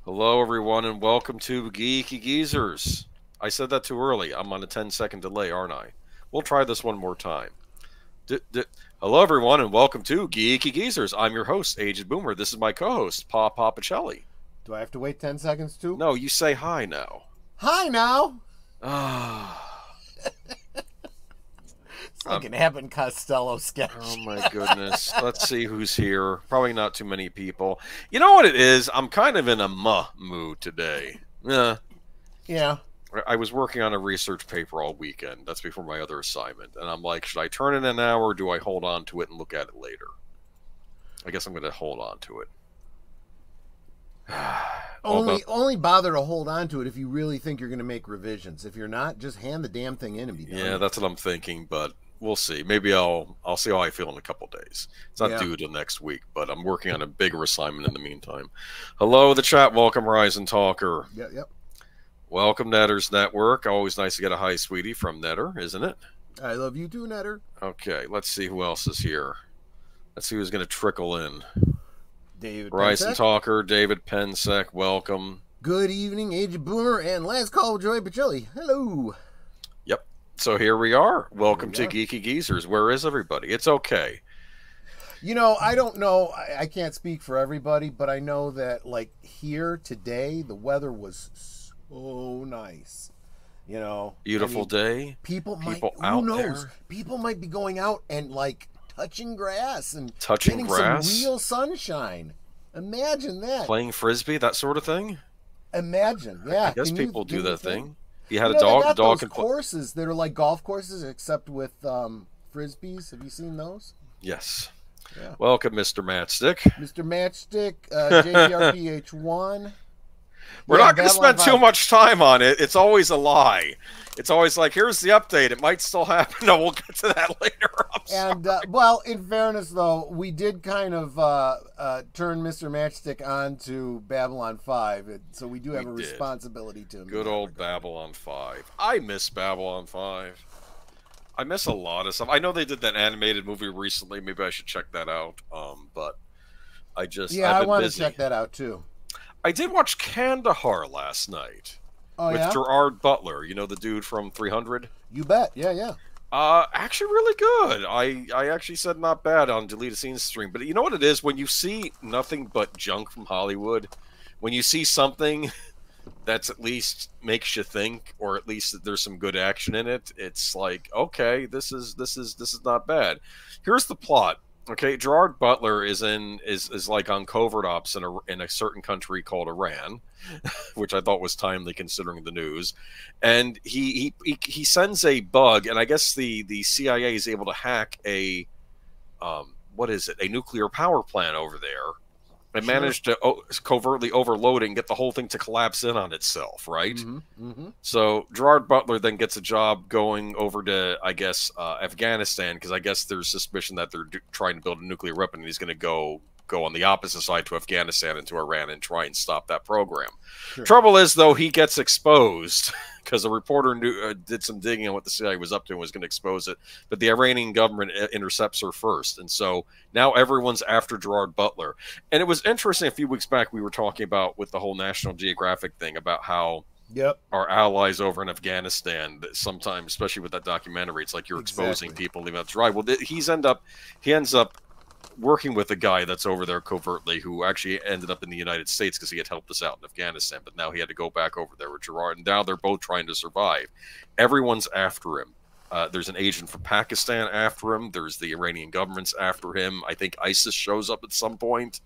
Hello, everyone, and welcome to Geeky Geezers. I said that too early. I'm on a 10-second delay, aren't I? We'll try this one more time. Hello, everyone, and welcome to Geeky Geezers. I'm your host, Aged Boomer. This is my co-host, Papa Pacelli. Do I have to wait 10 seconds too? No, you say hi now. Hi now! Ah. It's like an Abbott and Costello sketch. Oh my goodness. Let's see who's here. Probably not too many people. You know what it is? I'm kind of in a mood today. Yeah. I was working on a research paper all weekend. That's before my other assignment. And I'm like, should I turn in an hour or do I hold on to it and look at it later? I guess I'm going to hold on to it. Only bother to hold on to it if you really think you're going to make revisions. If you're not, just hand the damn thing in and be done. Yeah, that's what I'm thinking, but we'll see. Maybe I'll see how I feel in a couple days. It's not due till next week, but I'm working on a bigger assignment in the meantime. Hello, the chat. Welcome, Rise and Talker. Yep. Welcome, Netters Network. Always nice to get a hi, sweetie, from Netter, isn't it? I love you too, Netter. Okay, let's see who else is here. Let's see who's going to trickle in. David Rise Pensek. and Talker, David Pensek, welcome. Good evening, Aged Boomer, and last call, Joy Pacelli. Hello. Yep. So here we are. Welcome to Geeky Geezers. Where is everybody? It's okay. You know, I don't know. I can't speak for everybody, but I know that, like, here today, the weather was so nice. You know, Beautiful day. People out there. there. People might be going out and like touching grass and touching grass. Some real sunshine. Imagine that. Playing frisbee, that sort of thing. Imagine, yeah. I guess people do that thing. You had a dog. They got dog those courses that are like golf courses, except with frisbees. Have you seen those? Yes. Yeah. Welcome, Mr. Matchstick. Mr. Matchstick, JPRPH1. We're not going to spend too much time on it. It's always a lie. It's always like, here's the update. It might still happen. No, we'll get to that later. Well, in fairness, though, we did kind of turn Mr. Matchstick on to Babylon 5, so we do have a responsibility to him. Good old Babylon 5. I miss Babylon 5. I miss a lot of stuff. I know they did that animated movie recently. Maybe I should check that out. But I just... Yeah, I want to check that out, too. I did watch Kandahar last night with Gerard Butler. You know, the dude from 300? You bet. Yeah. Actually really good. I actually said not bad on Deleted Scenes stream. But you know what it is? When you see nothing but junk from Hollywood, when you see something that's at least makes you think, or at least that there's some good action in it, it's like, okay, this is not bad. Here's the plot. Okay, Gerard Butler is like on covert ops in a certain country called Iran, which I thought was timely considering the news. And he sends a bug, and I guess the CIA is able to hack a what is it? A nuclear power plant over there, and managed to covertly overload it and get the whole thing to collapse in on itself, right? So Gerard Butler then gets a job going over to, I guess, Afghanistan, because I guess there's suspicion that they're trying to build a nuclear weapon, and he's going to go on the opposite side to Afghanistan and to Iran and try and stop that program. Sure. Trouble is, though, he gets exposed because a reporter did some digging on what the CIA was up to and was going to expose it, but the Iranian government intercepts her first, and so now everyone's after Gerard Butler. And it was interesting, a few weeks back we were talking about with the whole National Geographic thing about how our allies over in Afghanistan, sometimes, especially with that documentary, it's like you're exposing people leaving out to dry. Well, he ends up working with a guy that's over there covertly, who actually ended up in the United States because he had helped us out in Afghanistan, but now he had to go back over there with Gerard, and now they're both trying to survive. Everyone's after him. There's an agent from Pakistan after him. There's the Iranian government's after him. I think ISIS shows up at some point,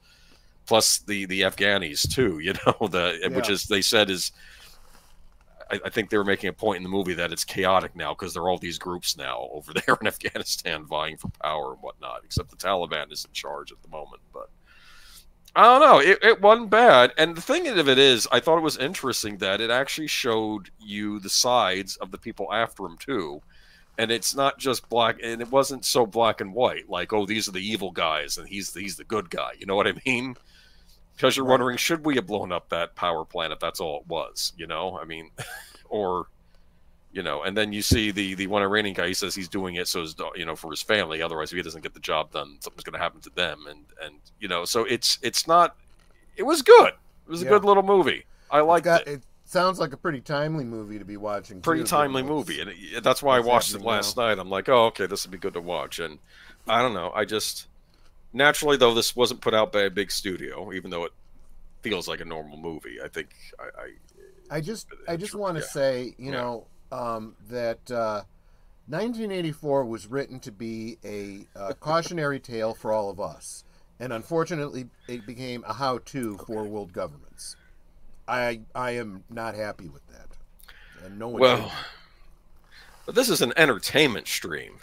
plus the Afghanis too, you know, which is, they said is, I think they were making a point in the movie that it's chaotic now because there are all these groups now over there in Afghanistan vying for power and whatnot, except the Taliban is in charge at the moment. But I don't know. It wasn't bad. And the thing of it is, I thought it was interesting that it actually showed you the sides of the people after him, too. And it's not just black, and it wasn't so black and white, like, oh, these are the evil guys and he's the good guy. You know what I mean? Because you're wondering, should we have blown up that power plant if that's all it was? You know, I mean, or, you know, and then you see the one Iranian guy, he says he's doing it so his, you know, for his family. Otherwise, if he doesn't get the job done, something's going to happen to them. And you know, so it's not, it was good. It was a Yeah. good little movie. I liked it. It sounds like a pretty timely movie to be watching. Pretty Too, given timely movie, and that's why I what's watched it happening last now. night. I'm like, oh, okay, this would be good to watch. And I don't know. I just naturally though this wasn't put out by a big studio, even though it feels like a normal movie. I think I just want to say, you know, that 1984 was written to be a cautionary tale for all of us, and unfortunately, it became a how-to for world governments. I am not happy with that, and no one. Well, but this is an entertainment stream.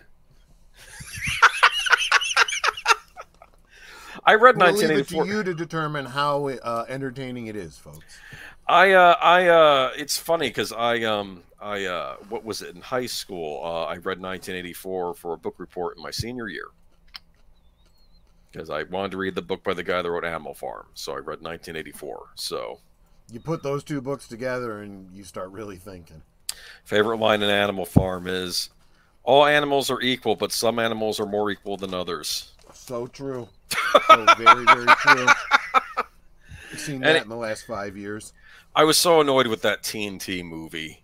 I read We'll leave it 1984. to you to determine how entertaining it is, folks. It's funny because what was it in high school? I read 1984 for a book report in my senior year because I wanted to read the book by the guy that wrote Animal Farm. So I read 1984. So You put those two books together, and you start really thinking. favorite line in Animal Farm is, "All animals are equal, but some animals are more equal than others." So true. So very, very true. I've seen that in the last 5 years. I was so annoyed with that TNT movie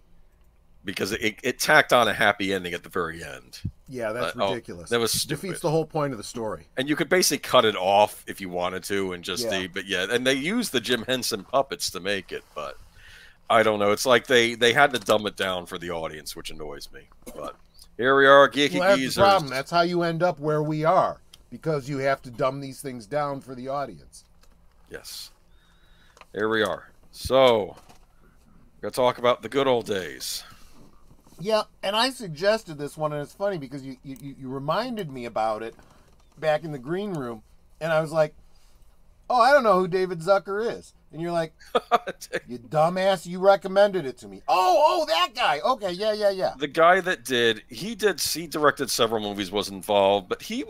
because it tacked on a happy ending at the very end. Yeah, that's ridiculous. That was stupid. Defeats the whole point of the story. And you could basically cut it off if you wanted to, and just Yeah. and they used the Jim Henson puppets to make it, but I don't know. It's like they had to dumb it down for the audience, which annoys me. But here we are, Geeky Well, that's Geezers. the problem. That's how you end up where we are, because you have to dumb these things down for the audience. Yes. Here we are. So, we're going to talk about the good old days. Yeah, and I suggested this one, and it's funny because you reminded me about it back in the green room, and I was like, oh, I don't know who David Zucker is. And you're like, you dumbass, you recommended it to me. Oh, that guy. Okay, yeah. The guy that he directed several movies, was involved, but he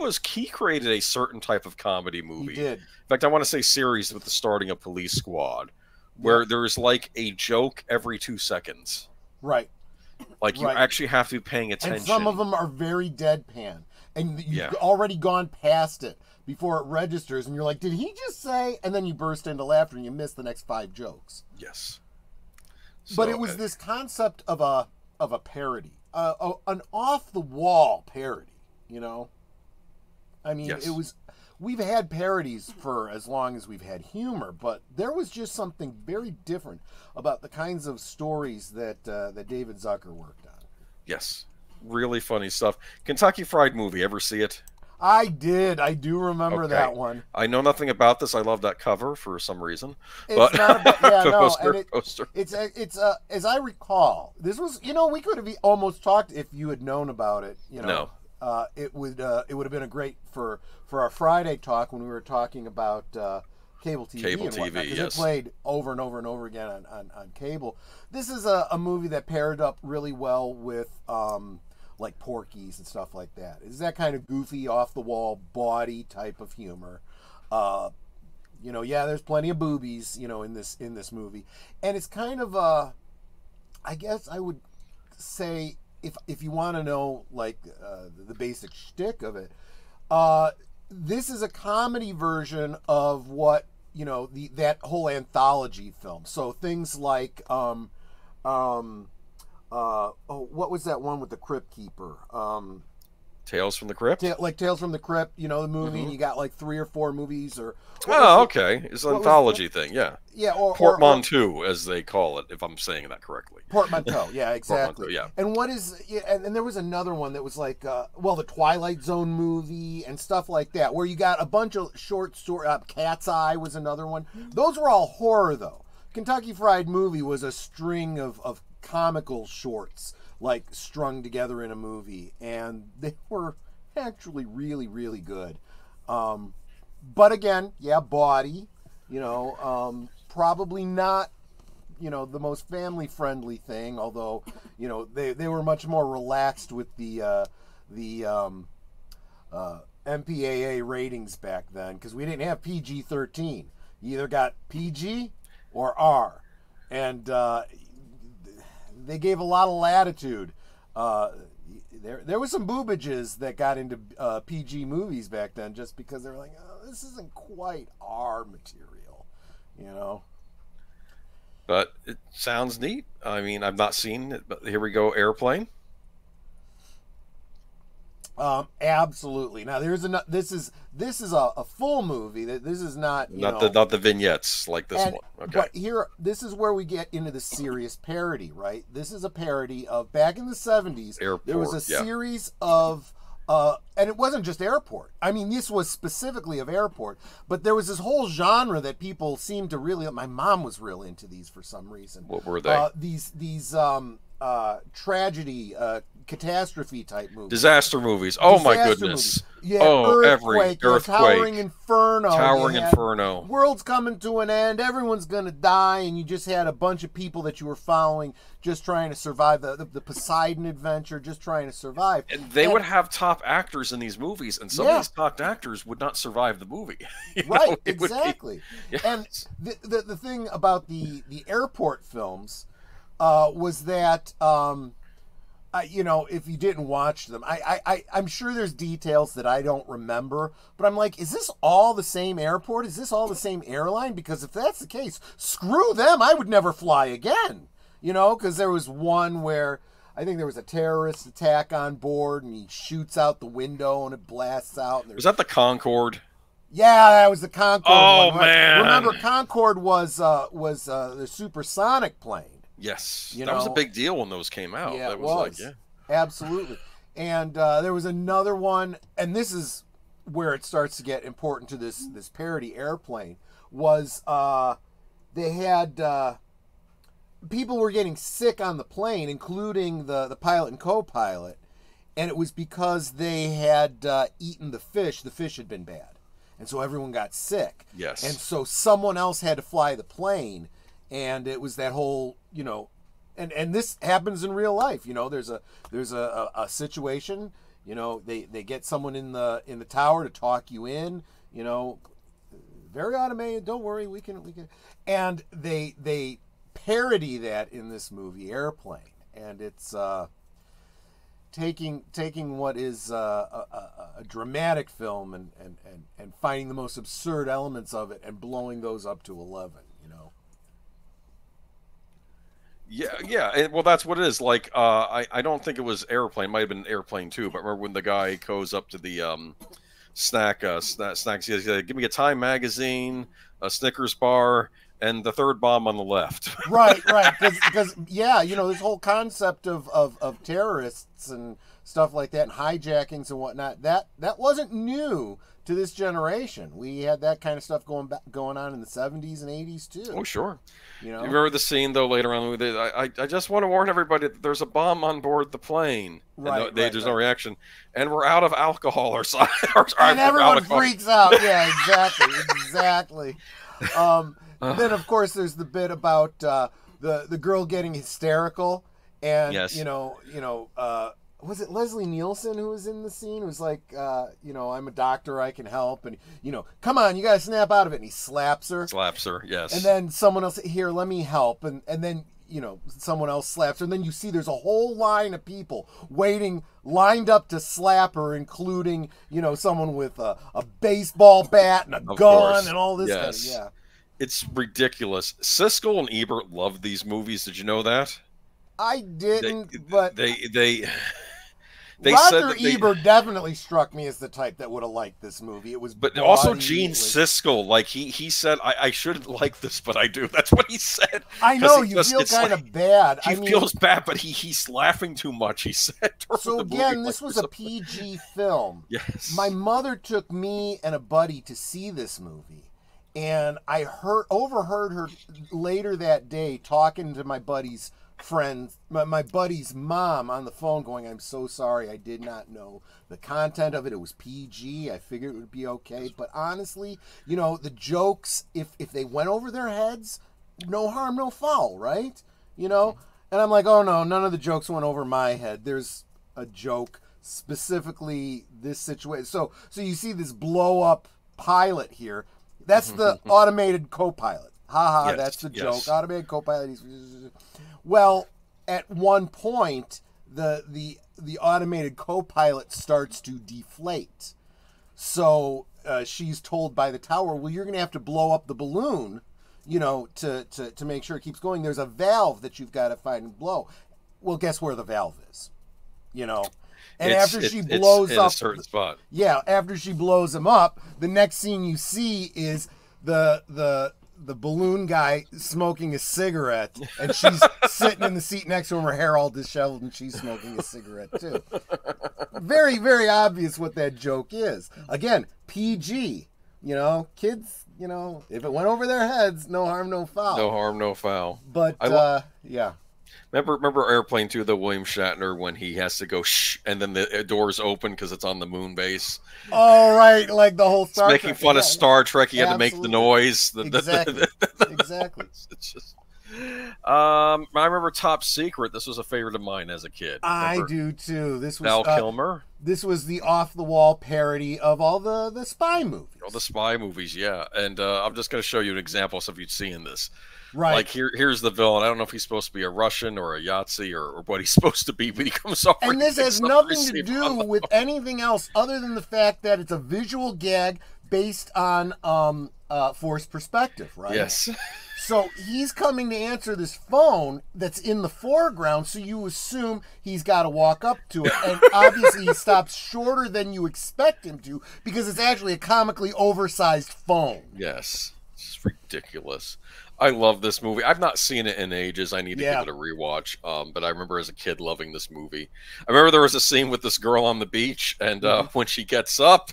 created a certain type of comedy movie. He did. In fact, I want to say series with the starting of Police Squad, where there's like a joke every 2 seconds. Right. Like you actually have to be paying attention. And some of them are very deadpan. And you've already gone past it before it registers, and you're like, did he just say? And then you burst into laughter and you miss the next 5 jokes. Yes. But it was this concept of a parody. An off-the-wall parody, you know? I mean, it was... We've had parodies for as long as we've had humor, but there was just something very different about the kinds of stories that David Zucker worked on. Yes. Really funny stuff. Kentucky Fried Movie. Ever see it? I did. I do remember that one. I know nothing about this. I love that cover for some reason. It's not a poster. It's as I recall, this was, we could have almost talked if you had known about it, No. It would have been a great for our Friday talk when we were talking about cable TV. Cable and whatnot, TV, 'cause yes. it played over and over and over again on cable. This is a movie that paired up really well with like Porky's and stuff like that. It's that kind of goofy, off the wall, bawdy type of humor. There's plenty of boobies, in this movie, and it's kind of I guess I would say, if you want to know like the basic shtick of it, this is a comedy version of what that whole anthology film. So things like what was that one with the Crypt Keeper? Tales from the Crypt? Tales from the Crypt, the movie, and you got like 3 or 4 movies or... okay. It's an anthology thing, yeah. Yeah, Portmanteau, as they call it, if I'm saying that correctly. Portmanteau, yeah, exactly. Portmanteau, yeah. And what is... and there was another one that was like, the Twilight Zone movie and stuff like that, where you got a bunch of short story... Cat's Eye was another one. Those were all horror, though. Kentucky Fried Movie was a string of comical shorts, like strung together in a movie, and they were actually really, really good. But again, bawdy, probably not, the most family friendly thing, although, they were much more relaxed with the MPAA ratings back then, because we didn't have PG-13. You either got PG or R, and they gave a lot of latitude. There was some boobages that got into PG movies back then, just because they were like, oh, this isn't quite our material, But it sounds neat. I mean, I've not seen it, but here we go, Airplane. Absolutely. Now there's a this is a full movie. This is not, Not the vignettes like this one. Okay. But here, this is where we get into the serious parody, right? This is a parody of back in the 70s. Airport, there was a series of and it wasn't just Airport. I mean, this was specifically of Airport, but there was this whole genre that people seemed to really. My mom was real into these for some reason. What were they? These tragedy, catastrophe type movies, disaster movies. Oh my goodness! Yeah, earthquake, Towering Inferno, Towering Inferno. World's coming to an end. Everyone's gonna die, and you just had a bunch of people that you were following, just trying to survive the Poseidon adventure, just trying to survive. And they would have top actors in these movies, and some of these top actors would not survive the movie. Right, exactly. And the thing about the Airport films was that if you didn't watch them, I'm sure there's details that I don't remember, but I'm like, is this all the same airport? Is this all the same airline? Because if that's the case, screw them. I would never fly again. Because there was one where I think there was a terrorist attack on board, and he shoots out the window and it blasts out. And was that the Concorde? Yeah, that was the Concorde. Oh one. man! Remember, Concorde was the supersonic plane. Yes, that was a big deal when those came out. Yeah, that was. Absolutely. And there was another one, and this is where it starts to get important to this parody Airplane. Was they had people were getting sick on the plane, including the pilot and co-pilot, and it was because they had eaten the fish. The fish had been bad, and so everyone got sick. Yes. And so someone else had to fly the plane. And it was that whole, and this happens in real life. There's a situation. They get someone in the tower to talk you in. Very automated. Don't worry, we can. And they parody that in this movie Airplane, and it's taking what is a dramatic film and finding the most absurd elements of it and blowing those up to 11. Yeah. Well, that's what it is. Like, I don't think it was Airplane. It might have been Airplane 2. But remember when the guy goes up to the snacks? He says, "Give me a Time magazine, a Snickers bar, and the third bomb on the left." Right. Because this whole concept of terrorists and stuff like that, and hijackings and whatnot, that wasn't new to this generation. We had that kind of stuff going on in the 70s and 80s too. Oh, sure. You remember the scene though later on? I just want to warn everybody that there's a bomb on board the plane. Right. There's no reaction, and we're out of alcohol or something. And everyone freaks out. Yeah, exactly. Then of course there's the bit about the girl getting hysterical, and yes. Was it Leslie Nielsen who was in the scene? It was like, I'm a doctor, I can help. And, come on, you got to snap out of it. And he slaps her. Yes. And then someone else, here, let me help. And then, someone else slaps her. And then you see there's a whole line of people lined up to slap her, including, someone with a baseball bat and a gun and all this kind of, yeah. It's ridiculous. Siskel and Ebert loved these movies. Did you know that? I didn't, but they Roger said that Ebert definitely struck me as the type that would have liked this movie. It was, but also Gene Siskel, like he said, I shouldn't like this, but I do. That's what he said. I know you feel kind of bad. He feels bad, but he's laughing too much. He said. So again, this was a PG film. Yes. My mother took me and a buddy to see this movie, and I overheard her later that day talking to my buddy's friend, my buddy's mom on the phone going, "I'm so sorry, I did not know the content of it. It was PG. I figured it would be okay." But honestly, the jokes, if they went over their heads, no harm, no foul, right? And I'm like, oh no, none of the jokes went over my head. There's a joke specifically this situation. So you see this blow up pilot here. That's the automated co-pilot. Yes, that's the joke. Automated co-pilot. Well, at one point, the automated co-pilot starts to deflate. So she's told by the tower, well, you're going to have to blow up the balloon, you know, to make sure it keeps going, there's a valve that you've got to find and blow. Well, guess where the valve is? You know, and after she blows up, a certain spot. Yeah, after she blows him up, the next scene you see is the balloon guy smoking a cigarette, and she's sitting in the seat next to him, her hair all disheveled, and she's smoking a cigarette too. Very, very obvious what that joke is. Again, PG. You know, kids. You know, if it went over their heads, no harm, no foul. No harm, no foul. But yeah. Remember Airplane 2, the William Shatner, when he has to go shh, and then the doors open because it's on the moon base. Oh, right, like the whole Star Trek. Making fun of Star Trek, he had to make the noise. Exactly. Exactly. It's just. I remember Top Secret. This was a favorite of mine as a kid. I do too. This was Val Kilmer. This was the off-the-wall parody of all the spy movies. All the spy movies, yeah. And I'm just going to show you an example of something you'd see in this. Right. Like here's the villain. I don't know if he's supposed to be a Russian or a Yahtzee or what he's supposed to be, but he comes over. And this has nothing to do with anything else other than the fact that it's a visual gag based on forced perspective, right? Yes. So he's coming to answer this phone that's in the foreground, so you assume he's got to walk up to it. And obviously he stops shorter than you expect him to because it's actually a comically oversized phone. Yes. It's ridiculous. I love this movie. I've not seen it in ages. I need to give it a rewatch. But I remember as a kid loving this movie. I remember there was a scene with this girl on the beach, and when she gets up,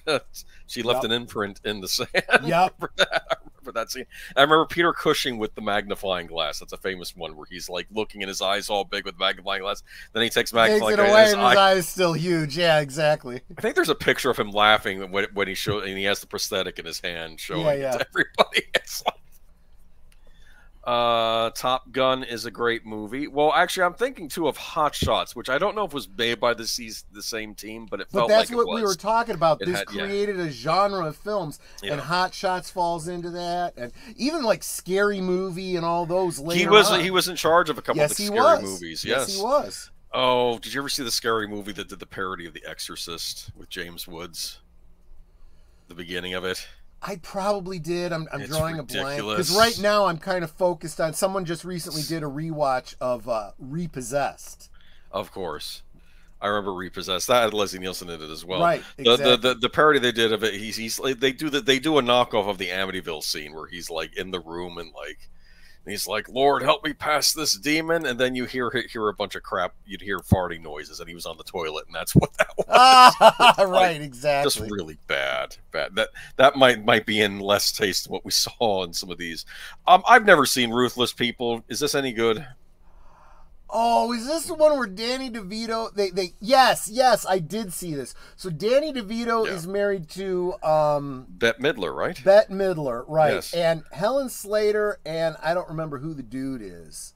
she left an imprint in the sand. Yep. I remember that scene. I remember Peter Cushing with the magnifying glass. That's a famous one where he's like looking in his eyes all big with magnifying glass. Then he takes magnifying glass. Takes it away and his eyes still huge. Yeah, exactly. I think there's a picture of him laughing when he shows, and he has the prosthetic in his hand showing it to everybody. It's like, Top Gun is a great movie. Well, actually, I'm thinking too of Hot Shots, which I don't know if it was made by the same team, but it felt like it was. But that's what we were talking about. This created a genre of films, and Hot Shots falls into that, and even like Scary Movie and all those later on. He was in charge of a couple of the Scary movies. Yes, he was. Oh, did you ever see the Scary Movie that did the parody of The Exorcist with James Woods? The beginning of it. I probably did. I'm drawing ridiculous. A blank. Because right now I'm kind of focused on... Someone just recently did a rewatch of Repossessed. Of course. I remember Repossessed. That had Leslie Nielsen in it as well. Right, exactly. The parody they did of it, they do a knockoff of the Amityville scene where he's like in the room and like... And he's like, Lord, help me past this demon. And then you hear a bunch of crap. You'd hear farting noises, and he was on the toilet, and that's what that was. Right, exactly. Just really bad. That might be in less taste than what we saw in some of these. I've never seen Ruthless People. Is this any good? Oh, is this the one where Danny DeVito? Yes, I did see this. So Danny DeVito is married to Bette Midler, right? Bette Midler, right? Yes. And Helen Slater, and I don't remember who the dude is.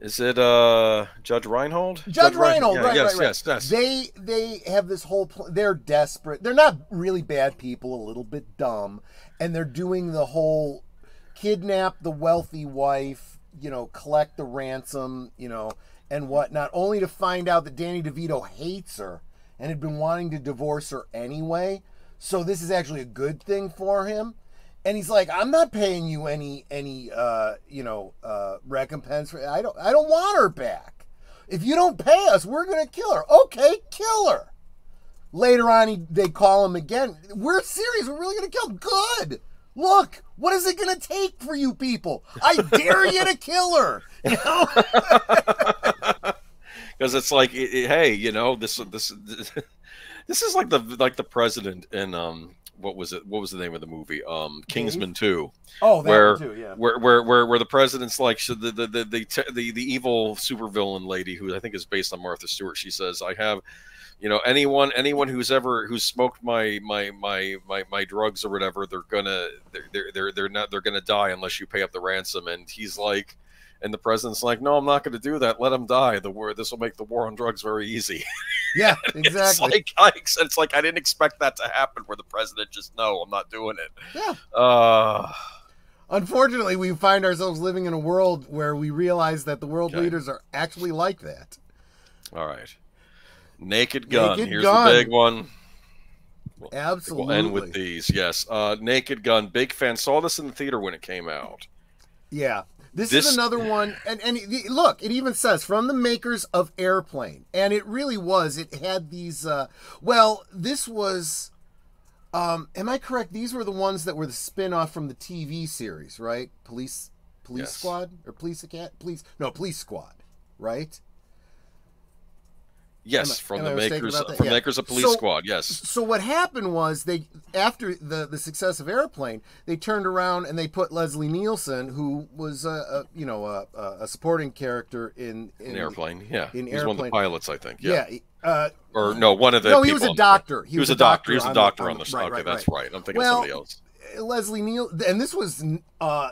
Is it Judge Reinhold? Judge Reinhold, right, yes. They have this whole. They're desperate. They're not really bad people. A little bit dumb, and they're doing the whole kidnap the wealthy wife. You know, collect the ransom, you know, and whatnot, only to find out that Danny DeVito hates her and had been wanting to divorce her anyway. So this is actually a good thing for him. And he's like, I'm not paying you any recompense for I don't want her back. If you don't pay us, we're gonna kill her. Okay, kill her. Later on, they call him again. We're serious. We're really gonna kill her. Good. Look, what is it going to take for you people? I dare you to kill her. You know? Because it's like, hey, you know, this is like the president in what was it? What was the name of the movie? Kingsman 2. Oh, that one too, yeah. Where the president's like the evil supervillain lady who I think is based on Martha Stewart. She says, I have. You know, anyone who's smoked my drugs or whatever, they're gonna die unless you pay up the ransom. And he's like, and the president's like, no, I'm not going to do that. Let them die. This will make the war on drugs very easy. Yeah, exactly. It's like I didn't expect that to happen. Where the president just no, I'm not doing it. Yeah. Unfortunately, we find ourselves living in a world where we realize that the world leaders are actually like that. All right. Naked Gun. Here's the big one. Absolutely. We'll end with these. Yes, Naked Gun. Big fan. Saw this in the theater when it came out. Yeah. This is another one, and look, it even says from the makers of Airplane, and it really was. It had these. Well, this was. Am I correct? These were the ones that were the spin-off from the TV series, right? Police Yes. Squad or Police Squad, right? Yes, from the makers of Police Squad. Yes. So what happened was after the success of Airplane, they turned around and they put Leslie Nielsen, who was a supporting character in Airplane. Yeah, in he's Airplane. one of the pilots, I think. Yeah. Or no, one of the. No, he was a doctor. He was a doctor. He was a doctor on the right, Okay, right, that's right. right. I'm thinking of somebody else. Leslie Nielsen, and this was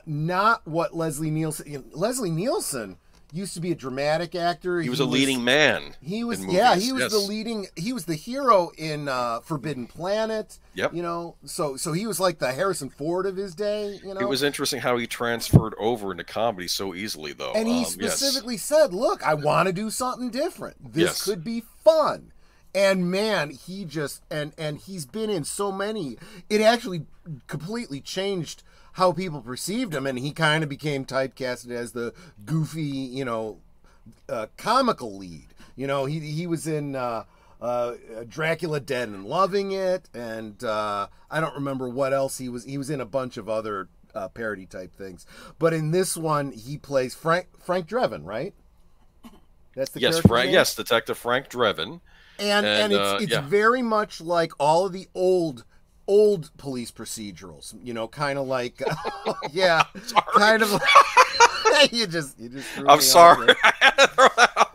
not what Leslie Nielsen. Leslie Nielsen used to be a dramatic actor. He was a leading man. He was, in yeah, movies. he was the leading. He was the hero in Forbidden Planet. Yep. You know, so he was like the Harrison Ford of his day. You know, It was interesting how he transferred over into comedy so easily, though. and he specifically said, "Look, I want to do something different. This could be fun." And man, he just and he's been in so many. It actually completely changed how people perceived him, and he kind of became typecasted as the goofy, you know, comical lead. You know, he was in Dracula Dead and Loving It, and I don't remember what else he was. He was in a bunch of other parody type things, but in this one, he plays Frank Drebin, right? That's the character's name? Yes, Detective Frank Drebin. And it's very much like all of the old police procedurals, you know, kind of like yeah, kind of like, you just threw I'm me sorry. I had to throw that out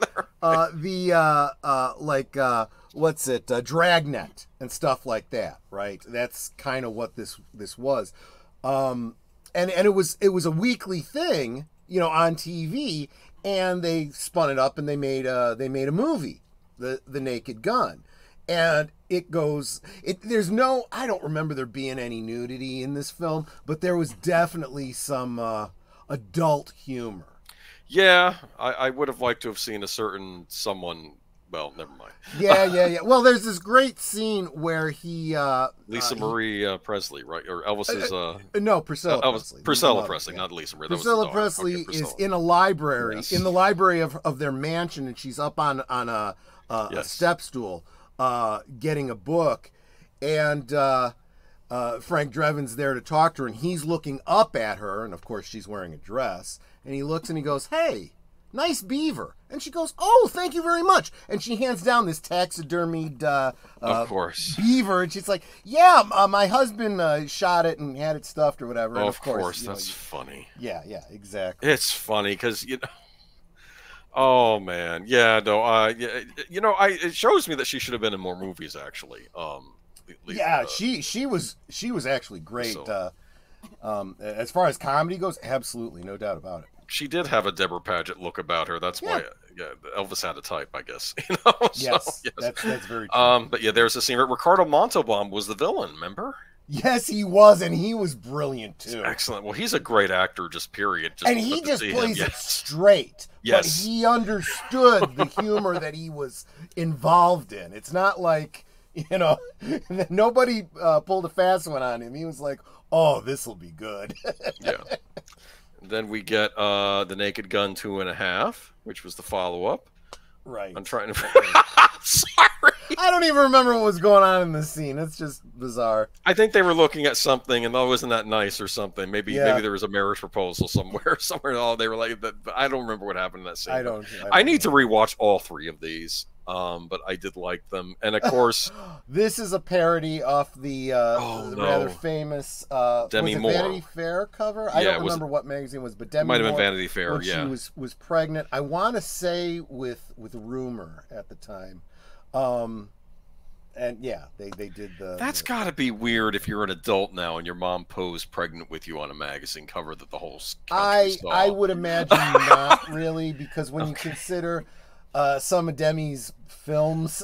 there. What's it, Dragnet and stuff like that, right? That's kind of what this was. And it was a weekly thing, you know, on TV, and they spun it up and they made a movie, the Naked Gun. And there's no, I don't remember there being any nudity in this film, but there was definitely some adult humor. Yeah, I would have liked to have seen someone. Well, never mind. Yeah. Well, there's this great scene where Lisa Marie Presley, right? Or Elvis's. No, Priscilla Presley. Priscilla Presley, not Lisa Marie. Priscilla Presley is in a library, in the library of their mansion, and she's up on a step stool getting a book, and Frank Drebin's there to talk to her, and he's looking up at her, and of course she's wearing a dress, and he looks and he goes, "Hey, nice beaver." And she goes, "Oh, thank you very much." And she hands down this taxidermied of course, beaver, and she's like, "Yeah, my husband shot it and had it stuffed or whatever." And of course, that's funny. Yeah, exactly. It's funny because oh man, yeah, no, it shows me that she should have been in more movies actually. She was actually great. As far as comedy goes, absolutely, no doubt about it. She did have a Deborah Paget look about her. That's why, Elvis had a type, I guess. Yes, that's very true. But yeah, there's a scene. Ricardo Montalban was the villain. Remember? Yes, he was, and he was brilliant too. Excellent. Well, he's a great actor, just period. And he just plays it straight. Yes, but he understood the humor that he was involved in. It's not like, you know, nobody pulled a fast one on him. He was like, "Oh, this will be good." Yeah. Then we get the Naked Gun 2.5, which was the follow-up. Right. I'm trying to. Sorry. I don't even remember what was going on in this scene. It's just bizarre. I think they were looking at something, and wasn't that nice or something? Maybe there was a marriage proposal somewhere. Oh, they were like that. I don't remember what happened in that scene. I need to rewatch all three of these. But I did like them, and of course, this is a parody off the rather famous Demi Moore Vanity Fair cover. I don't remember what magazine it was, but Demi might have Moore, been Vanity Fair. When she was pregnant. I want to say with Rumor at the time, and they did the. That's got to be weird if you're an adult now and your mom posed pregnant with you on a magazine cover that the whole country saw. I would imagine not really, because when you consider. Some of Demi's films,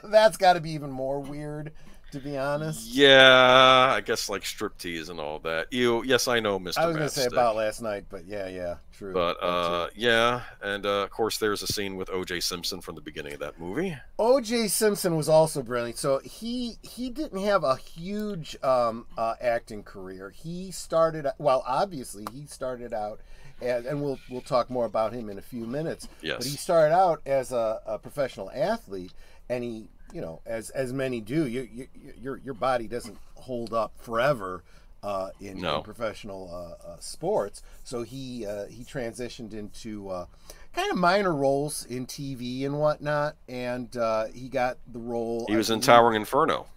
that's got to be even more weird, to be honest. Yeah, I guess like striptease and all that. Yes, I know, Mr. I was going to say Matchstick. about last night, but yeah, true. But yeah, and of course there's a scene with O.J. Simpson from the beginning of that movie. O.J. Simpson was also brilliant. So he didn't have a huge acting career. He started, well, obviously he started out, and we'll talk more about him in a few minutes. Yes. But he started out as a professional athlete, and he, as many do, your body doesn't hold up forever. In professional sports, so he transitioned into kind of minor roles in TV and whatnot, and he got the role. He was in Towering Inferno.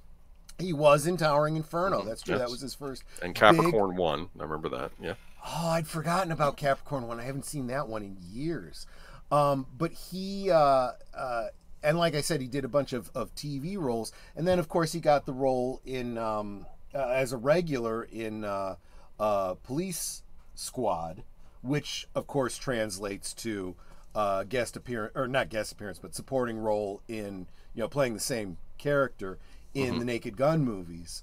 He was in Towering Inferno. Mm-hmm. That's true. Yes. That was his first. And Capricorn 1. I remember that. Yeah. Oh, I'd forgotten about Capricorn 1. I haven't seen that one in years. But he. And like I said, he did a bunch of TV roles, and then of course he got the role in as a regular in Police Squad, which of course translates to guest appearance, or not guest appearance, but supporting role in playing the same character in the Naked Gun movies.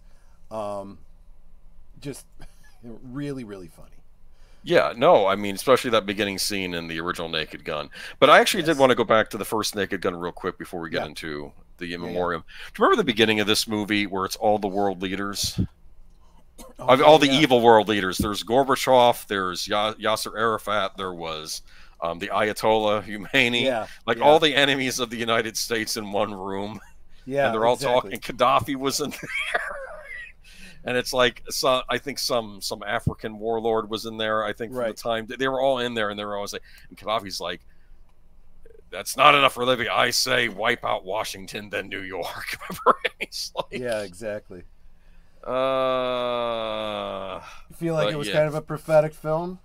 Just really, really funny. Yeah, no, I mean, especially that beginning scene in the original Naked Gun. But I actually did want to go back to the first Naked Gun real quick before we get into the In Memoriam. Do you remember the beginning of this movie where it's all the world leaders? All the evil world leaders. There's Gorbachev, there's Yasser Arafat, there was the Ayatollah Khomeini, all the enemies of the United States in one room. Yeah, and they're all talking. Gaddafi was in there. And it's like, I think some African warlord was in there. I think from the time they were all in there, and they were always like, and Gaddafi's like, "That's not enough for Libya. I say, wipe out Washington, then New York." Remember? He's like, yeah, exactly. You feel like it was kind of a prophetic film?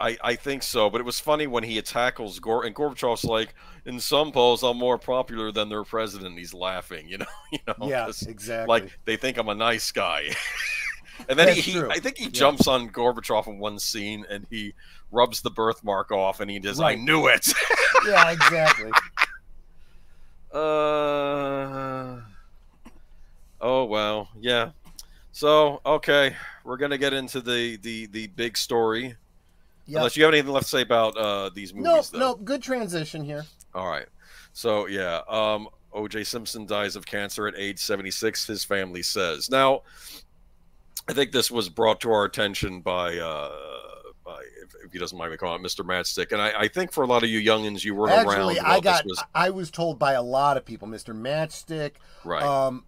I think so, but it was funny when he tackles and Gorbachev's like, in some polls, I'm more popular than their president. He's laughing, Yeah, exactly. Like they think I'm a nice guy. And then I think he jumps on Gorbachev in one scene and he rubs the birthmark off and he does, I knew it. Yeah, exactly. Oh well, yeah. So okay, we're gonna get into the big story. Yep. Unless you have anything left to say about these movies. No, good transition here. All right. So, yeah, O.J. Simpson dies of cancer at age 76, his family says. Now, I think this was brought to our attention by if he doesn't mind me calling it, Mr. Matchstick. And I think for a lot of you youngins, you weren't around. I was told by a lot of people, Mr. Matchstick. Right.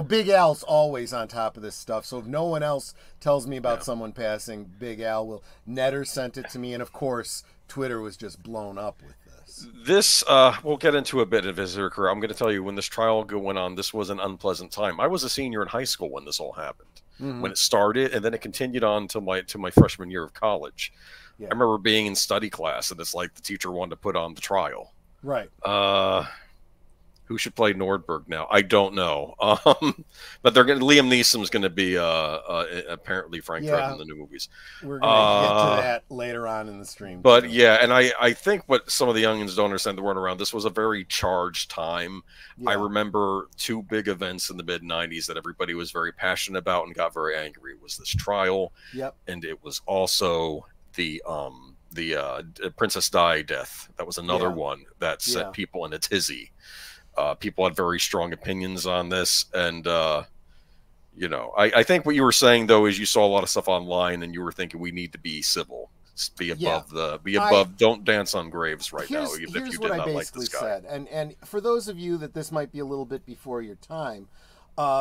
Big Al's always on top of this stuff. So if no one else tells me about someone passing, Big Al will. Netter sent it to me. And of course, Twitter was just blown up with this. This, we'll get into a bit of his career. I'm going to tell you, when this trial went on, this was an unpleasant time. I was a senior in high school when this all happened. When it started, and then it continued on to my freshman year of college. Yeah. I remember being in study class, and it's like the teacher wanted to put on the trial. Right. Who should play Nordberg now? I don't know. But Liam Neeson's going to be apparently Frank Drebin in the new movies. We're going to get to that later on in the stream. But yeah, and I think what some of the youngins don't understand, the word around, this was a very charged time. Yeah. I remember two big events in the mid-90s that everybody was very passionate about and got very angry. It was this trial, and it was also the Princess Di death. That was another one that set people in a tizzy. People had very strong opinions on this, and I think what you were saying though is you saw a lot of stuff online, and you were thinking we need to be civil, be above, don't dance on graves right now, even if you did not like this guy. Said, and for those of you that this might be a little bit before your time,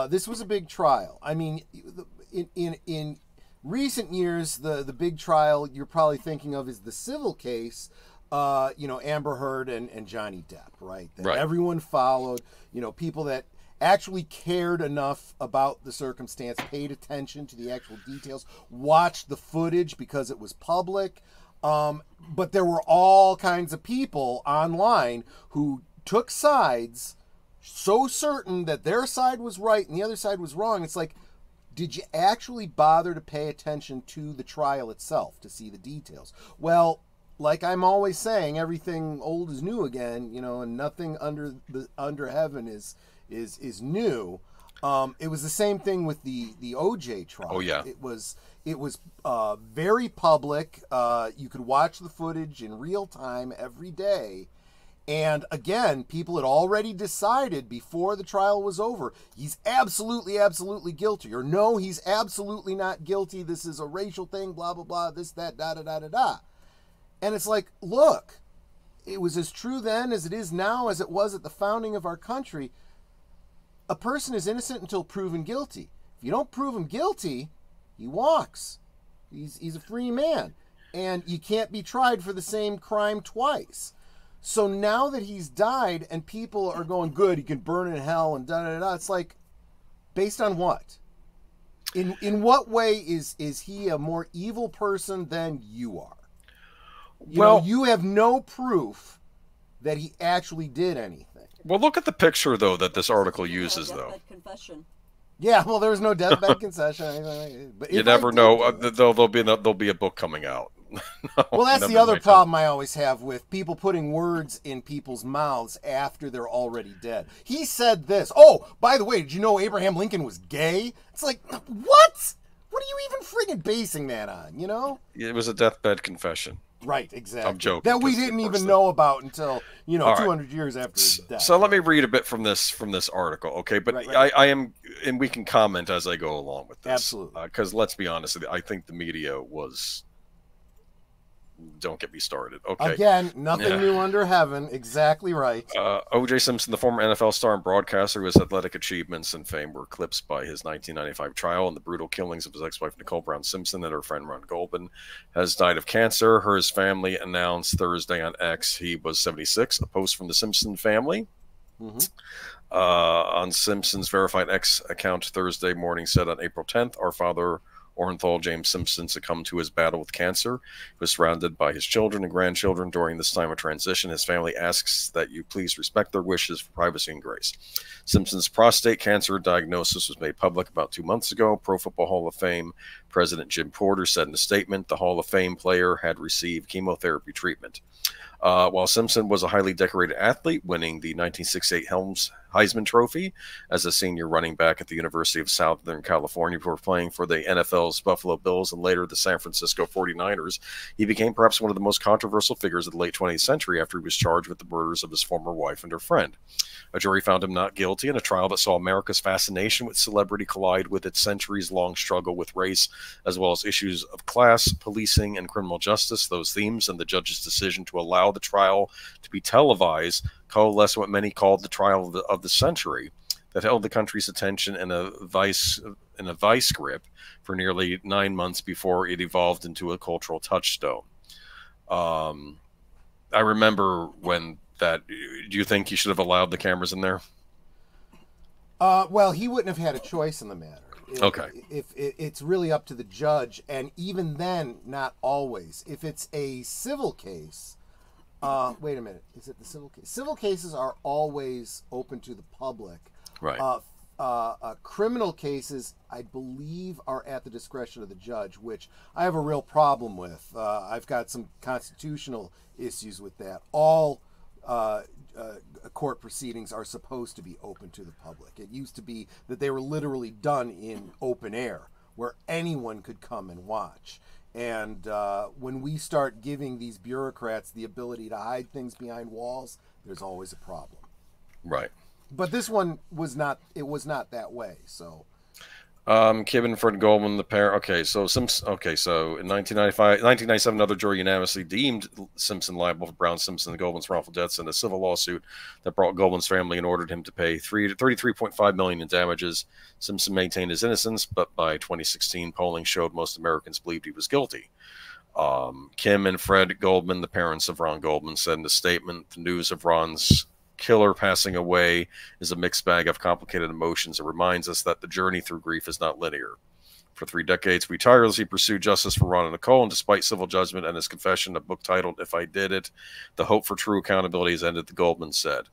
this was a big trial. I mean, in recent years, the big trial you're probably thinking of is the civil case. Amber Heard and Johnny Depp, right? That everyone followed, people that actually cared enough about the circumstance, paid attention to the actual details, watched the footage because it was public. But there were all kinds of people online who took sides, so certain that their side was right and the other side was wrong. It's like, did you actually bother to pay attention to the trial itself to see the details? Well, like I'm always saying, everything old is new again, and nothing under heaven is is new. It was the same thing with the OJ trial. Oh yeah, it was very public. You could watch the footage in real time every day. And again, people had already decided before the trial was over, he's absolutely, absolutely guilty. Or no, he's absolutely not guilty. This is a racial thing, blah, blah, blah, this, that, da, da, da, da, da. And it's like, look, it was as true then as it is now as it was at the founding of our country. A person is innocent until proven guilty. If you don't prove him guilty, he walks. He's a free man. And you can't be tried for the same crime twice. So now that he's died and people are going, good, he can burn in hell and da-da-da-da, it's like, based on what? In what way is he a more evil person than you are? You know, you have no proof that he actually did anything. Well, look at the picture, though, that this article uses, though. Confession. Yeah, well, there was no deathbed concession. But you never know. There'll be a book coming out. No, well, that's the other problem I always have with people putting words in people's mouths after they're already dead. He said this. Oh, by the way, did you know Abraham Lincoln was gay? It's like, what? What are you even friggin' basing that on, you know? It was a deathbed confession. Right, exactly. I'm joking. That we didn't even know about until, 200 years after his death. So let me read a bit from this article, okay? But right. I am, and we can comment as I go along with this. Absolutely. Because let's be honest, I think the media was... Don't get me started. Okay. Again, nothing new under heaven. Exactly right. O.J. Simpson, the former NFL star and broadcaster whose athletic achievements and fame were eclipsed by his 1995 trial and the brutal killings of his ex-wife Nicole Brown Simpson and her friend Ron Goldman, has died of cancer. His family announced Thursday on X he was 76. A post from the Simpson family on Simpson's verified X account Thursday morning said, on April 10th, our father Orenthal James Simpson succumbed to his battle with cancer. He was surrounded by his children and grandchildren during this time of transition. His family asks that you please respect their wishes for privacy and grace. Simpson's prostate cancer diagnosis was made public about 2 months ago. Pro Football Hall of Fame President Jim Porter said in a statement the Hall of Fame player had received chemotherapy treatment. While Simpson was a highly decorated athlete, winning the 1968 Heisman Trophy as a senior running back at the University of Southern California before playing for the NFL's Buffalo Bills and later the San Francisco 49ers, he became perhaps one of the most controversial figures of the late 20th century after he was charged with the murders of his former wife and her friend. A jury found him not guilty in a trial that saw America's fascination with celebrity collide with its centuries-long struggle with race, as well as issues of class, policing, and criminal justice. Those themes and the judge's decision to allow the trial to be televised coalesced what many called the trial of the century that held the country's attention in a vice grip for nearly 9 months before it evolved into a cultural touchstone. I remember when that. Do you think he should have allowed the cameras in there? Well, he wouldn't have had a choice in the matter. Okay. If it's really up to the judge, and even then, not always. If it's a civil case, wait a minute, is it the civil case? Civil cases are always open to the public. Right. Criminal cases, I believe, are at the discretion of the judge, which I have a real problem with. I've got some constitutional issues with that. All court proceedings are supposed to be open to the public. It used to be that they were literally done in open air, where anyone could come and watch. And when we start giving these bureaucrats the ability to hide things behind walls, there's always a problem. Right. But this one was not. It was not that way. So, Kim and Fred Goldman, the pair. Okay, so in 1997, another jury unanimously deemed Simpson liable for Brown, Simpson, and Goldman's wrongful deaths in a civil lawsuit that brought Goldman's family and ordered him to pay $33.5 million in damages. Simpson maintained his innocence, but by 2016, polling showed most Americans believed he was guilty. Kim and Fred Goldman, the parents of Ron Goldman, said in a statement, "The news of Ron's killer passing away is a mixed bag of complicated emotions. It reminds us that the journey through grief is not linear. For 3 decades, we tirelessly pursued justice for Ron and Nicole, and despite civil judgment and his confession, a book titled If I Did It, the hope for true accountability has ended," the Goldman said.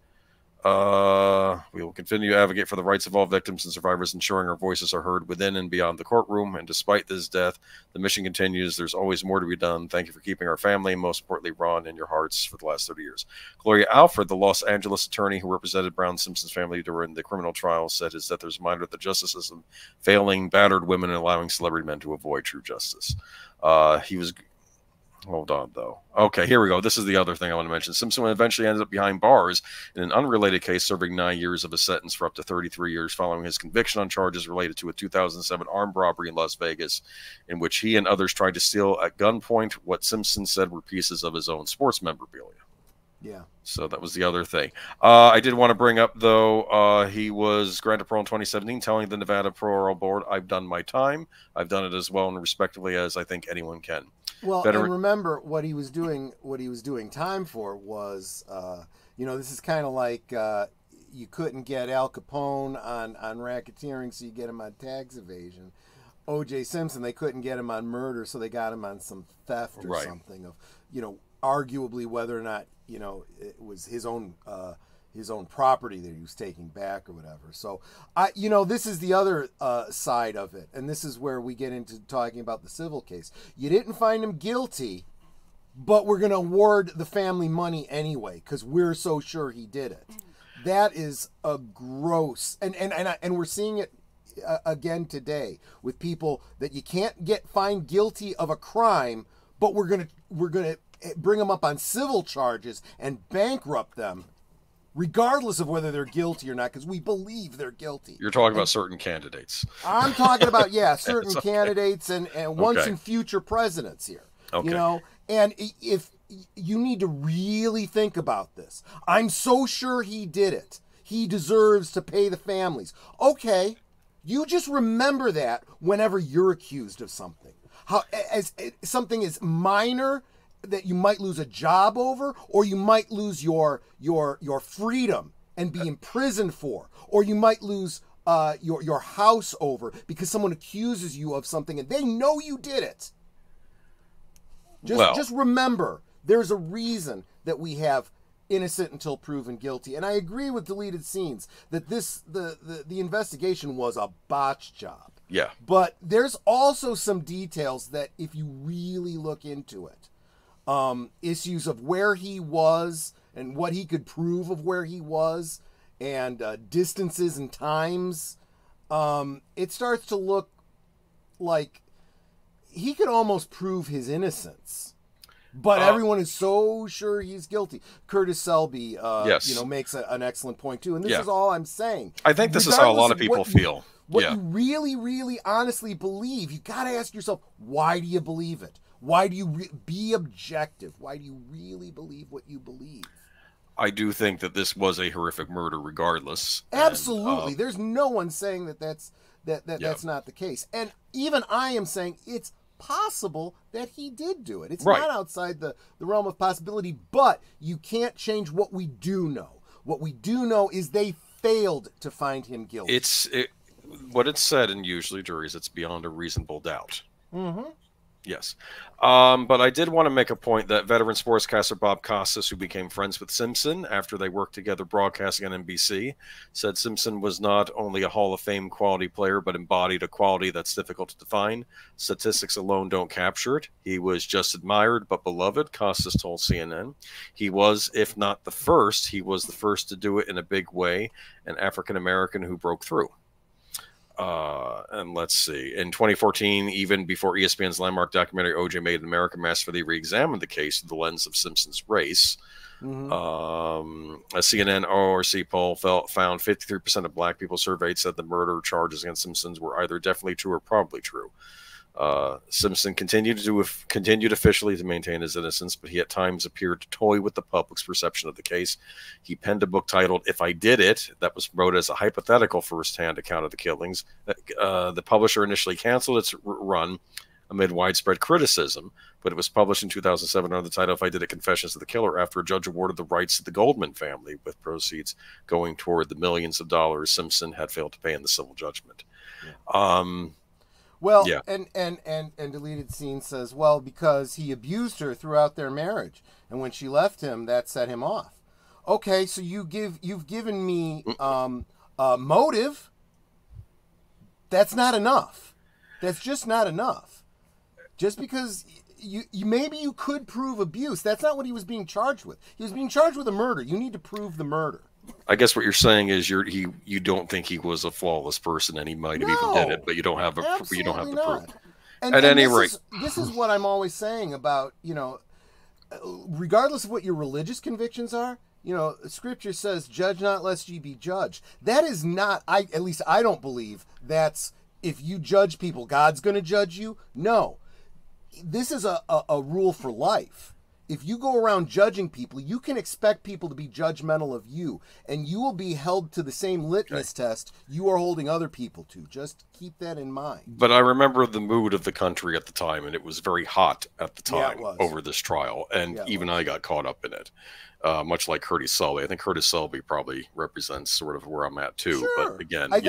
We will continue to advocate for the rights of all victims and survivors, ensuring our voices are heard within and beyond the courtroom. And despite this death, the mission continues. There's always more to be done. Thank you for keeping our family, and most importantly, Ron, in your hearts for the last 30 years. Gloria Alfred, the Los Angeles attorney who represented Brown Simpson's family during the criminal trial, said his death is a reminder of the justice system failing battered women and allowing celebrity men to avoid true justice. He was... Hold on, though. Okay, here we go. This is the other thing I want to mention. Simpson eventually ended up behind bars in an unrelated case, serving 9 years of a sentence for up to 33 years following his conviction on charges related to a 2007 armed robbery in Las Vegas, in which he and others tried to steal at gunpoint what Simpson said were pieces of his own sports memorabilia. Yeah. So that was the other thing. I did want to bring up, though, he was granted parole in 2017, telling the Nevada Parole Board, I've done my time. I've done it as well and respectively as I think anyone can. Well, and remember what he was doing time for was, this is kind of like you couldn't get Al Capone on racketeering, so you get him on tax evasion. O.J. Simpson, they couldn't get him on murder, so they got him on some theft or something of, arguably whether or not, it was his own property that he was taking back or whatever. So, this is the other side of it. And this is where we get into talking about the civil case. You didn't find him guilty, but we're going to award the family money anyway because we're so sure he did it. That is a gross... And we're seeing it again today with people that you can't find guilty of a crime, but we're going to bring them up on civil charges and bankrupt them regardless of whether they're guilty or not, because we believe they're guilty. You're talking about certain candidates. I'm talking about, certain candidates and once and future presidents here. Okay. And if you need to really think about this. I'm so sure he did it. He deserves to pay the families. Okay, you just remember that whenever you're accused of something. As something is minor that you might lose a job over, or you might lose your freedom and be imprisoned for, or you might lose your house over because someone accuses you of something and they know you did it. Just remember, there's a reason that we have innocent until proven guilty. And I agree with deleted scenes that the investigation was a botch job. Yeah. But there's also some details that if you really look into it, issues of where he was and what he could prove of where he was and distances and times, it starts to look like he could almost prove his innocence. But everyone is so sure he's guilty. Curtis Selby, makes an excellent point too. And this is all I'm saying. I think this is how a lot of people feel. What you really, really honestly believe, you got to ask yourself, why do you believe it? Why do you be objective? Why do you really believe what you believe? I do think that this was a horrific murder regardless. Absolutely. And, there's no one saying that's not the case. And even I am saying it's possible that he did do it. It's not outside the realm of possibility, but you can't change what we do know. What we do know is they failed to find him guilty. What it's said in usually juries, it's beyond a reasonable doubt. Mm-hmm. Yes. But I did want to make a point that veteran sportscaster Bob Costas, who became friends with Simpson after they worked together broadcasting on NBC, said Simpson was not only a Hall of Fame quality player, but embodied a quality that's difficult to define. Statistics alone don't capture it. He was just admired but beloved, Costas told CNN. He was, if not the first, he was the first to do it in a big way, an African-American who broke through. And let's see. In 2014, even before ESPN's landmark documentary O.J. Made in America Masterfully re-examined the case through the lens of Simpson's race, a CNN ORC poll found 53% of black people surveyed said the murder charges against Simpsons were either definitely true or probably true. Simpson continued officially to maintain his innocence, but he at times appeared to toy with the public's perception of the case. He penned a book titled "If I Did It" that was wrote as a hypothetical first-hand account of the killings. The publisher initially canceled its run amid widespread criticism, but it was published in 2007 under the title "If I Did It: Confessions of the Killer" after a judge awarded the rights to the Goldman family, with proceeds going toward the millions of dollars Simpson had failed to pay in the civil judgment. Well, yeah. and deleted scene says, well, because he abused her throughout their marriage, and when she left him, that set him off. Okay, so you've given me motive. That's not enough. That's just not enough. Just because you maybe you could prove abuse. That's not what he was being charged with. He was being charged with a murder. You need to prove the murder. I guess what you're saying is you don't think he was a flawless person, and he might have even did it, but you don't have the proof. At any rate, this is what I'm always saying about, regardless of what your religious convictions are, Scripture says, "Judge not, lest ye be judged." That is not. At least I don't believe that's if you judge people, God's going to judge you. No, this is a rule for life. If you go around judging people, you can expect people to be judgmental of you, and you will be held to the same litmus test you are holding other people to. Just keep that in mind. But I remember the mood of the country at the time, and it was very hot at the time over this trial, and even I got caught up in it, much like Curtis Selby. I think Curtis Selby probably represents sort of where I'm at too. Sure. But again, and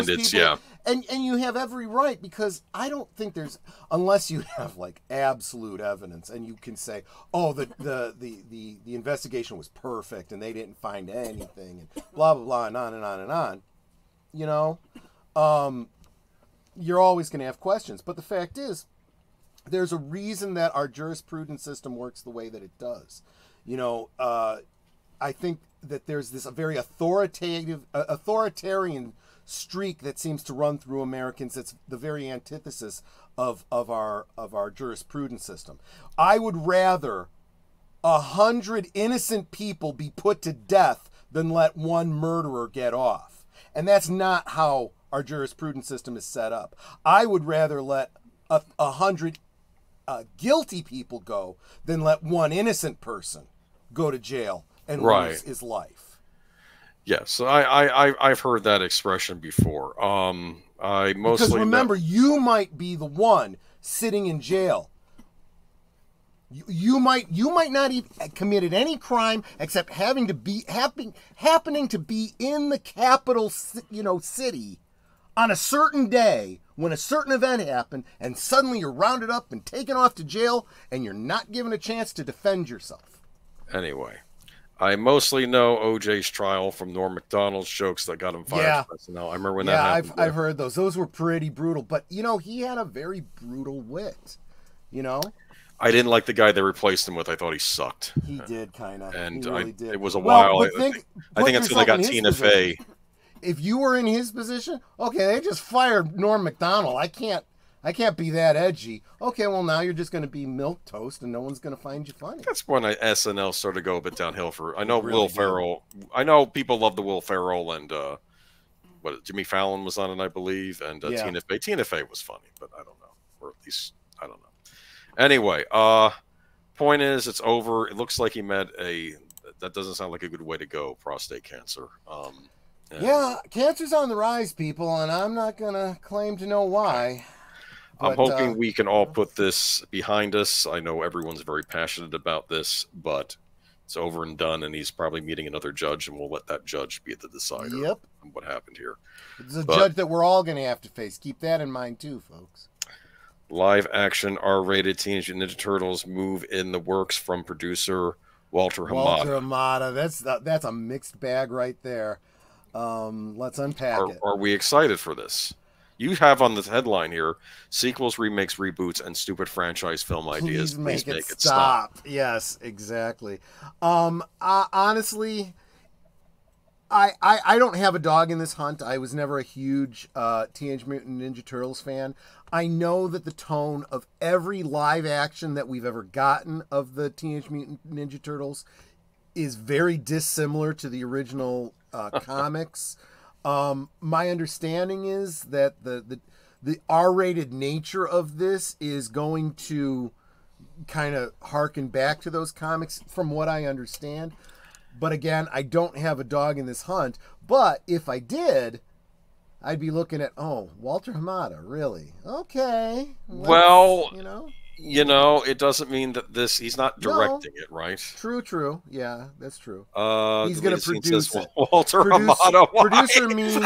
it's people, and you have every right, because I don't think there's, unless you have like absolute evidence and you can say, oh, the investigation was perfect and they didn't find anything and blah blah blah and on and on and on. You're always going to have questions, but the fact is, there's a reason that our jurisprudence system works the way that it does. I think that there's this a very authoritarian streak that seems to run through Americans. It's the very antithesis of our jurisprudence system. I would rather 100 innocent people be put to death than let one murderer get off. And that's not how our jurisprudence system is set up. I would rather let 100 guilty people go than let one innocent person go to jail and lose his life. Yes, I've heard that expression before. Because remember, you might be the one sitting in jail. You might not even committed any crime except happening to be in the capital, city on a certain day when a certain event happened, and suddenly you're rounded up and taken off to jail, and you're not given a chance to defend yourself. Anyway, I mostly know OJ's trial from Norm Macdonald's jokes that got him fired from SNL. I remember when that happened. I've heard those. Those were pretty brutal, but he had a very brutal wit. I didn't like the guy they replaced him with. I thought he sucked. He did, kind of. And he really did. It was a while. I think it's when they got Tina Fey. If you were in his position, okay, they just fired Norm Macdonald. I can't be that edgy. Okay, well, now you're just going to be milquetoast and no one's going to find you funny. That's when SNL started to go a bit downhill for. I know Will Ferrell. I know people love the Will Ferrell and Jimmy Fallon was on it, I believe, and Tina Fey. Tina Fey was funny, but I don't know, or at least I don't know. Anyway, point is, it's over. It looks like he met that doesn't sound like a good way to go. Prostate cancer. Cancer's on the rise, people, and I'm not gonna claim to know why. But, I'm hoping we can all put this behind us. I know everyone's very passionate about this, but it's over and done, and he's probably meeting another judge, and we'll let that judge be the decider on what happened here. It's a judge that we're all going to have to face. Keep that in mind, too, folks. Live action R-rated Teenage Mutant Ninja Turtles move in the works from producer Walter Hamada. Walter Hamada. That's a mixed bag right there. Let's unpack it. Are we excited for this? You have on the headline here, sequels, remakes, reboots, and stupid franchise film ideas. Please make it stop. Yes, exactly. Honestly, I don't have a dog in this hunt. I was never a huge Teenage Mutant Ninja Turtles fan. I know that the tone of every live action that we've ever gotten of the Teenage Mutant Ninja Turtles is very dissimilar to the original comics. My understanding is that the R-rated nature of this is going to kind of harken back to those comics from what I understand. But again, I don't have a dog in this hunt. But if I did, I'd be looking at, Walter Hamada, really? Okay. Well, it doesn't mean that he's not directing it, right? True. Yeah, that's true. He's going to produce it. Walter Hamada. Producer means,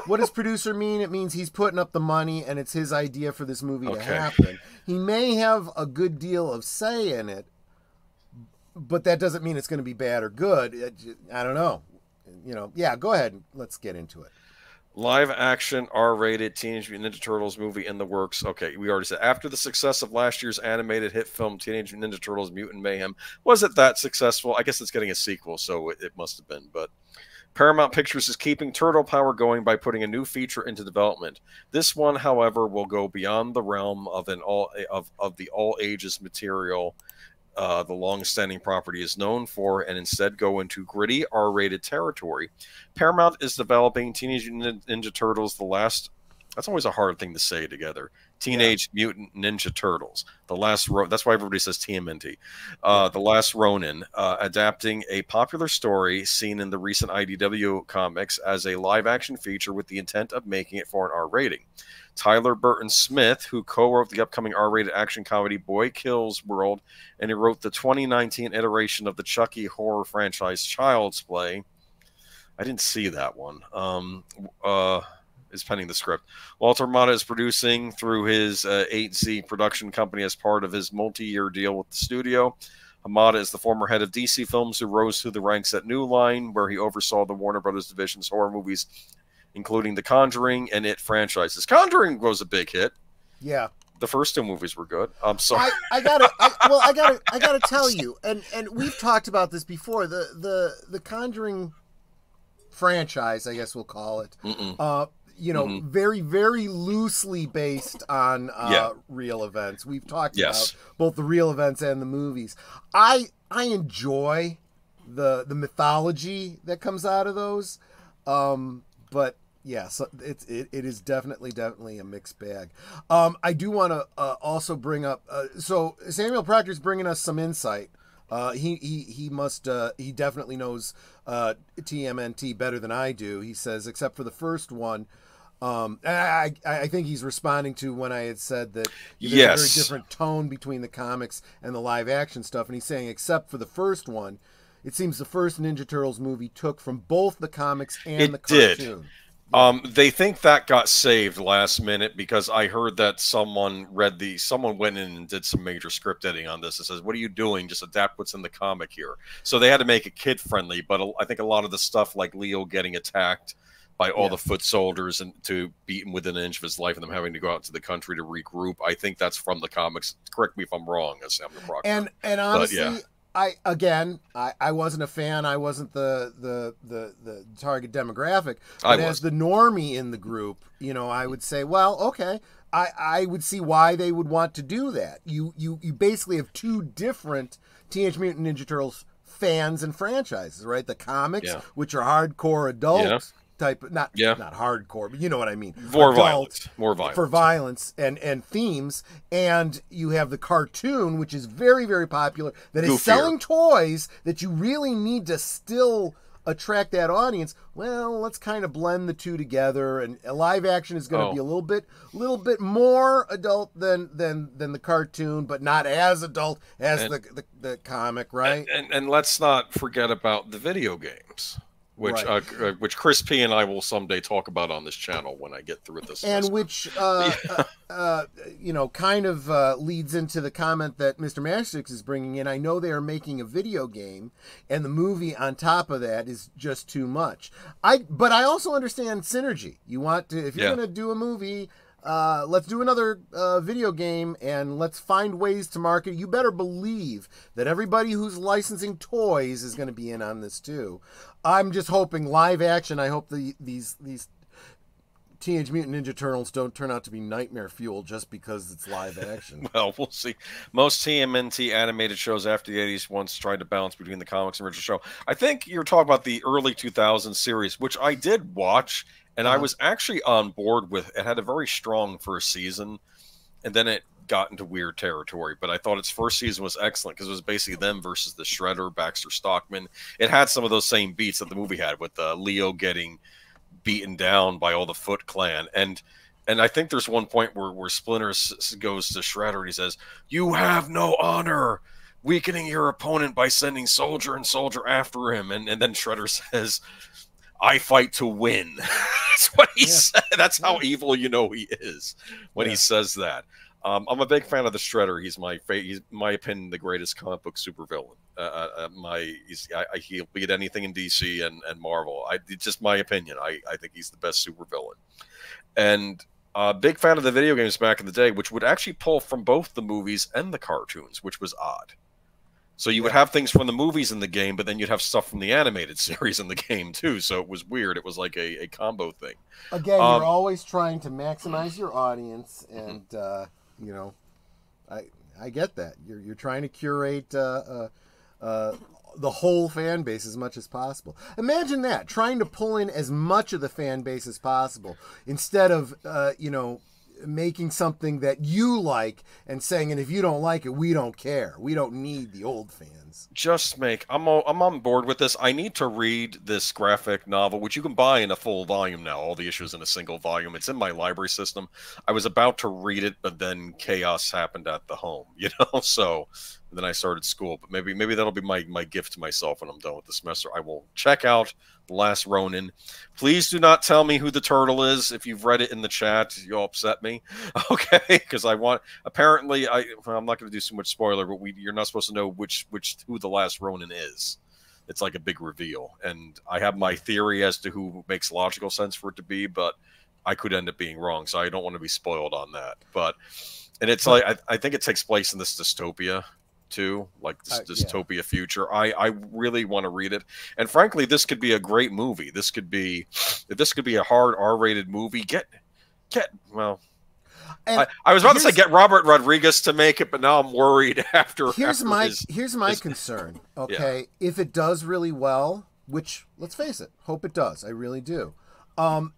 what does producer mean? It means he's putting up the money and it's his idea for this movie to happen. He may have a good deal of say in it, but that doesn't mean it's going to be bad or good. I don't know. Yeah, go ahead. Let's get into it. Live action R-rated Teenage Mutant Ninja Turtles movie in the works. Okay, we already said. After the success of last year's animated hit film Teenage Mutant Ninja Turtles Mutant Mayhem, was it that successful? I guess it's getting a sequel, so it must have been. But Paramount Pictures is keeping Turtle Power going by putting a new feature into development. This one, however, will go beyond the realm of the all ages material the long-standing property is known for, and instead go into gritty R-rated territory. Paramount is developing Teenage Mutant Ninja Turtles: The Last. That's always a hard thing to say together. Teenage Mutant Ninja Turtles: The Last. That's why everybody says TMNT. The Last Ronin, adapting a popular story seen in the recent IDW comics as a live-action feature with the intent of making it for an R rating. Tyler Burton Smith, who co-wrote the upcoming R-rated action comedy Boy Kills World, and he wrote the 2019 iteration of the Chucky horror franchise Child's Play. I didn't see that one. Is penning the script. Walter Hamada is producing through his 8Z production company as part of his multi-year deal with the studio. Hamada is the former head of DC Films who rose through the ranks at New Line, where he oversaw the Warner Brothers division's horror movies, including the Conjuring and It franchises. Conjuring was a big hit. Yeah. The first two movies were good. I'm sorry. I gotta tell you, and we've talked about this before. The Conjuring franchise, I guess we'll call it. Very, very loosely based on real events. We've talked about both the real events and the movies. I enjoy the mythology that comes out of those, but yeah, so it is definitely a mixed bag. I do want to also bring up. So Samuel Proctor's bringing us some insight. He definitely knows TMNT better than I do. He says, except for the first one. I think he's responding to when I had said that there's a very different tone between the comics and the live action stuff, and he's saying except for the first one, it seems the first Ninja Turtles movie took from both the comics and the cartoon. They think that got saved last minute because I heard that someone went in and did some major script editing on this. It says, what are you doing? Just adapt what's in the comic here. So they had to make it kid friendly, but I think a lot of the stuff like Leo getting attacked by all the foot soldiers and to beat him within an inch of his life and them having to go out to the country to regroup, I think that's from the comics. Correct me if I'm wrong, as Samuel Proctor. And honestly, I wasn't a fan. I wasn't the target demographic. But as the normie in the group, I would say, well, okay, I would see why they would want to do that. You basically have two different Teenage Mutant Ninja Turtles fans and franchises, right? The comics, which are hardcore adults. Type, not hardcore, but you know what I mean. More violence for violence and themes, and you have the cartoon, which is very, very popular, that is selling toys that you really need to still attract that audience. Well, let's kind of blend the two together, and a live action is going to be a little bit more adult than the cartoon, but not as adult as the comic, right? And let's not forget about the video games. Which Chris P and I will someday talk about on this channel when I get through this. And which, kind of leads into the comment that Mr. Mastix is bringing in. I know they are making a video game, and the movie on top of that is just too much. But I also understand synergy. You want to, if you're going to do a movie, let's do another video game, and let's find ways to market. You better believe that everybody who's licensing toys is going to be in on this too. I'm just hoping live action. I hope these Teenage Mutant Ninja Turtles don't turn out to be nightmare fuel just because it's live action. Well, we'll see. Most TMNT animated shows after the 80s once tried to balance between the comics and original show. I think you're talking about the early 2000s series, which I did watch. And I was actually on board with it. Had a very strong first season, and then it got into weird territory. But I thought its first season was excellent because it was basically them versus the Shredder, Baxter Stockman. It had some of those same beats that the movie had with Leo getting beaten down by all the Foot Clan. And I think there's one point where Splinter goes to Shredder and he says, "You have no honor, weakening your opponent by sending soldier and soldier after him." And then Shredder says, "I fight to win." That's what he said. That's how evil he is when he says that. I'm a big fan of the Shredder. He's he's my opinion the greatest comic book supervillain. He'll beat anything in DC and Marvel. It's just my opinion. I think he's the best supervillain. And big fan of the video games back in the day, which would actually pull from both the movies and the cartoons, which was odd. So you would have things from the movies in the game, but then you'd have stuff from the animated series in the game too. So it was weird. It was like a combo thing. Again, you're always trying to maximize your audience, and you know, I get that. You're trying to curate the whole fan base as much as possible. Imagine that, trying to pull in as much of the fan base as possible instead of you know, making something that you like and saying, and if you don't like it, we don't care. We don't need the old fans. I'm on board with this. I need to read this graphic novel, which you can buy in a full volume now, all the issues in a single volume. It's in my library system. I was about to read it, but then chaos happened at the home, you know, so then I started school. But maybe that'll be my gift to myself when I'm done with the semester. I will check out Last Ronin. Please do not tell me who the turtle is. If you've read it in the chat, you'll upset me. Okay, because apparently I'm not going to do so much spoiler, but you're not supposed to know who the Last Ronin is. It's like a big reveal, and I have my theory as to who makes logical sense for it to be, but I could end up being wrong, so I don't want to be spoiled on that. And it's like I think it takes place in this dystopia too, like this dystopia future. I really want to read it, and frankly, this could be a great movie. This could be a hard R-rated movie. Well, I was about to say get Robert Rodriguez to make it, but now I'm worried here's my concern. Okay, if it does really well, which let's face it, hope it does. I really do.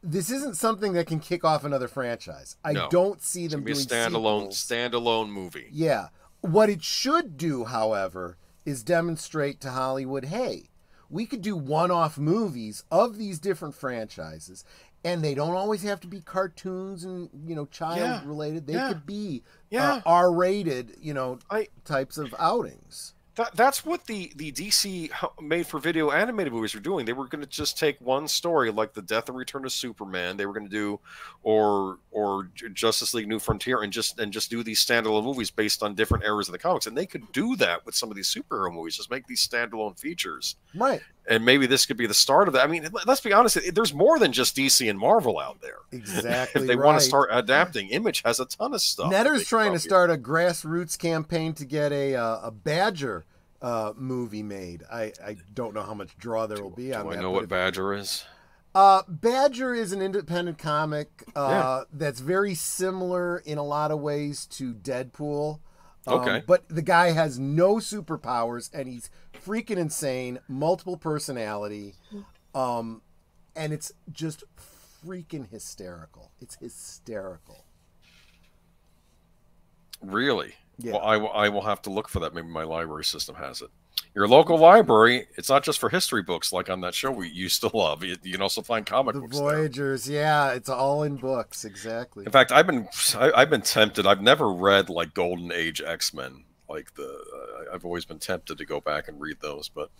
This isn't something that can kick off another franchise. I don't see them doing standalone movie. Yeah. What it should do, however, is demonstrate to Hollywood, hey, we could do one-off movies of these different franchises, and they don't always have to be cartoons and, you know, child-related. They could be R-rated, you know, types of outings. That's what the DC made-for-video animated movies are doing. They were going to just take one story, like the Death and Return of Superman. They were going to do, or Justice League: New Frontier, and just do these standalone movies based on different eras of the comics. And they could do that with some of these superhero movies. Just make these standalone features, right? And maybe this could be the start of that. I mean, let's be honest. There's more than just DC and Marvel out there. Exactly. If they want to start adapting, Image has a ton of stuff. Netter's trying to start a grassroots campaign to get a Badger movie made. I don't know how much draw there will be on that. Do I know what Badger is? Badger is an independent comic that's very similar in a lot of ways to Deadpool. Okay. But the guy has no superpowers, and he's freaking insane, multiple personality, and it's just freaking hysterical. It's hysterical. Really? Yeah. Well, I will have to look for that. Maybe my library system has it. Your local library, it's not just for history books like on that show we used to love. You can also find comic books The Voyagers, there. Yeah, it's all in books, exactly. In fact, I've been tempted. I've never read like Golden Age X-Men. Like I've always been tempted to go back and read those, but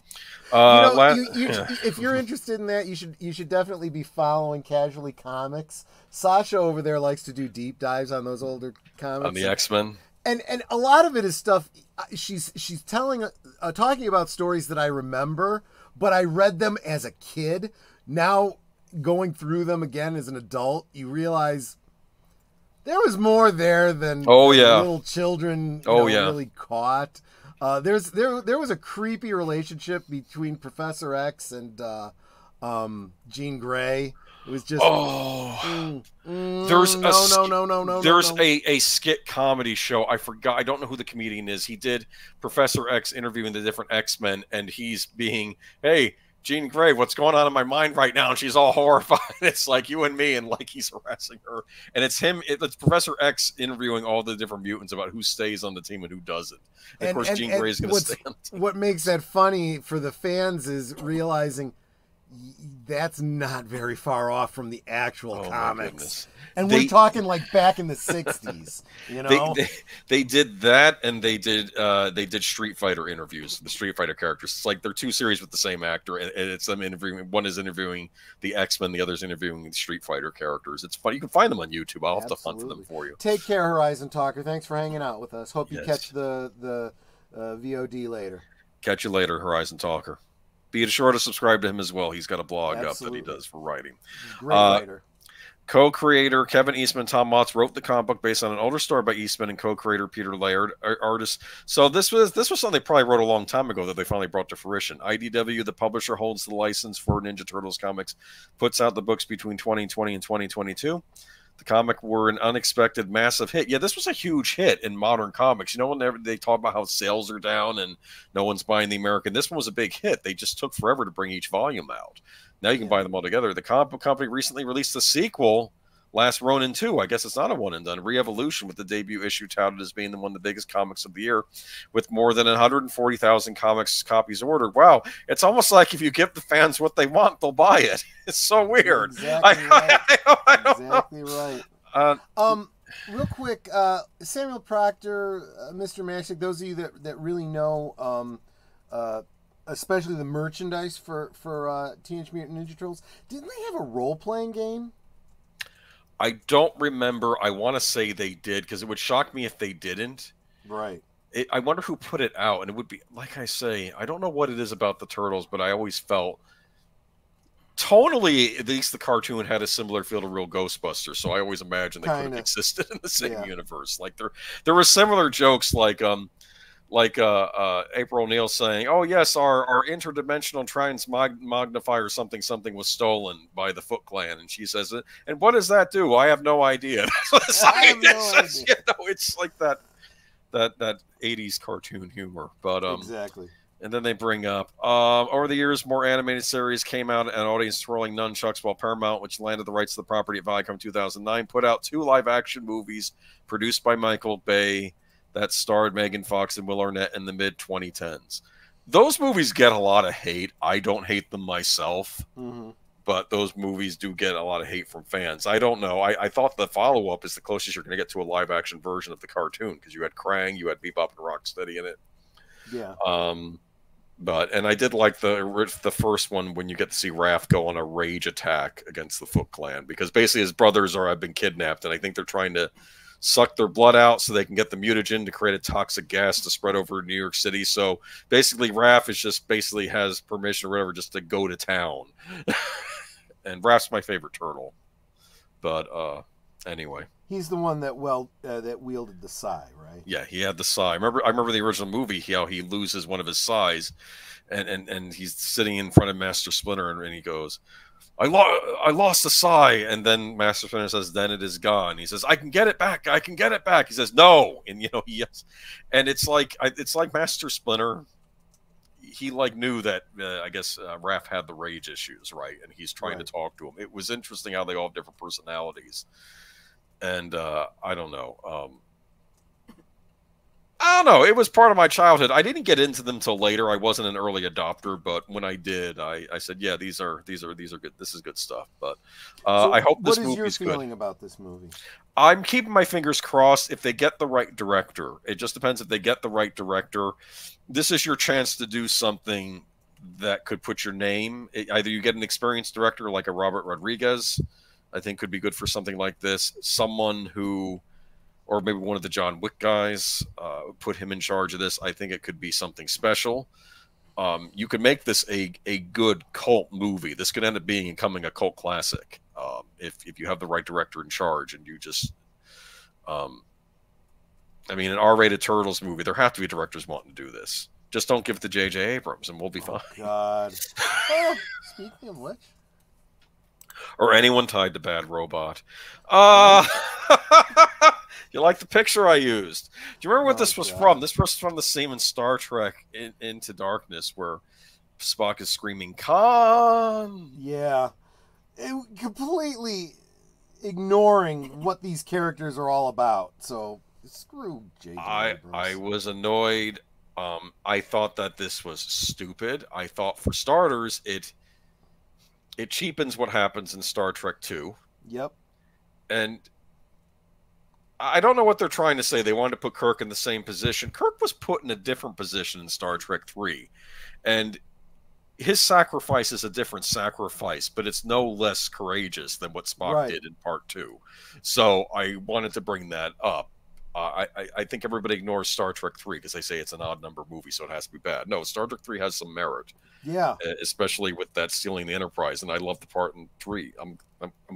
if you're interested in that, you should definitely be following Casually Comics. Sasha over there likes to do deep dives on those older comics on the X-Men. And a lot of it is stuff she's talking about stories that I remember, but I read them as a kid. Now going through them again as an adult, you realize there was more there than little children really caught. There was a creepy relationship between Professor X and Jean Grey. It was just there's a skit comedy show. I forgot. I don't know who the comedian is. He did Professor X interviewing the different X-Men, and he's being, hey, Jean Grey, what's going on in my mind right now? And she's all horrified. It's like you and me, and like he's harassing her. And it's him. It's Professor X interviewing all the different mutants about who stays on the team and who doesn't. And of course, Jean Grey's going to stay on the team. What makes that funny for the fans is realizing That's not very far off from the actual Oh my comics. goodness. And we're They talking like back in the 60s, you they know? they, they did that, and they did Street Fighter interviews, the Street Fighter characters. It's like they're two series with the same actor, and it's them interviewing. One is interviewing the X-Men, the other's interviewing the Street Fighter characters. It's funny. You can find them on YouTube. I'll have to hunt for them for you. Take care, Horizon Talker. Thanks for hanging out with us. Hope you catch Yes. the VOD later. Catch you later, Horizon Talker. Be sure to subscribe to him as well. He's got a blog Absolutely. up that he does for writing. Great writer. Co-creator Kevin Eastman, Tom Motz wrote the comic book based on an older story by Eastman, and co-creator Peter Laird, artist. So this was something they probably wrote a long time ago that they finally brought to fruition. IDW, the publisher, holds the license for Ninja Turtles comics, puts out the books between 2020 and 2022. The comic were an unexpected massive hit. Yeah, this was a huge hit in modern comics. You know, whenever they talk about how sales are down and no one's buying the American, this one was a big hit. They just took forever to bring each volume out. Now you can buy them all together. The comic book company recently released a sequel, Last Ronin 2. I guess it's not a one and done. Re-Evolution, with the debut issue touted as being one of the biggest comics of the year, with more than 140,000 comics copies ordered. Wow, it's almost like if you give the fans what they want, they'll buy it. It's so weird. Exactly right. Exactly right. Uh, Real quick, Samuel Proctor, Mr. Mashik, those of you that really know, especially the merchandise for Teenage Mutant Ninja Turtles, didn't they have a role-playing game? I don't remember. I want to say they did, because it would shock me if they didn't. Right. I wonder who put it out, and it would be, like I say, I don't know what it is about the Turtles, but I always felt tonally, at least the cartoon had a similar feel to Real Ghostbusters, so I always imagined they could have existed in the same universe. Like there were similar jokes, like April O'Neil saying, "Oh yes, our interdimensional transmagnifier something was stolen by the Foot Clan," and she says, "And what does that do? I have no idea." I have no idea. You know, it's like that 80s cartoon humor, but exactly. And then they bring up, over the years, more animated series came out, and audience twirling nunchucks, while Paramount, which landed the rights to the property at Viacom 2009, put out 2 live-action movies produced by Michael Bay that starred Megan Fox and Will Arnett in the mid-2010s. Those movies get a lot of hate. I don't hate them myself, but those movies do get a lot of hate from fans. I don't know. I thought the follow-up is the closest you're going to get to a live-action version of the cartoon, because you had Krang, you had Bebop and Rocksteady in it. Yeah. And I did like the first one, when you get to see Raph go on a rage attack against the Foot Clan, because basically his brothers have been kidnapped, and I think they're trying to suck their blood out so they can get the mutagen to create a toxic gas to spread over New York City. So basically Raph is just has permission or whatever just to go to town. And Raph's my favorite turtle. But anyway. He's the one that that wielded the sai, right? Yeah, he had the sai. I remember the original movie, how he loses one of his sais, and he's sitting in front of Master Splinter, and he goes, I lost the sai, and then Master Splinter says, "Then it is gone." He says, "I can get it back. I can get it back." He says, "No," and yes, and it's like Master Splinter. He knew that I guess Raph had the rage issues, right, and he's trying to talk to him. It was interesting how they all have different personalities. And I don't know. I don't know. It was part of my childhood. I didn't get into them till later. I wasn't an early adopter, but when I did, I said, "Yeah, these are good. This is good stuff." But so I hope this movie's good. What is your feeling about this movie? I'm keeping my fingers crossed. If they get the right director, it just depends. If they get the right director, this is your chance to do something that could put your name. Either you get an experienced director like a Robert Rodriguez, I think could be good for something like this. Someone who, or maybe one of the John Wick guys, put him in charge of this. I think it could be something special. You could make this a good cult movie. This could end up becoming a cult classic if you have the right director in charge, and you just, I mean, an R-rated Turtles movie, there have to be directors wanting to do this. Just don't give it to J.J. Abrams, and we'll be fine. God. Oh, speaking of which. Or anyone tied to Bad Robot. You like the picture I used? Do you remember what this was from? This was from the scene in Star Trek Into Darkness where Spock is screaming, "Khan!" Yeah. Completely ignoring what these characters are all about. So, screw J.J. Abrams. I was annoyed. I thought that this was stupid. I thought, for starters, it cheapens what happens in Star Trek 2. Yep. And I don't know what they're trying to say. They wanted to put Kirk in the same position. Kirk was put in a different position in Star Trek 3. And his sacrifice is a different sacrifice, but it's no less courageous than what Spock did in Part 2. So I wanted to bring that up. I think everybody ignores Star Trek 3 because they say it's an odd number movie, so it has to be bad. No, Star Trek 3 has some merit. Yeah. Especially with that stealing the Enterprise, and I love the part in 3. I'm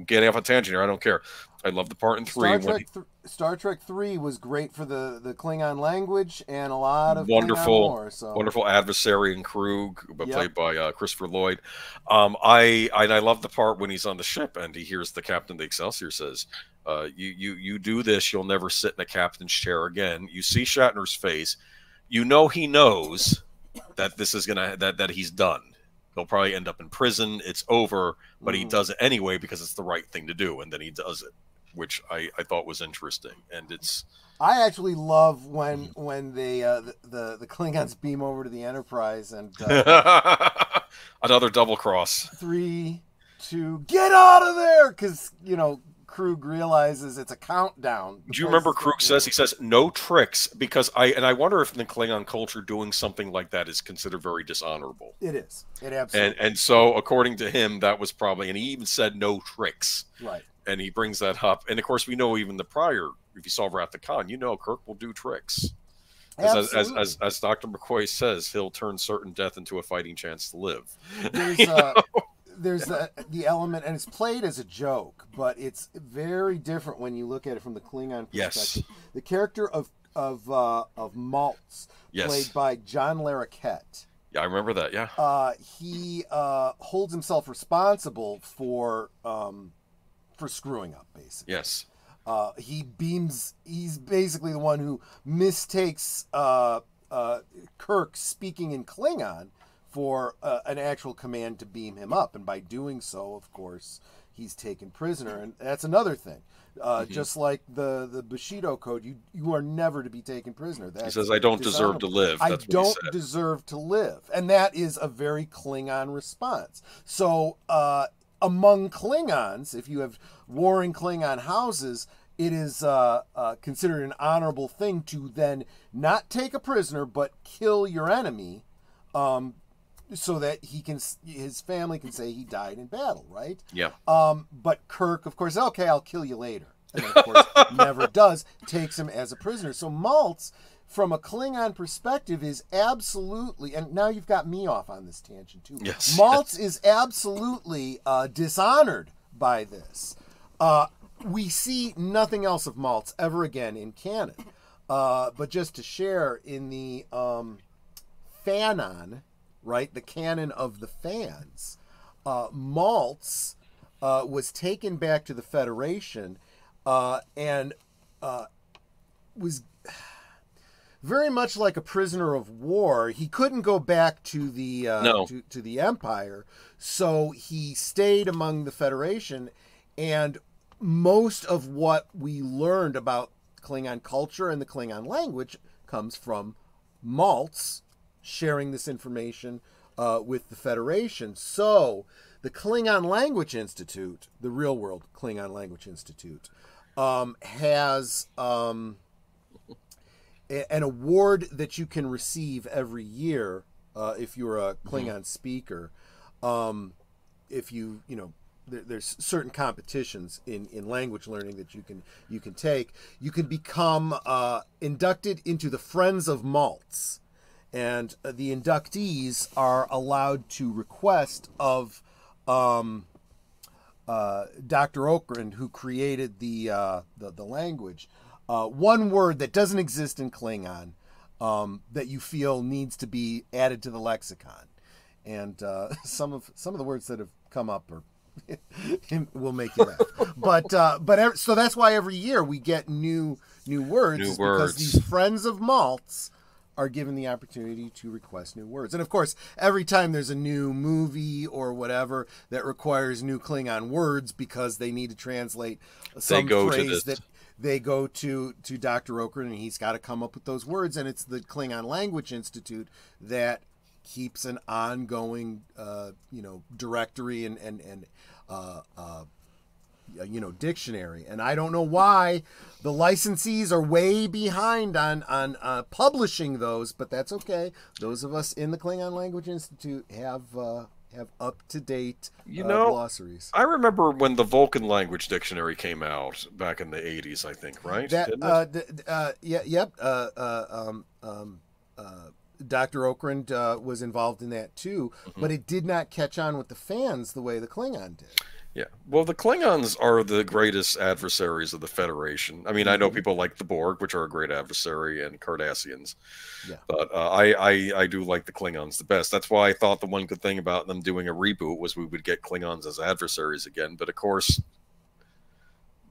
getting off a tangent here. I don't care. I love the part in 3. Star Trek 3 was great for the Klingon language and a lot of wonderful, Klingon lore, so. wonderful adversary in Krug, played by Christopher Lloyd. I love the part when he's on the ship and he hears the captain of the Excelsior says, "You do this, you'll never sit in a captain's chair again." You see Shatner's face. You know he knows that this is that he's done. He'll probably end up in prison. It's over, but he does it anyway because it's the right thing to do, and then he does it, which I thought was interesting. And it's I actually love when they the Klingons beam over to the Enterprise and another double cross. 3, 2, get out of there, because Krug realizes it's a countdown. Do you remember Krug says, he says, no tricks, because I wonder if in the Klingon culture doing something like that is considered very dishonorable. It is. It absolutely. And so according to him, that was probably, and he even said no tricks. Right. And he brings that up. And of course, we know even the prior, if you saw Wrath of Khan, Kirk will do tricks. As Dr. McCoy says, he'll turn certain death into a fighting chance to live. There's the element, and it's played as a joke, but it's very different when you look at it from the Klingon perspective. Yes. The character of Maltz, played by John Larroquette. Yeah, I remember that. Yeah. He holds himself responsible for screwing up, basically. Yes. He's basically the one who mistakes Kirk speaking in Klingon for an actual command to beam him up, and by doing so, of course, he's taken prisoner. And that's another thing. Just like the Bushido Code, you are never to be taken prisoner. He says, "I don't deserve to live." That's I don't deserve to live, and that is a very Klingon response. So among Klingons, if you have warring Klingon houses, it is considered an honorable thing to then not take a prisoner but kill your enemy. So that his family can say he died in battle, right? Yeah. But Kirk, of course, okay, I'll kill you later. And then, of course, never does, takes him as a prisoner. So Maltz, from a Klingon perspective, is absolutely, and now you've got me off on this tangent too. Yes. Maltz is absolutely dishonored by this. We see nothing else of Maltz ever again in canon. But just to share, in the Fanon, right, the canon of the fans, Maltz was taken back to the Federation and was very much like a prisoner of war. He couldn't go back to the to the Empire, so he stayed among the Federation, and most of what we learned about Klingon culture and the Klingon language comes from Maltz sharing this information with the Federation. So the Klingon Language Institute, the real world Klingon Language Institute, has an award that you can receive every year if you're a Klingon speaker. If there's certain competitions in language learning that you can take. You can become inducted into the Friends of Maltz. And the inductees are allowed to request of Dr. Okrand, who created the language, one word that doesn't exist in Klingon that you feel needs to be added to the lexicon. And some of the words that have come up will make you laugh. But so that's why every year we get new words. Because these Friends of Maltz are given the opportunity to request new words. And of course, every time there's a new movie or whatever that requires new Klingon words because they need to translate some phrase, that they go to Dr. Okrand, and he's got to come up with those words. And it's the Klingon Language Institute that keeps an ongoing, directory and dictionary. And I don't know why the licensees are way behind on publishing those, but that's okay. Those of us in the Klingon Language Institute have up-to-date glossaries. I remember when the Vulcan Language Dictionary came out back in the 80s, I think, right? Dr. Okrend was involved in that too, but it did not catch on with the fans the way the Klingon did. Yeah. Well, the Klingons are the greatest adversaries of the Federation. I mean, I know people like the Borg, which are a great adversary, and Cardassians. Yeah. But I do like the Klingons the best. That's why I thought the one good thing about them doing a reboot was we would get Klingons as adversaries again. But of course,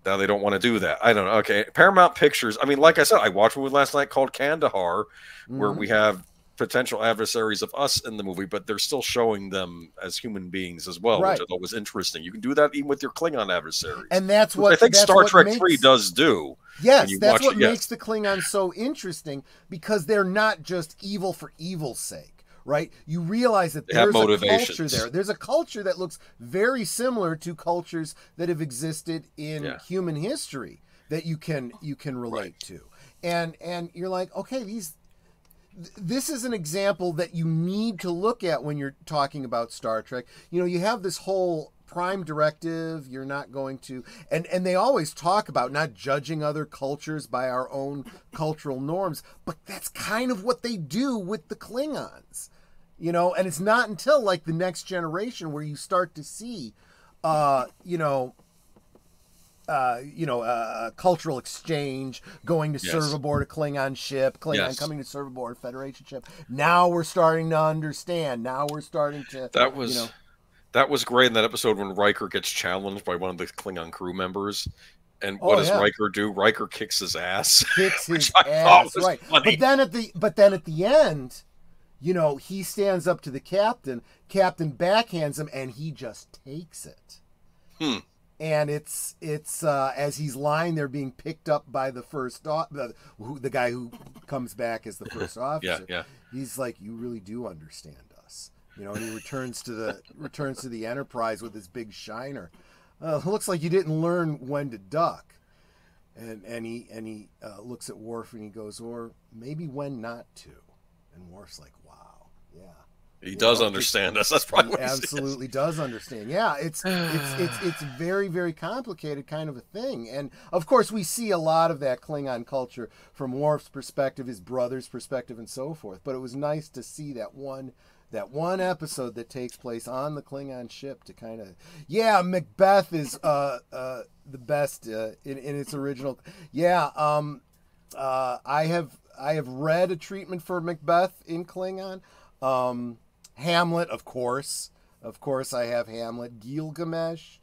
now they don't want to do that. I don't know. Okay. Paramount Pictures. I mean, like I said, I watched a movie last night called Kandahar, where we have potential adversaries of us in the movie, but they're still showing them as human beings as well, which I thought was interesting. You can do that even with your Klingon adversaries, and that's what I think Star Trek 3 does do. Yes, that's what makes the Klingons so interesting, because they're not just evil for evil's sake, right? You realize that there's a culture there. There's a culture that looks very similar to cultures that have existed in human history that you can relate to, and you're like, okay, this is an example that you need to look at when you're talking about Star Trek. You have this whole prime directive. You're not going to, and they always talk about not judging other cultures by our own cultural norms, but that's kind of what they do with the Klingons, and it's not until like the Next Generation where you start to see, cultural exchange, going to serve aboard a Klingon ship, Klingon coming to serve aboard a Federation ship. Now we're starting to understand. Now we're starting to. That was great in that episode when Riker gets challenged by one of the Klingon crew members. And what does Riker do? Riker kicks his ass. Kicks his ass, right? Funny. But then at the end, he stands up to the captain. Captain backhands him, and he just takes it. And it's as he's lying there being picked up by the first the guy who comes back as the first officer. He's like, you really do understand us, and he returns to the Enterprise with his big shiner. Looks like you didn't learn when to duck. And he looks at Worf and he goes, or maybe when not to. And Worf's like, wow, yeah. He does understand us. That's probably what he absolutely does understand. Yeah, it's very, very complicated kind of a thing. And of course, we see a lot of that Klingon culture from Worf's perspective, his brother's perspective, and so forth. But it was nice to see that one episode that takes place on the Klingon ship to kind of, Macbeth is the best in its original. I have read a treatment for Macbeth in Klingon. Hamlet, of course, I have Hamlet. Gilgamesh.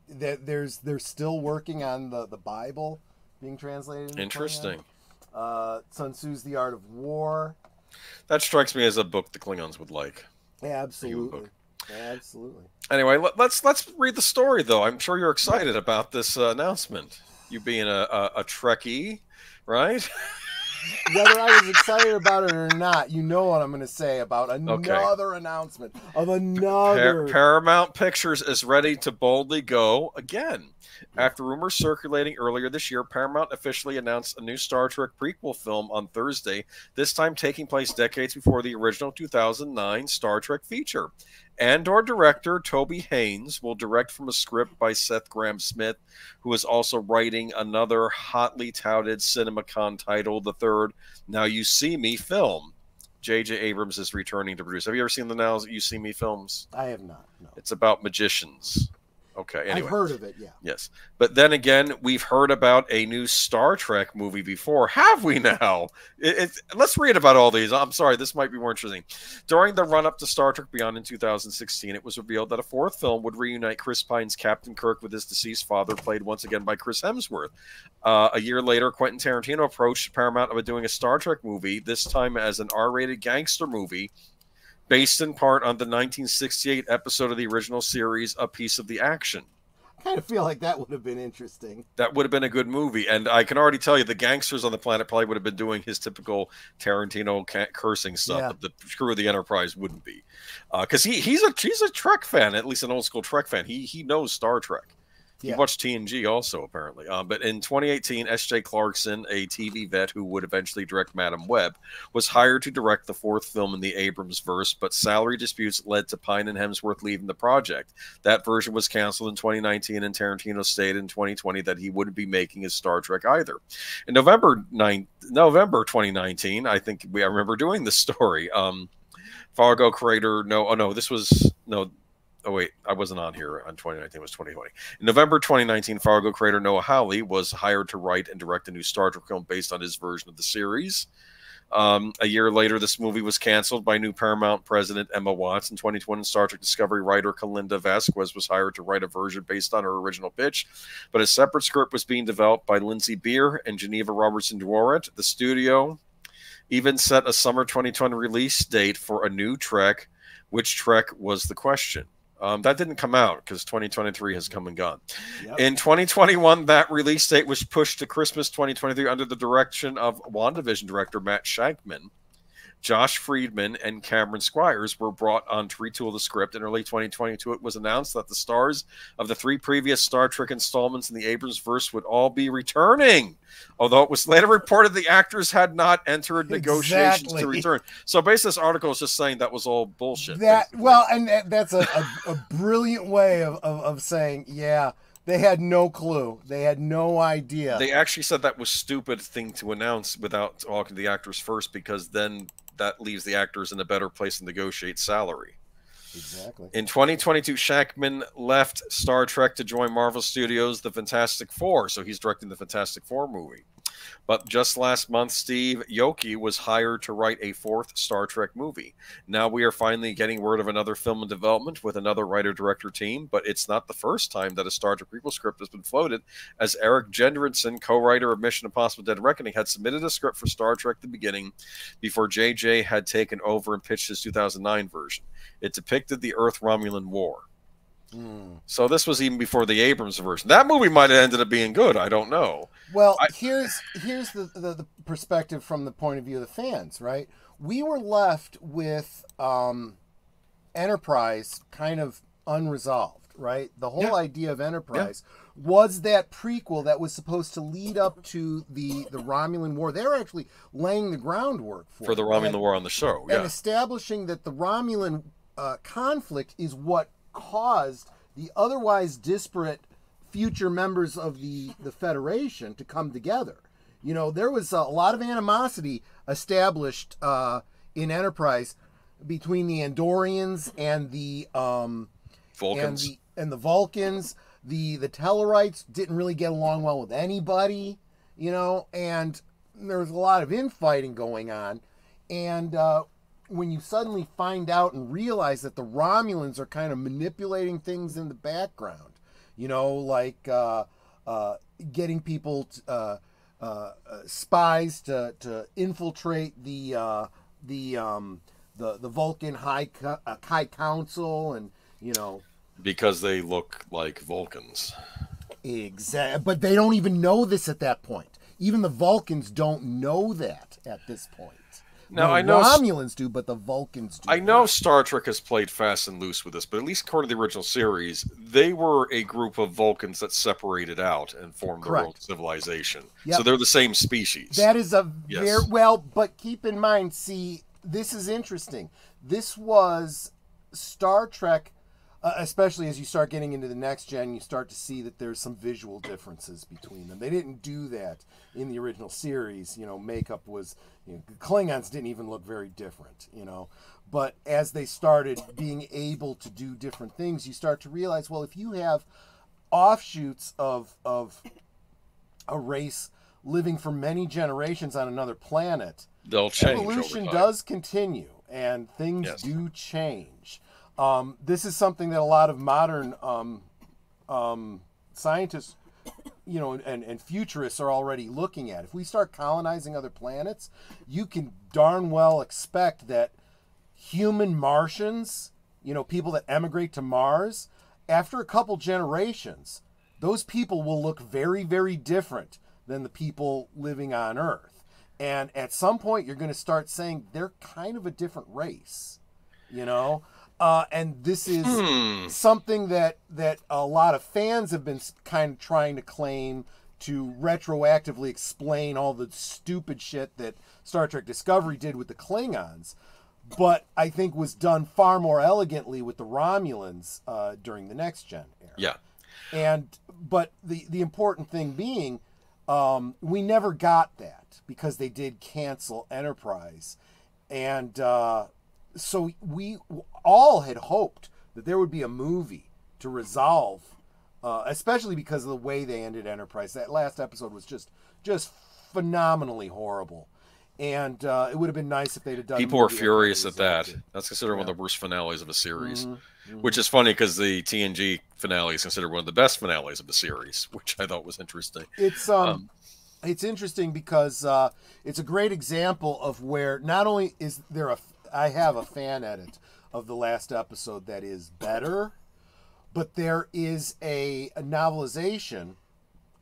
They're still working on the Bible being translated into Interesting. Sun Tzu's The Art of War. That strikes me as a book the Klingons would like. Absolutely. Anyway, let's read the story, though. I'm sure you're excited about this announcement. You being a Trekkie, right? Whether I was excited about it or not, you know what I'm going to say about another announcement of another. Paramount Pictures is ready to boldly go again. After rumors circulating earlier this year, Paramount officially announced a new Star Trek prequel film on Thursday, this time taking place decades before the original 2009 Star Trek feature. Andor director Toby Haynes will direct from a script by Seth Grahame-Smith, who is also writing another hotly touted CinemaCon title, the third Now You See Me film. J.J. Abrams is returning to produce. Have you ever seen the Now You See Me films? I have not, no. It's about magicians. Okay, anyway. I've heard of it, yeah. Yes. But then again, we've heard about a new Star Trek movie before. Have we now? Let's read about all these. I'm sorry, this might be more interesting. During the run-up to Star Trek Beyond in 2016, it was revealed that a fourth film would reunite Chris Pine's Captain Kirk with his deceased father, played once again by Chris Hemsworth. A year later, Quentin Tarantino approached Paramount about doing a Star Trek movie, this time as an R-rated gangster movie, based in part on the 1968 episode of the original series, A Piece of the Action. kind of feel like that would have been interesting. That would have been a good movie, and I can already tell you the gangsters on the planet probably would have been doing his typical Tarantino cursing stuff, Yeah. but the crew of the Enterprise wouldn't be, because he's a Trek fan, at least an old school Trek fan. He knows Star Trek. He Yeah. watched TNG also, apparently. But in 2018, S.J. Clarkson, a TV vet who would eventually direct Madam Web, was hired to direct the fourth film in the Abrams verse, but salary disputes led to Pine and Hemsworth leaving the project. That version was canceled in 2019, and Tarantino stated in 2020 that he wouldn't be making his Star Trek either. In November 2019, I remember doing this story. Fargo creator, oh, wait, I wasn't on here on 2019. It was 2020. In November 2019, Fargo creator Noah Hawley was hired to write and direct a new Star Trek film based on his version of the series. A year later, this movie was canceled by new Paramount president Emma Watts. In 2020, Star Trek Discovery writer Kalinda Vasquez was hired to write a version based on her original pitch, but a separate script was being developed by Lindsay Beer and Geneva Robertson Dworet. The studio even set a summer 2020 release date for a new Trek. Which Trek was the question? That didn't come out because 2023 has come and gone. Yep. In 2021, that release date was pushed to Christmas 2023 under the direction of WandaVision director Matt Shankman. Josh Friedman and Cameron Squires were brought on to retool the script. In early 2022, it was announced that the stars of the 3 previous Star Trek installments in the Abrams verse would all be returning, although it was later reported the actors had not entered negotiations to return. So basically, this article is just saying that was all bullshit. That's a brilliant way of saying, yeah, they had no clue. They had no idea. They actually said that was a stupid thing to announce without talking to the actors first, because then that leaves the actors in a better place to negotiate salary. Exactly. In 2022, Shankman left Star Trek to join Marvel Studios' The Fantastic Four, so he's directing the Fantastic Four movie. But just last month, Steve Yoki was hired to write a 4th Star Trek movie. Now we are finally getting word of another film in development with another writer-director team, but it's not the first time that a Star Trek prequel script has been floated, as Eric Jendrickson, co-writer of Mission Impossible Dead Reckoning, had submitted a script for Star Trek The Beginning before JJ had taken over and pitched his 2009 version. It depicted the Earth-Romulan War. So this was even before the Abrams version. That movie might have ended up being good. I don't know. Well, here's the perspective from the point of view of the fans, right? We were left with Enterprise kind of unresolved, right? The whole idea of Enterprise was that prequel that was supposed to lead up to the Romulan War. They were actually laying the groundwork for the Romulan War on the show, and establishing that the Romulan conflict is what caused the otherwise disparate future members of the Federation to come together. You know, there was a lot of animosity established in Enterprise between the Andorians and the Vulcans. And the Vulcans. The Tellarites didn't really get along well with anybody, you know, and there was a lot of infighting going on. And when you suddenly find out and realize that the Romulans are kind of manipulating things in the background, you know, like getting people, spies to infiltrate the Vulcan High Council, and you know, because they look like Vulcans. Exactly, but they don't even know this at that point. Even the Vulcans don't know that at this point. Now, I know Romulans do, but the Vulcans do. I know Star Trek has played fast and loose with this, but at least according to the original series, they were a group of Vulcans that separated out and formed their own civilization. Yep. So they're the same species. That is very well, but keep in mind, see, this is interesting. This was Star Trek, especially as you start getting into the next gen, you start to see that there's some visual differences between them. They didn't do that in the original series. You know, makeup was, you know, Klingons didn't even look very different, you know. But as they started being able to do different things, you start to realize, well, if you have offshoots of a race living for many generations on another planet, they'll change. Evolution does continue, and things do change. This is something that a lot of modern scientists, you know, and futurists are already looking at. If we start colonizing other planets, you can darn well expect that human Martians, you know, people that emigrate to Mars, after a couple generations, those people will look very, very different than the people living on Earth. And at some point, you're going to start saying they're kind of a different race, you know? And this is something that a lot of fans have been kind of trying to claim to retroactively explain all the stupid shit that Star Trek Discovery did with the Klingons, but I think was done far more elegantly with the Romulans during the Next Gen era. Yeah. But the important thing being, we never got that because they did cancel Enterprise. And so we all had hoped that there would be a movie to resolve, especially because of the way they ended Enterprise. That last episode was just phenomenally horrible. And it would have been nice if they'd have done. People were furious at that. That's considered one of the worst finales of a series, which is funny because the TNG finale is considered one of the best finales of the series, which I thought was interesting. It's interesting because it's a great example of where not only is there I have a fan edit of the last episode that is better, but there is a novelization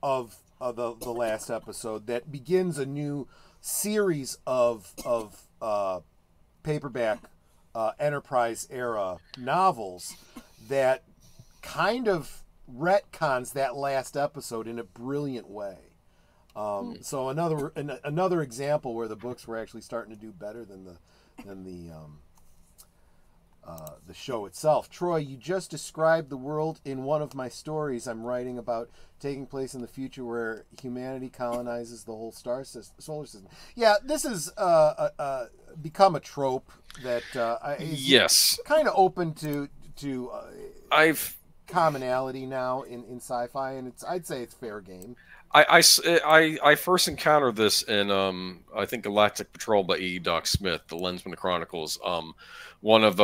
of the last episode that begins a new series of paperback Enterprise era novels that kind of retcons that last episode in a brilliant way. So another example where the books were actually starting to do better than the show itself. Troy, you just described the world in one of my stories I'm writing about taking place in the future where humanity colonizes the whole solar system. Yeah, this has become a trope that is kind of open to commonality now in sci-fi, and I'd say it's fair game. I first encountered this in I think Galactic Patrol by E. Doc Smith, the Lensman Chronicles. One of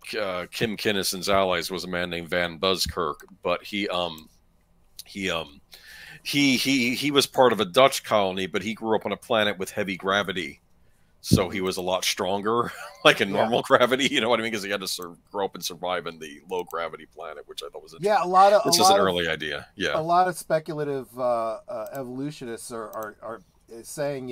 Kim Kinnison's allies was a man named Van Buskirk, but he was part of a Dutch colony, but he grew up on a planet with heavy gravity, so he was a lot stronger, like in normal gravity. You know what I mean? Because he had to grow up and survive in the low gravity planet, which I thought was interesting. This is an early idea. Yeah, a lot of speculative evolutionists are saying,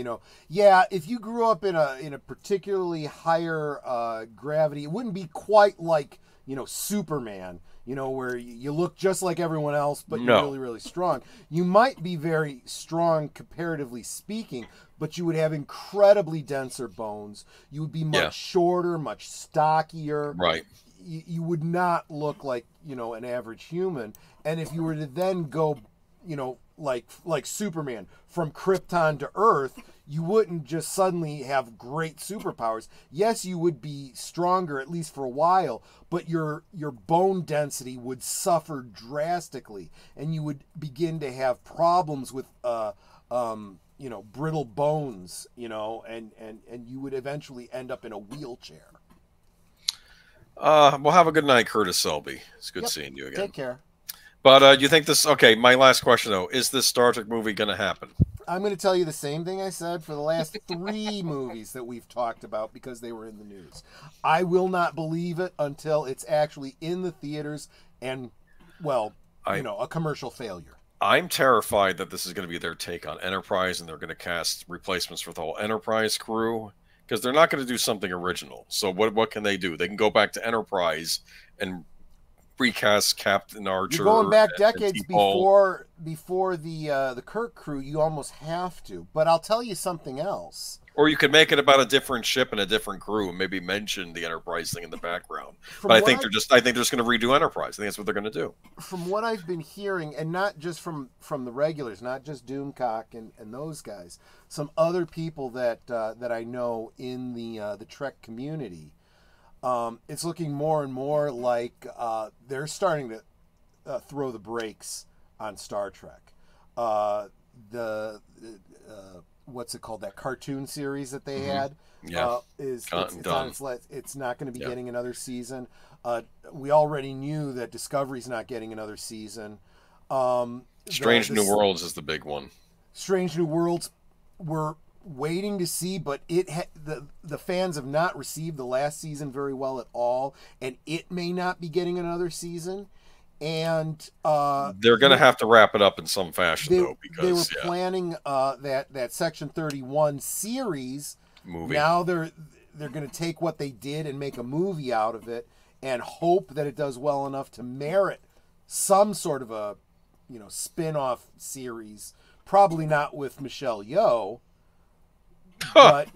if you grew up in a particularly higher gravity, it wouldn't be quite like Superman. Where you look just like everyone else, but you're really, really strong. You might be very strong comparatively speaking, but you would have incredibly denser bones. You would be much shorter, much stockier. Right. You would not look like, an average human. And if you were to then go, like Superman from Krypton to Earth, you wouldn't just suddenly have great superpowers. Yes, you would be stronger, at least for a while, but your bone density would suffer drastically, and you would begin to have problems with brittle bones, and you would eventually end up in a wheelchair. Well, have a good night, Curtis Selby. It's good seeing you again. Take care. But you think this? Okay, my last question though: is this Star Trek movie going to happen? I'm going to tell you the same thing I said for the last 3 movies that we've talked about because they were in the news. I will not believe it until it's actually in the theaters and, a commercial failure. I'm terrified that this is going to be their take on Enterprise, and they're going to cast replacements for the whole Enterprise crew because they're not going to do something original. So what can they do? They can go back to Enterprise and recast Captain Archer. You're going back decades before the Kirk crew. You almost have to. But I'll tell you something else. Or you could make it about a different ship and a different crew, and maybe mention the Enterprise thing in the background. But I think they're just going to redo Enterprise. I think that's what they're going to do. From what I've been hearing, and not just from the regulars, not just Doomcock and those guys, some other people that I know in the Trek community. It's looking more and more like they're starting to throw the brakes on Star Trek. What's it called? That cartoon series that they had it's not going to be getting another season. We already knew that Discovery's not getting another season. Strange New Worlds is the big one. Strange New Worlds, we're waiting to see, but the fans have not received the last season very well at all, and it may not be getting another season. and they're going to have to wrap it up in some fashion, though, because they were planning that Section 31 series movie. Now they're going to take what they did and make a movie out of it, and hope that it does well enough to merit some sort of a spin-off series. Probably not with Michelle Yeoh, but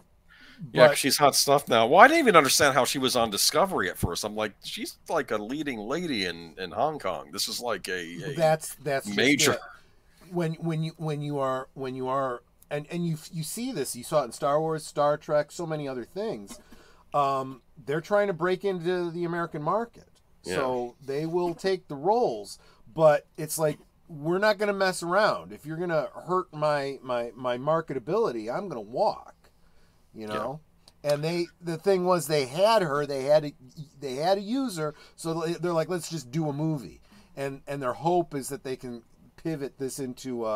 yeah, she's hot stuff now. Well, I didn't even understand how she was on Discovery at first. I'm like, she's like a leading lady in Hong Kong. This is like a that's major. When you are and you see this, you saw it in Star Wars, Star Trek, so many other things. They're trying to break into the American market, so they will take the roles. But it's like, we're not going to mess around. If you're going to hurt my marketability, I'm going to walk. And the thing was, they had a user, so they're like, let's just do a movie, and their hope is that they can pivot this into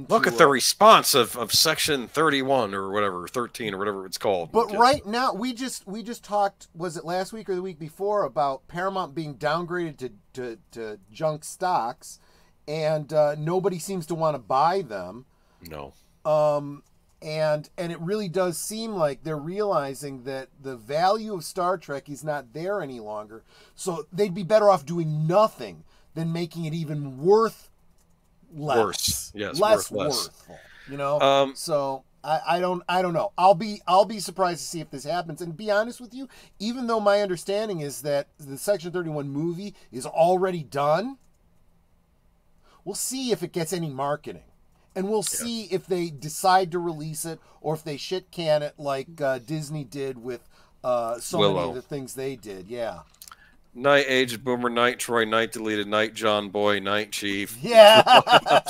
look at the response of Section 31 or whatever, 13 or whatever it's called. But right now, we just talked, was it last week or the week before, about Paramount being downgraded to junk stocks, and nobody seems to want to buy them. No. And it really does seem like they're realizing that the value of Star Trek is not there any longer. So they'd be better off doing nothing than making it even worth less. Worse. Yes, less worthful. So I don't know. I'll be surprised to see if this happens. And to be honest with you, even though my understanding is that the Section 31 movie is already done, we'll see if it gets any marketing. And we'll see if they decide to release it, or if they shit can it like Disney did with so Willow. many of the things they did. Yeah. Night Aged Boomer, Night Troy, Night Deleted, Night John Boy, Night Chief. Yeah.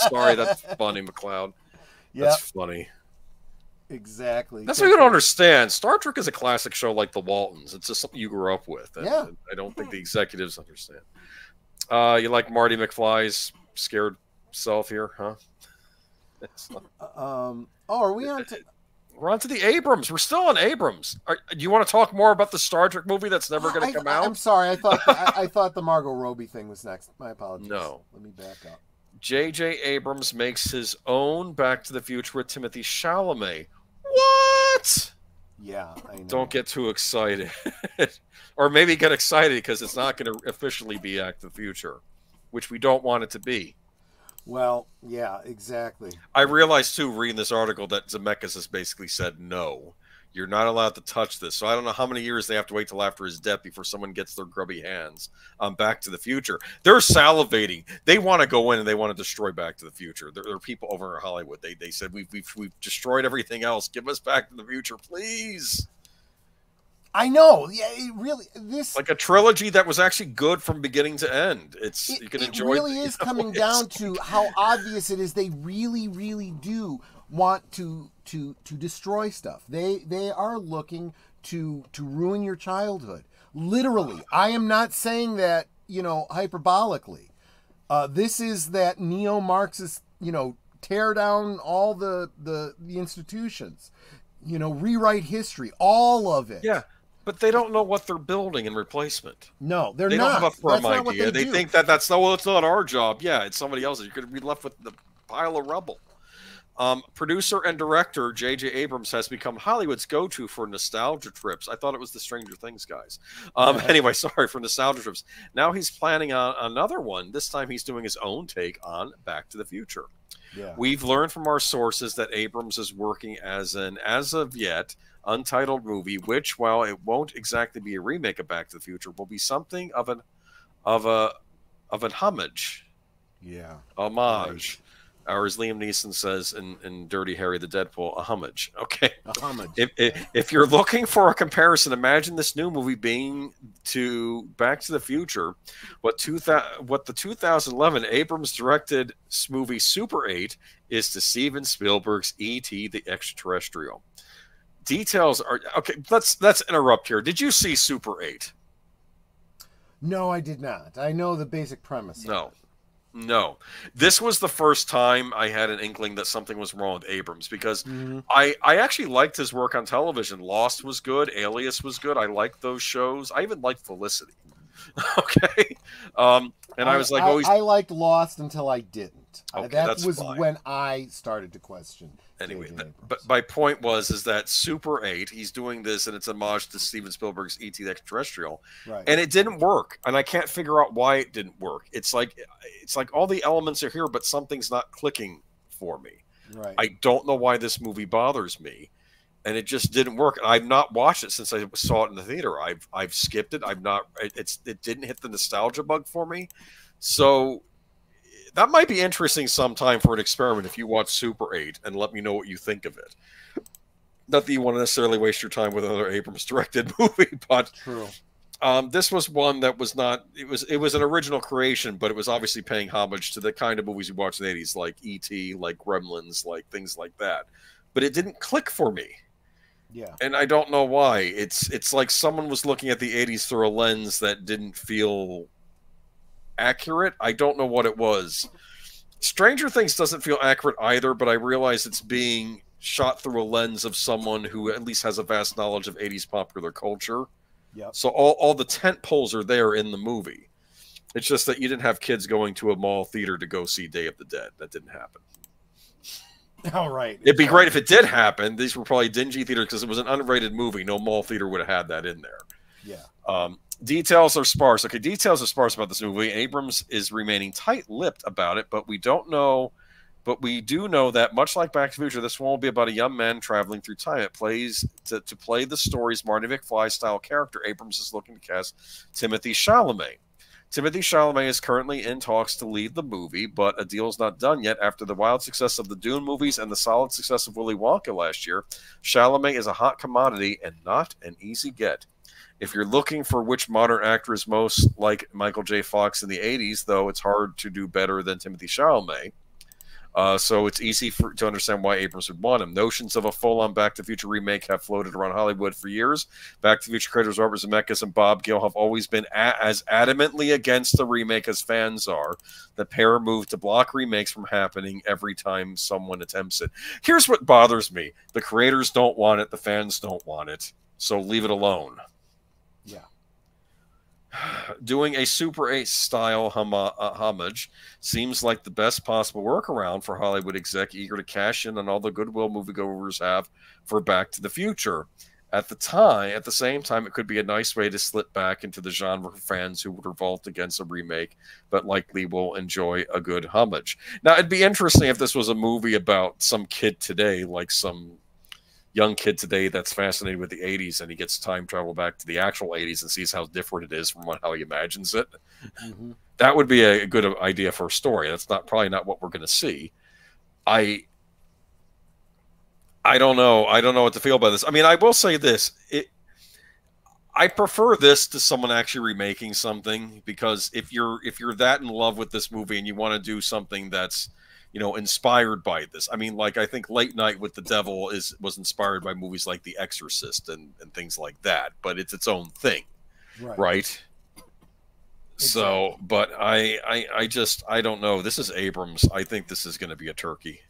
Sorry, that's funny, McLeod. That's funny. Exactly. That's what you don't understand. Star Trek is a classic show like The Waltons. It's just something you grew up with. And I don't think the executives understand. You like Marty McFly's scared self here, huh? Are we on to... We're on to the Abrams. We're still on Abrams. Do you want to talk more about the Star Trek movie that's never going to come out? I'm sorry. I thought I thought the Margot Robbie thing was next. My apologies. No. Let me back up. J.J. Abrams makes his own Back to the Future with Timothée Chalamet. What? Yeah, I know. Don't get too excited. Or maybe get excited because it's not going to officially be Back to the Future, which we don't want it to be. Well, yeah, exactly. I realized, too, reading this article, that Zemeckis has basically said, no, you're not allowed to touch this. So I don't know how many years they have to wait till after his death before someone gets their grubby hands on Back to the Future. They're salivating. They want to go in and they want to destroy Back to the Future. There are people over in Hollywood. They said, we've destroyed everything else. Give us Back to the Future, please. I know. Yeah, it really, this, like a trilogy that was actually good from beginning to end. You can enjoy. It really is coming down to how obvious it is. They really, really do want to destroy stuff. They are looking to ruin your childhood. Literally. I am not saying that, hyperbolically. This is that neo-Marxist, tear down all the institutions, rewrite history, all of it. Yeah. But they don't know what they're building in replacement. No, they're not. They don't have a firm idea. They think that it's not our job. Yeah, it's somebody else's. You're going to be left with the pile of rubble. Producer and director J.J. Abrams has become Hollywood's go-to for nostalgia trips. I thought it was the Stranger Things guys. Anyway, sorry, for nostalgia trips. Now he's planning on another one. This time he's doing his own take on Back to the Future. Yeah. We've learned from our sources that Abrams is working as of yet, untitled movie, which, while it won't exactly be a remake of Back to the Future, will be something of an homage. Yeah. Homage. Or as Liam Neeson says in Dirty Harry the Deadpool, a homage. Okay. A homage. If you're looking for a comparison, imagine this new movie being to Back to the Future. What the 2011 Abrams directed movie Super 8 is to Steven Spielberg's E.T. the Extraterrestrial. Details are okay. Let's interrupt here. Did you see Super 8? No, I did not. I know the basic premise. No. This was the first time I had an inkling that something was wrong with Abrams, because I actually liked his work on television. Lost was good. Alias was good. I liked those shows. I even liked Felicity. Okay. And I was like, always. I liked Lost until I didn't. Okay, That that's was fine. when I started to question. Anyway, J.J. Abrams. but my point is that Super 8, he's doing this, and it's an homage to Steven Spielberg's E.T. the Extraterrestrial, Right. and it didn't work, and I can't figure out why it didn't work. It's like all the elements are here, but something's not clicking for me. Right. I don't know why this movie bothers me, and it just didn't work. I've not watched it since I saw it in the theater. I've skipped it. It didn't hit the nostalgia bug for me, so. That might be interesting sometime for an experiment if you watch Super 8 and let me know what you think of it. Not that you want to necessarily waste your time with another Abrams directed movie, but true. This was one that was not. It was an original creation, but it was obviously paying homage to the kind of movies you watch in the 80s, like E.T., like Gremlins, like things like that. But it didn't click for me. Yeah. And I don't know why. It's like someone was looking at the 80s through a lens that didn't feel accurate. I don't know what it was. Stranger Things doesn't feel accurate either, but I realize it's being shot through a lens of someone who at least has a vast knowledge of 80s popular culture. Yep. So all the tent poles are there in the movie. It's just that you didn't have kids going to a mall theater to go see Day of the Dead. That didn't happen. All right. It'd be great if it did happen. These were probably dingy theaters because it was an unrated movie. No mall theater would have had that in there. Yeah. Details are sparse. Okay, details are sparse about this movie. Abrams is remaining tight-lipped about it, but we don't know. But we do know that, much like Back to the Future, this one will be about a young man traveling through time. It plays to play the story's Marty McFly-style character. Abrams is looking to cast Timothée Chalamet. Timothée Chalamet is currently in talks to lead the movie, but a deal is not done yet. After the wild success of the Dune movies and the solid success of Willy Wonka last year, Chalamet is a hot commodity and not an easy get. If you're looking for which modern actor is most like Michael J. Fox in the 80s, though, it's hard to do better than Timothée Chalamet. So it's easy to understand why Abrams would want him. Notions of a full-on Back to the Future remake have floated around Hollywood for years. Back to the Future creators Robert Zemeckis and Bob Gale have always been as adamantly against the remake as fans are. The pair moved to block remakes from happening every time someone attempts it. Here's what bothers me. The creators don't want it. The fans don't want it. So leave it alone. Yeah. Doing a Super 8 style homage seems like the best possible workaround for Hollywood exec eager to cash in on all the goodwill moviegoers have for Back to the Future. At the same time, it could be a nice way to slip back into the genre for fans who would revolt against a remake, but likely will enjoy a good homage. Now, it'd be interesting if this was a movie about some kid today, like some young kid today that's fascinated with the 80s, and he gets time travel back to the actual 80s and sees how different it is from how he imagines it. Mm-hmm. That would be a good idea for a story. That's probably not what we're going to see. I don't know. I don't know what to feel about this. I mean, I will say this. I prefer this to someone actually remaking something, because if you're that in love with this movie and you want to do something that's, you know, inspired by this. I mean, like, I think Late Night with the Devil was inspired by movies like The Exorcist and things like that, but it's its own thing, right? Exactly. So, but I don't know. This is Abrams. I think this is going to be a turkey.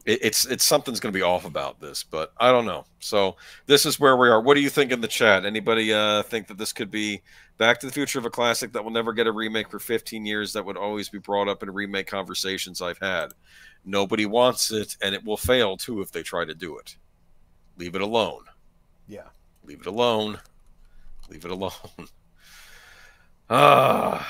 It's something's going to be off about this, but I don't know. So this is where we are. What do you think in the chat? Anybody think that this could be Back to the Future of a classic that will never get a remake for 15 years, that would always be brought up in remake conversations I've had? Nobody wants it, and it will fail, too, if they try to do it. Leave it alone. Yeah. Leave it alone. Leave it alone. I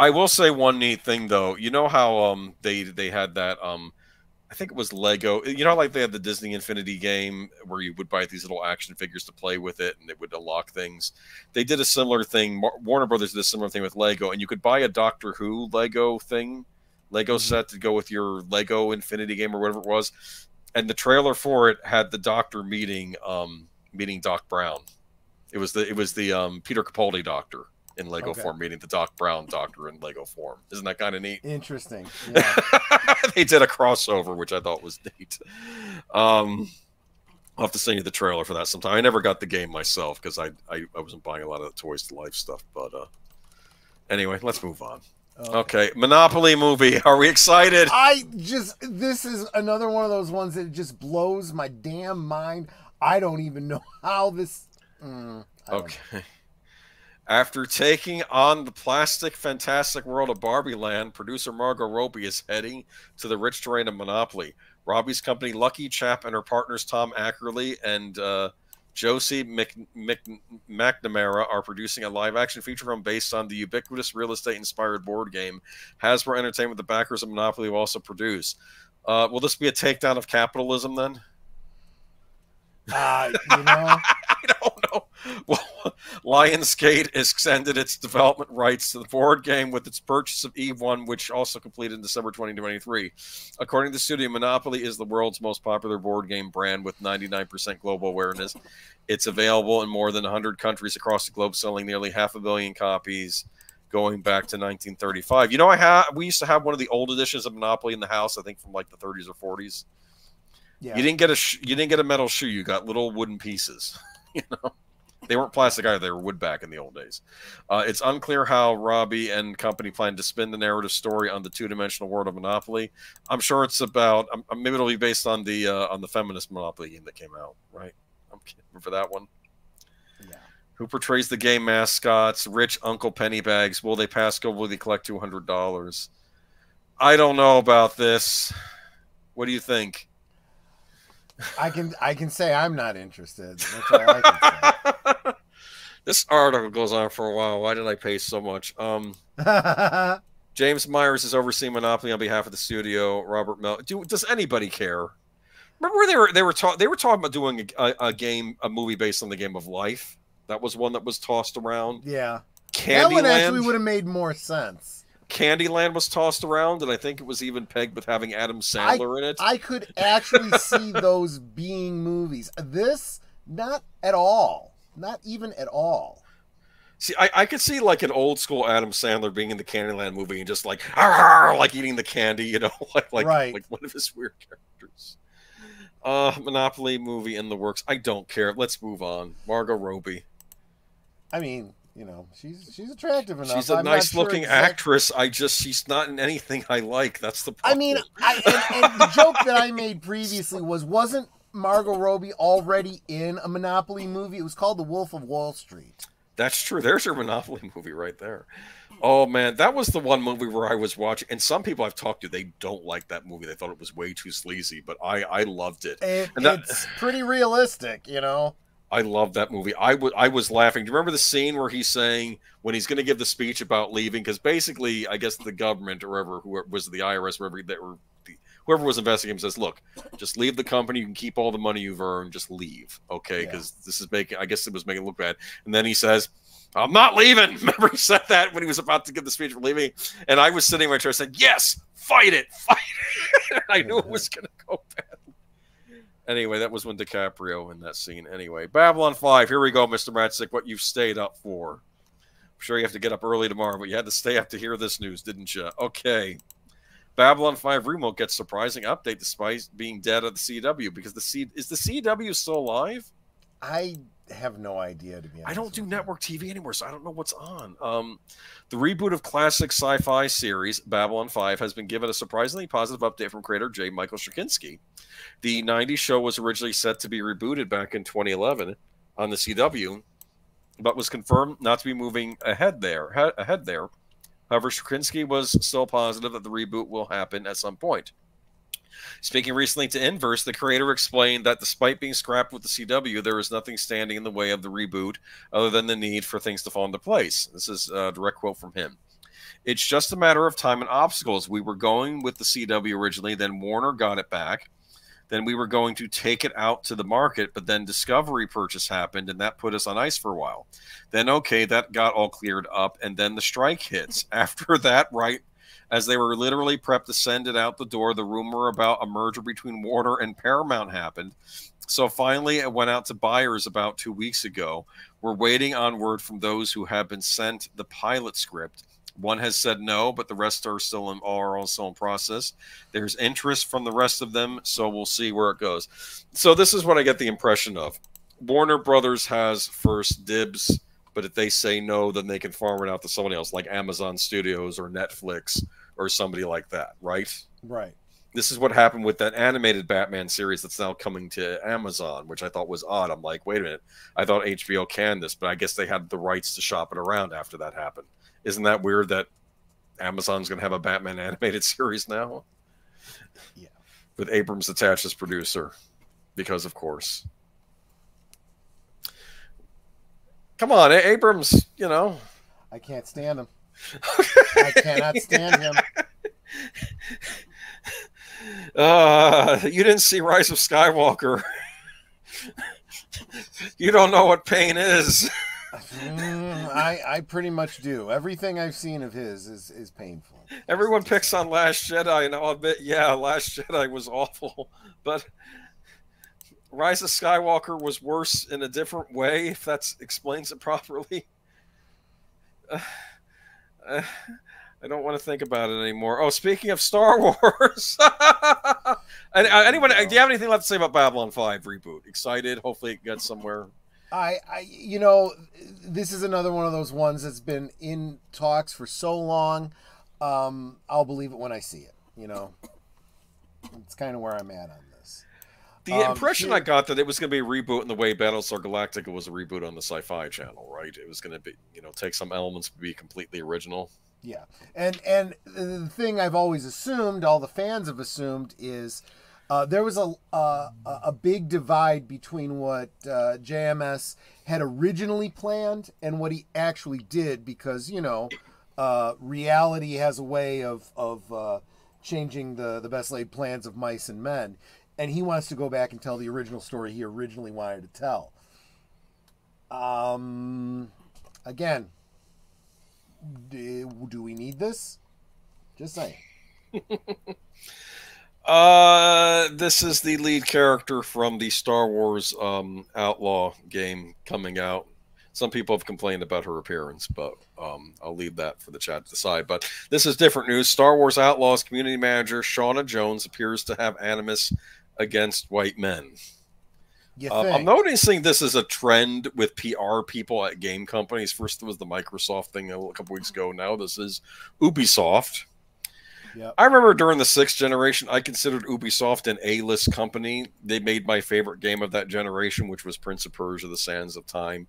will say one neat thing, though. You know how they had that... I think it was Lego. You know, like they had the Disney Infinity game where you would buy these little action figures to play with it, and it would unlock things. They did a similar thing. Warner Brothers did a similar thing with Lego, and you could buy a Doctor Who Lego set to go with your Lego Infinity game or whatever it was. And the trailer for it had the Doctor meeting Doc Brown. It was the Peter Capaldi Doctor in Lego form, meeting the Doc Brown Doctor in Lego form. Isn't that kind of neat? Interesting. Yeah. They did a crossover, which I thought was neat. I'll have to send you the trailer for that sometime. I never got the game myself because I wasn't buying a lot of the Toys to Life stuff. But anyway, let's move on. Okay, Monopoly movie. Are we excited? This is another one of those ones that just blows my damn mind. I don't even know how this... Okay. After taking on the plastic, fantastic world of Barbie Land, producer Margot Robbie is heading to the rich terrain of Monopoly. Robbie's company, Lucky Chap, and her partners Tom Ackerley and Josie McNamara are producing a live-action feature film based on the ubiquitous real estate-inspired board game Hasbro Entertainment, the backers of Monopoly, will also produce. Will this be a takedown of capitalism, then? You know, I don't know. Well, Lionsgate extended its development rights to the board game with its purchase of Eve 1, which also completed in December 2023. According to the studio, Monopoly is the world's most popular board game brand with 99% global awareness. It's available in more than 100 countries across the globe, selling nearly 500 million copies going back to 1935. You know, we used to have one of the old editions of Monopoly in the house, I think from like the 30s or 40s. yeah. You didn't get a metal shoe. You got little wooden pieces. You know, they weren't plastic either. They were wood back in the old days. It's unclear how Robbie and company plan to spin the narrative story on the two-dimensional world of Monopoly. I'm sure it's about maybe it'll be based on the feminist Monopoly game that came out, right? I'm kidding for that one. Yeah. Who portrays the game mascots? Rich Uncle Pennybags. Will they pass go? Will they collect $200? I don't know about this. What do you think? I can say I'm not interested. That's all I can say. This article goes on for a while. Why did I pay so much? James Myers is overseeing Monopoly on behalf of the studio. Robert Mel. Does anybody care? Remember they were talking about doing a movie based on the Game of Life. That was one that was tossed around. Yeah, Candyland, that one actually would have made more sense. Candyland was tossed around, and I think it was even pegged with having Adam Sandler in it. I could actually see those being movies. This, not at all. Not even at all. See, I could see like an old school Adam Sandler being in the Candyland movie and just like, like eating the candy, you know, like one of his weird characters. Monopoly movie in the works. I don't care. Let's move on. Margot Robbie. I mean, you know, she's attractive enough. She's a nice looking actress. She's not in anything I like. That's the problem. I mean, and the joke that I made previously wasn't Margot Robbie already in a Monopoly movie? It was called The Wolf of Wall Street. That's true. There's your Monopoly movie right there. Oh man, that was the one movie where I was watching, and some people I've talked to, they don't like that movie. They thought it was way too sleazy, but I loved it. It's pretty realistic, you know. I love that movie. I was laughing. Do you remember the scene where he's saying when he's going to give the speech about leaving? Because basically, I guess the government or whoever was the IRS, whoever was investigating him says, "Look, just leave the company. You can keep all the money you've earned. Just leave, okay? Because this is making. I guess it was making it look bad." And then he says, "I'm not leaving." Remember he said that when he was about to give the speech for leaving, and I was sitting in my chair saying, "Yes, fight it, fight it." I knew it was going to go bad. Anyway, that was when DiCaprio in that scene. Anyway, Babylon 5. Here we go, Mr. Matzik. What you've stayed up for. I'm sure you have to get up early tomorrow, but you had to stay up to hear this news, didn't you? Okay. Babylon 5 remote gets surprising update despite being dead at the CW because is the CW still alive? I have no idea, to be honest. I don't do network TV anymore, so I don't know what's on. The reboot of classic sci-fi series Babylon 5 has been given a surprisingly positive update from creator J. Michael Straczynski. The 90s show was originally set to be rebooted back in 2011 on the CW, but was confirmed not to be moving ahead there. However, Straczynski was still positive that the reboot will happen at some point. Speaking recently to Inverse, the creator explained that despite being scrapped with the CW, there is nothing standing in the way of the reboot other than the need for things to fall into place. This is a direct quote from him. It's just a matter of time and obstacles. We were going with the CW originally, then Warner got it back. Then we were going to take it out to the market, but then Discovery purchase happened, and that put us on ice for a while. Then, okay, that got all cleared up, and then the strike hits. After that, right as they were literally prepped to send it out the door, the rumor about a merger between Warner and Paramount happened. So finally, it went out to buyers about 2 weeks ago. We're waiting on word from those who have been sent the pilot script. One has said no, but the rest are also in process. There's interest from the rest of them, so we'll see where it goes. So this is what I get the impression of. Warner Brothers has first dibs, but if they say no, then they can farm it out to someone else, like Amazon Studios or Netflix or somebody like that, right? Right. This is what happened with that animated Batman series that's now coming to Amazon, which I thought was odd. I'm like, wait a minute. I thought HBO canned this, but I guess they had the rights to shop it around after that happened. Isn't that weird that Amazon's going to have a Batman animated series now? Yeah. With Abrams attached as producer. Because, of course. Come on, Abrams, you know. I can't stand him. I cannot stand him. You didn't see Rise of Skywalker. You don't know what pain is. I pretty much do. Everything I've seen of his is painful. Everyone picks on Last Jedi, and I'll admit, yeah, Last Jedi was awful, but Rise of Skywalker was worse in a different way, if that explains it properly. I don't want to think about it anymore. Oh, speaking of Star Wars, anyone? Do you have anything left to say about Babylon 5 reboot? Excited? Hopefully, it gets somewhere. You know, this is another one of those ones that's been in talks for so long. I'll believe it when I see it. You know, it's kind of where I'm at on this. The impression I got that it was going to be a reboot in the way Battlestar Galactica was a reboot on the Sci-Fi Channel, right? It was going to be, you know, take some elements to be completely original. Yeah, and the thing I've always assumed, all the fans have assumed, is there was a big divide between what JMS had originally planned and what he actually did, because, you know, reality has a way of changing the best laid plans of mice and men, and he wants to go back and tell the original story he originally wanted to tell. Again, do we need this? Just saying. This is the lead character from the Star Wars Outlaw game coming out. Some people have complained about her appearance, but I'll leave that for the chat to decide. But this is different news. Star Wars Outlaws community manager Shauna Jones appears to have animus against white men. I'm noticing this is a trend with PR people at game companies. First, it was the Microsoft thing a couple weeks ago. Now this is Ubisoft. Yep. I remember during the 6th generation, I considered Ubisoft an A-list company. They made my favorite game of that generation, which was Prince of Persia: The Sands of Time.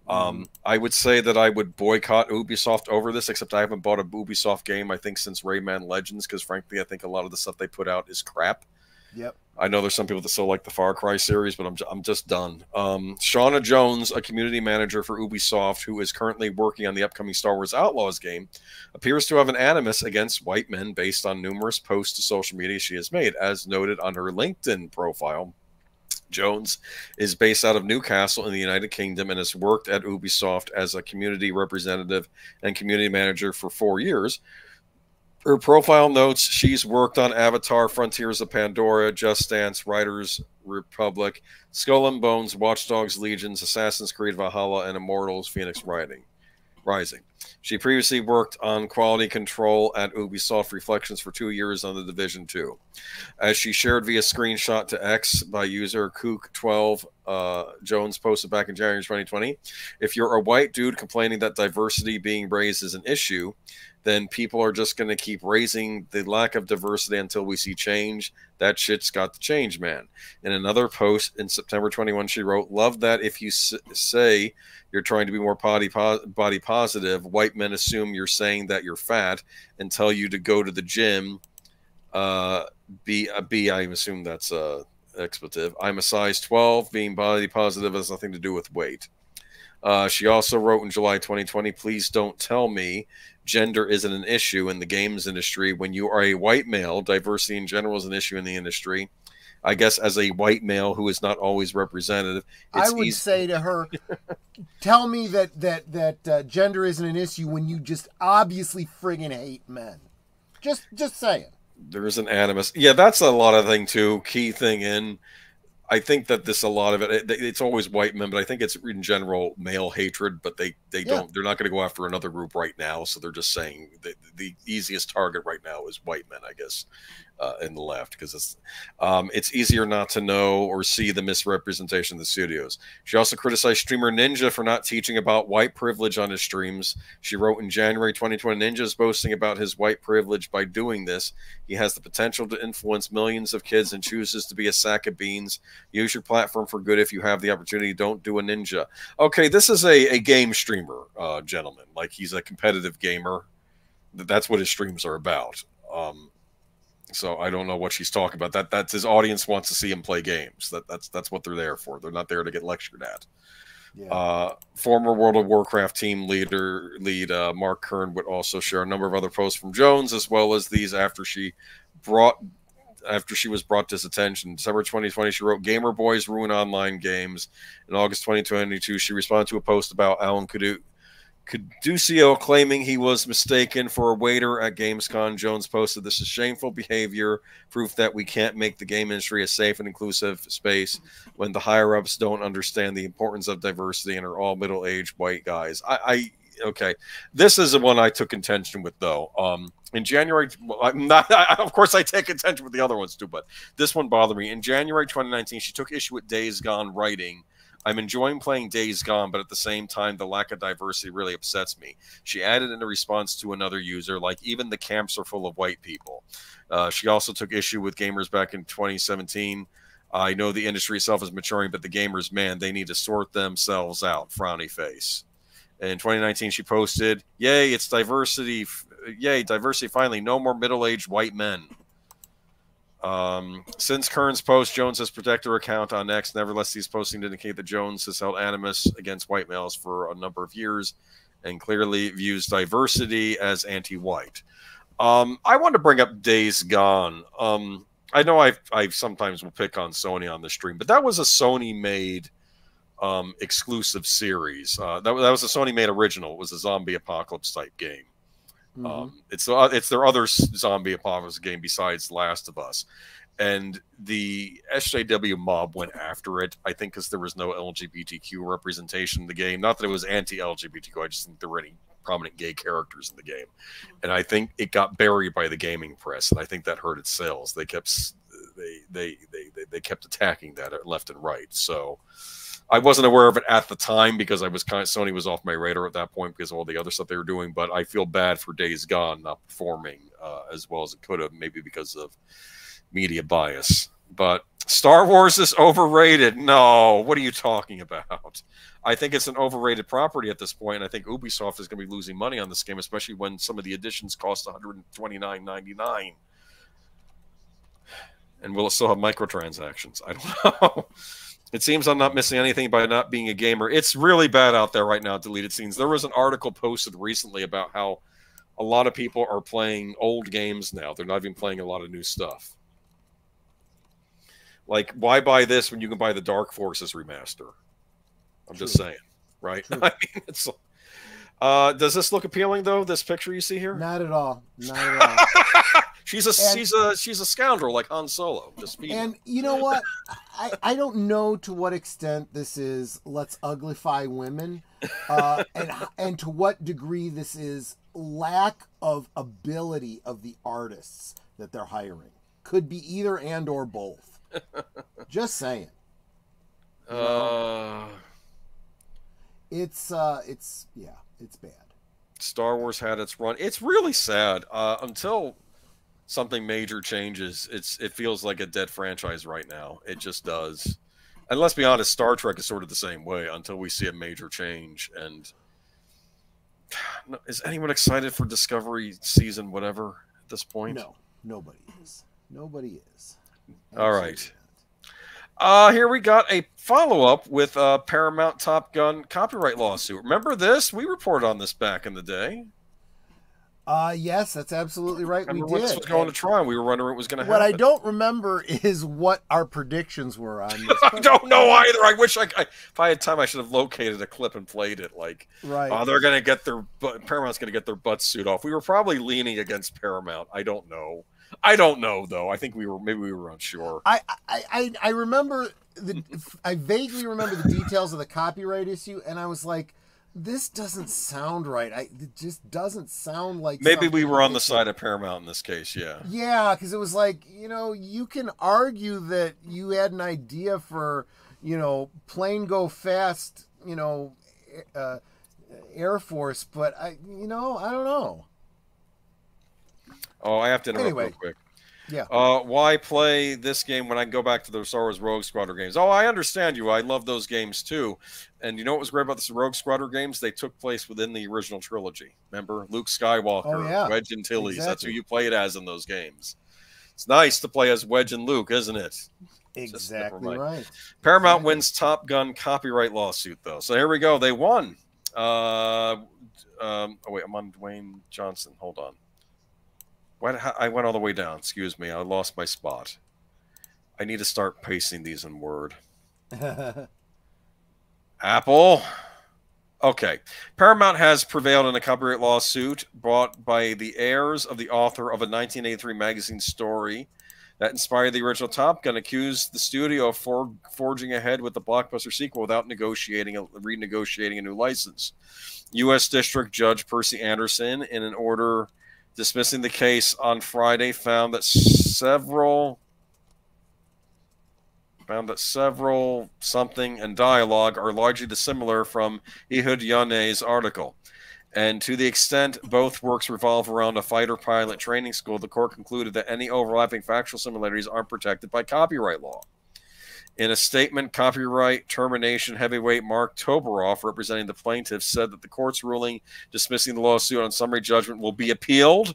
I would say that I would boycott Ubisoft over this, except I haven't bought a Ubisoft game, I think, since Rayman Legends, because frankly, I think a lot of the stuff they put out is crap. Yep. I know there's some people that still like the Far Cry series, but I'm just done. Shauna Jones, a community manager for Ubisoft, who is currently working on the upcoming Star Wars Outlaws game, appears to have an animus against white men based on numerous posts to social media she has made. As noted on her LinkedIn profile, Jones is based out of Newcastle in the United Kingdom and has worked at Ubisoft as a community representative and community manager for 4 years. Her profile notes she's worked on Avatar, Frontiers of Pandora, Just Dance, Riders Republic, Skull and Bones, Watch Dogs Legions, Assassin's Creed Valhalla, and Immortals Phoenix Rising. She previously worked on quality control at Ubisoft Reflections for 2 years on The Division 2. As she shared via screenshot to X by user Kook12, Jones posted back in January 2020, if you're a white dude complaining that diversity being raised is an issue, then people are just going to keep raising the lack of diversity until we see change. That shit's got to change, man. In another post in September 21, she wrote, love that if you say you're trying to be more body positive, white men assume you're saying that you're fat and tell you to go to the gym. I assume that's expletive. I'm a size 12. Being body positive has nothing to do with weight. She also wrote in July 2020, please don't tell me gender isn't an issue in the games industry. When you are a white male, diversity in general is an issue in the industry. I guess as a white male who is not always representative, I would say to her, tell me that gender isn't an issue when you just obviously friggin' hate men. Just saying. There's an animus. Yeah, that's a lot of thing too. Key thing in. I think that a lot of it's always white men, but I think it's in general male hatred, but they're not going to go after another group right now. So they're just saying the easiest target right now is white men, I guess. in the left, because it's easier not to know or see the misrepresentation of the studios. She also criticized streamer Ninja for not teaching about white privilege on his streams. She wrote in January 2020, Ninja is boasting about his white privilege. By doing this, he has the potential to influence millions of kids and chooses to be a sack of beans. Use your platform for good if you have the opportunity. Don't do a Ninja. Okay, this is a game streamer, gentlemen. Like, he's a competitive gamer. That's what his streams are about. So I don't know what she's talking about. That's his audience wants to see him play games. That's what they're there for. They're not there to get lectured at. Yeah. Former World of Warcraft team lead Mark Kern would also share a number of other posts from Jones, as well as these after she was brought to his attention. December 2020, she wrote, "Gamer boys ruin online games." In August 2022, she responded to a post about Alan Caduccio claiming he was mistaken for a waiter at Gamescom. Jones posted, "This is shameful behavior, proof that we can't make the game industry a safe and inclusive space when the higher-ups don't understand the importance of diversity and are all middle-aged white guys." Okay, this is the one I took contention with, though. In January, of course I take contention with the other ones too, but this one bothered me. In January 2019, she took issue with Days Gone, writing, "I'm enjoying playing Days Gone, but at the same time, the lack of diversity really upsets me." She added in a response to another user, like, "Even the camps are full of white people." She also took issue with gamers back in 2017. "I know the industry itself is maturing, but the gamers, man, they need to sort themselves out." Frowny face. In 2019, she posted, "Yay, it's diversity. Yay, diversity finally. No more middle-aged white men." Since Kern's post, Jones has protected her account on X. Nevertheless, these postings indicate that Jones has held animus against white males for a number of years and clearly views diversity as anti-white. I want to bring up Days Gone. I know I sometimes will pick on Sony on the stream, but that was a Sony-made exclusive series. That was a Sony-made original. It was a zombie apocalypse type game. It's their other zombie apocalypse game besides Last of Us, and the SJW mob went after it, I think, because there was no LGBTQ representation in the game. Not that it was anti-LGBTQ, I just think there were any prominent gay characters in the game, and I think it got buried by the gaming press, and I think that hurt its sales. They kept attacking that left and right. So I wasn't aware of it at the time because Sony was off my radar at that point because of all the other stuff they were doing. But I feel bad for Days Gone not performing as well as it could have, maybe because of media bias. But Star Wars is overrated. No, what are you talking about? I think it's an overrated property at this point. And I think Ubisoft is going to be losing money on this game, especially when some of the editions cost $129.99. And will it still have microtransactions? I don't know. It seems I'm not missing anything by not being a gamer. It's really bad out there right now, deleted scenes. There was an article posted recently about how a lot of people are playing old games now. They're not even playing a lot of new stuff. Like, why buy this when you can buy the Dark Forces remaster? I'm just saying, right? I mean, it's. Does this look appealing though? This picture you see here? Not at all. Not at all. She's a scoundrel like Han Solo. And you know what? I don't know to what extent this is let's uglify women, and to what degree this is lack of ability of the artists that they're hiring. Could be either and or both. Just saying. It's bad. Star Wars had its run. It's really sad. Until something major changes, it feels like a dead franchise right now. It just does. And let's be honest, Star Trek is sort of the same way until we see a major change. And is anyone excited for Discovery season whatever at this point? No, nobody is. Nobody is. All right. Here we got a follow-up with Paramount Top Gun copyright lawsuit. Remember this? We reported on this back in the day. Yes, that's absolutely right. Remember we did. This was going to trial. We were wondering what was going to happen. What I don't remember is what our predictions were on this. I don't know either. I wish if I had time, I should have located a clip and played it. Like, right. They're going to get Paramount's going to get their butts sued off. We were probably leaning against Paramount. I don't know. Though. I think maybe we were unsure. I remember I vaguely remember the details of the copyright issue, and I was like, this doesn't sound right. It just doesn't sound like Maybe we something were on they the side of Paramount in this case, yeah. Yeah, because it was like, you can argue that you had an idea for, plane go fast, Air Force, but I don't know. Oh, I have to interrupt real Anyway, quick. yeah. Why play this game when I can go back to the Star Wars Rogue Squadron games? Oh, I understand you. I love those games too. And you know what was great about the Rogue Squadron games? They took place within the original trilogy. Remember? Luke Skywalker, Oh, yeah. Wedge Antilles. Exactly. That's who you played as in those games. It's nice to play as Wedge and Luke, isn't it? Exactly right. Paramount wins Top Gun copyright lawsuit, though. So here we go. They won. Oh, wait. I'm on Dwayne Johnson. Hold on. I went all the way down. Excuse me. I lost my spot. I need to start pasting these in Word. Apple. Okay. Paramount has prevailed in a copyright lawsuit brought by the heirs of the author of a 1983 magazine story that inspired the original Top Gun, accused the studio of forging ahead with the blockbuster sequel without renegotiating a new license. U.S. District Judge Percy Anderson, in an order dismissing the case on Friday, found that several something and dialogue are largely dissimilar from Ehud Yone's article. And to the extent both works revolve around a fighter pilot training school, the court concluded that any overlapping factual similarities aren't protected by copyright law. In a statement, copyright termination heavyweight Mark Toberoff, representing the plaintiffs, said that the court's ruling dismissing the lawsuit on summary judgment will be appealed.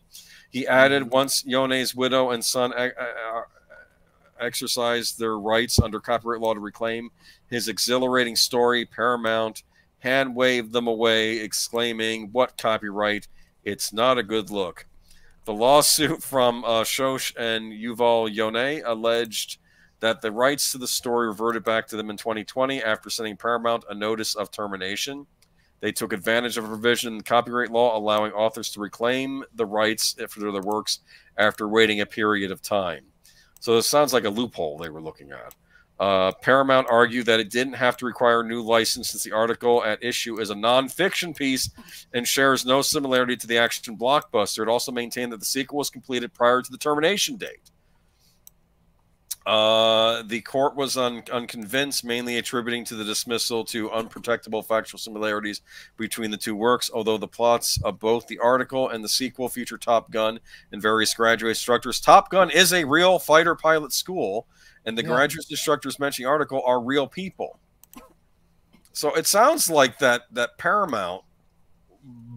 He added, once Yone's widow and son exercised their rights under copyright law to reclaim his exhilarating story, Paramount hand-waved them away, exclaiming, "What copyright? It's not a good look." The lawsuit from Shosh and Yuval Yone alleged that the rights to the story reverted back to them in 2020 after sending Paramount a notice of termination. They took advantage of a provision in copyright law allowing authors to reclaim the rights for their works after waiting a period of time. So it sounds like a loophole they were looking at. Paramount argued that it didn't have to require a new license since the article at issue is a non-fiction piece and shares no similarity to the action blockbuster. It also maintained that the sequel was completed prior to the termination date. The court was unconvinced, mainly attributing to the dismissal to unprotectable factual similarities between the two works, although the plots of both the article and the sequel feature Top Gun and various graduate instructors. Top Gun is a real fighter pilot school, and the graduate instructors mentioning the article are real people. So it sounds like that Paramount,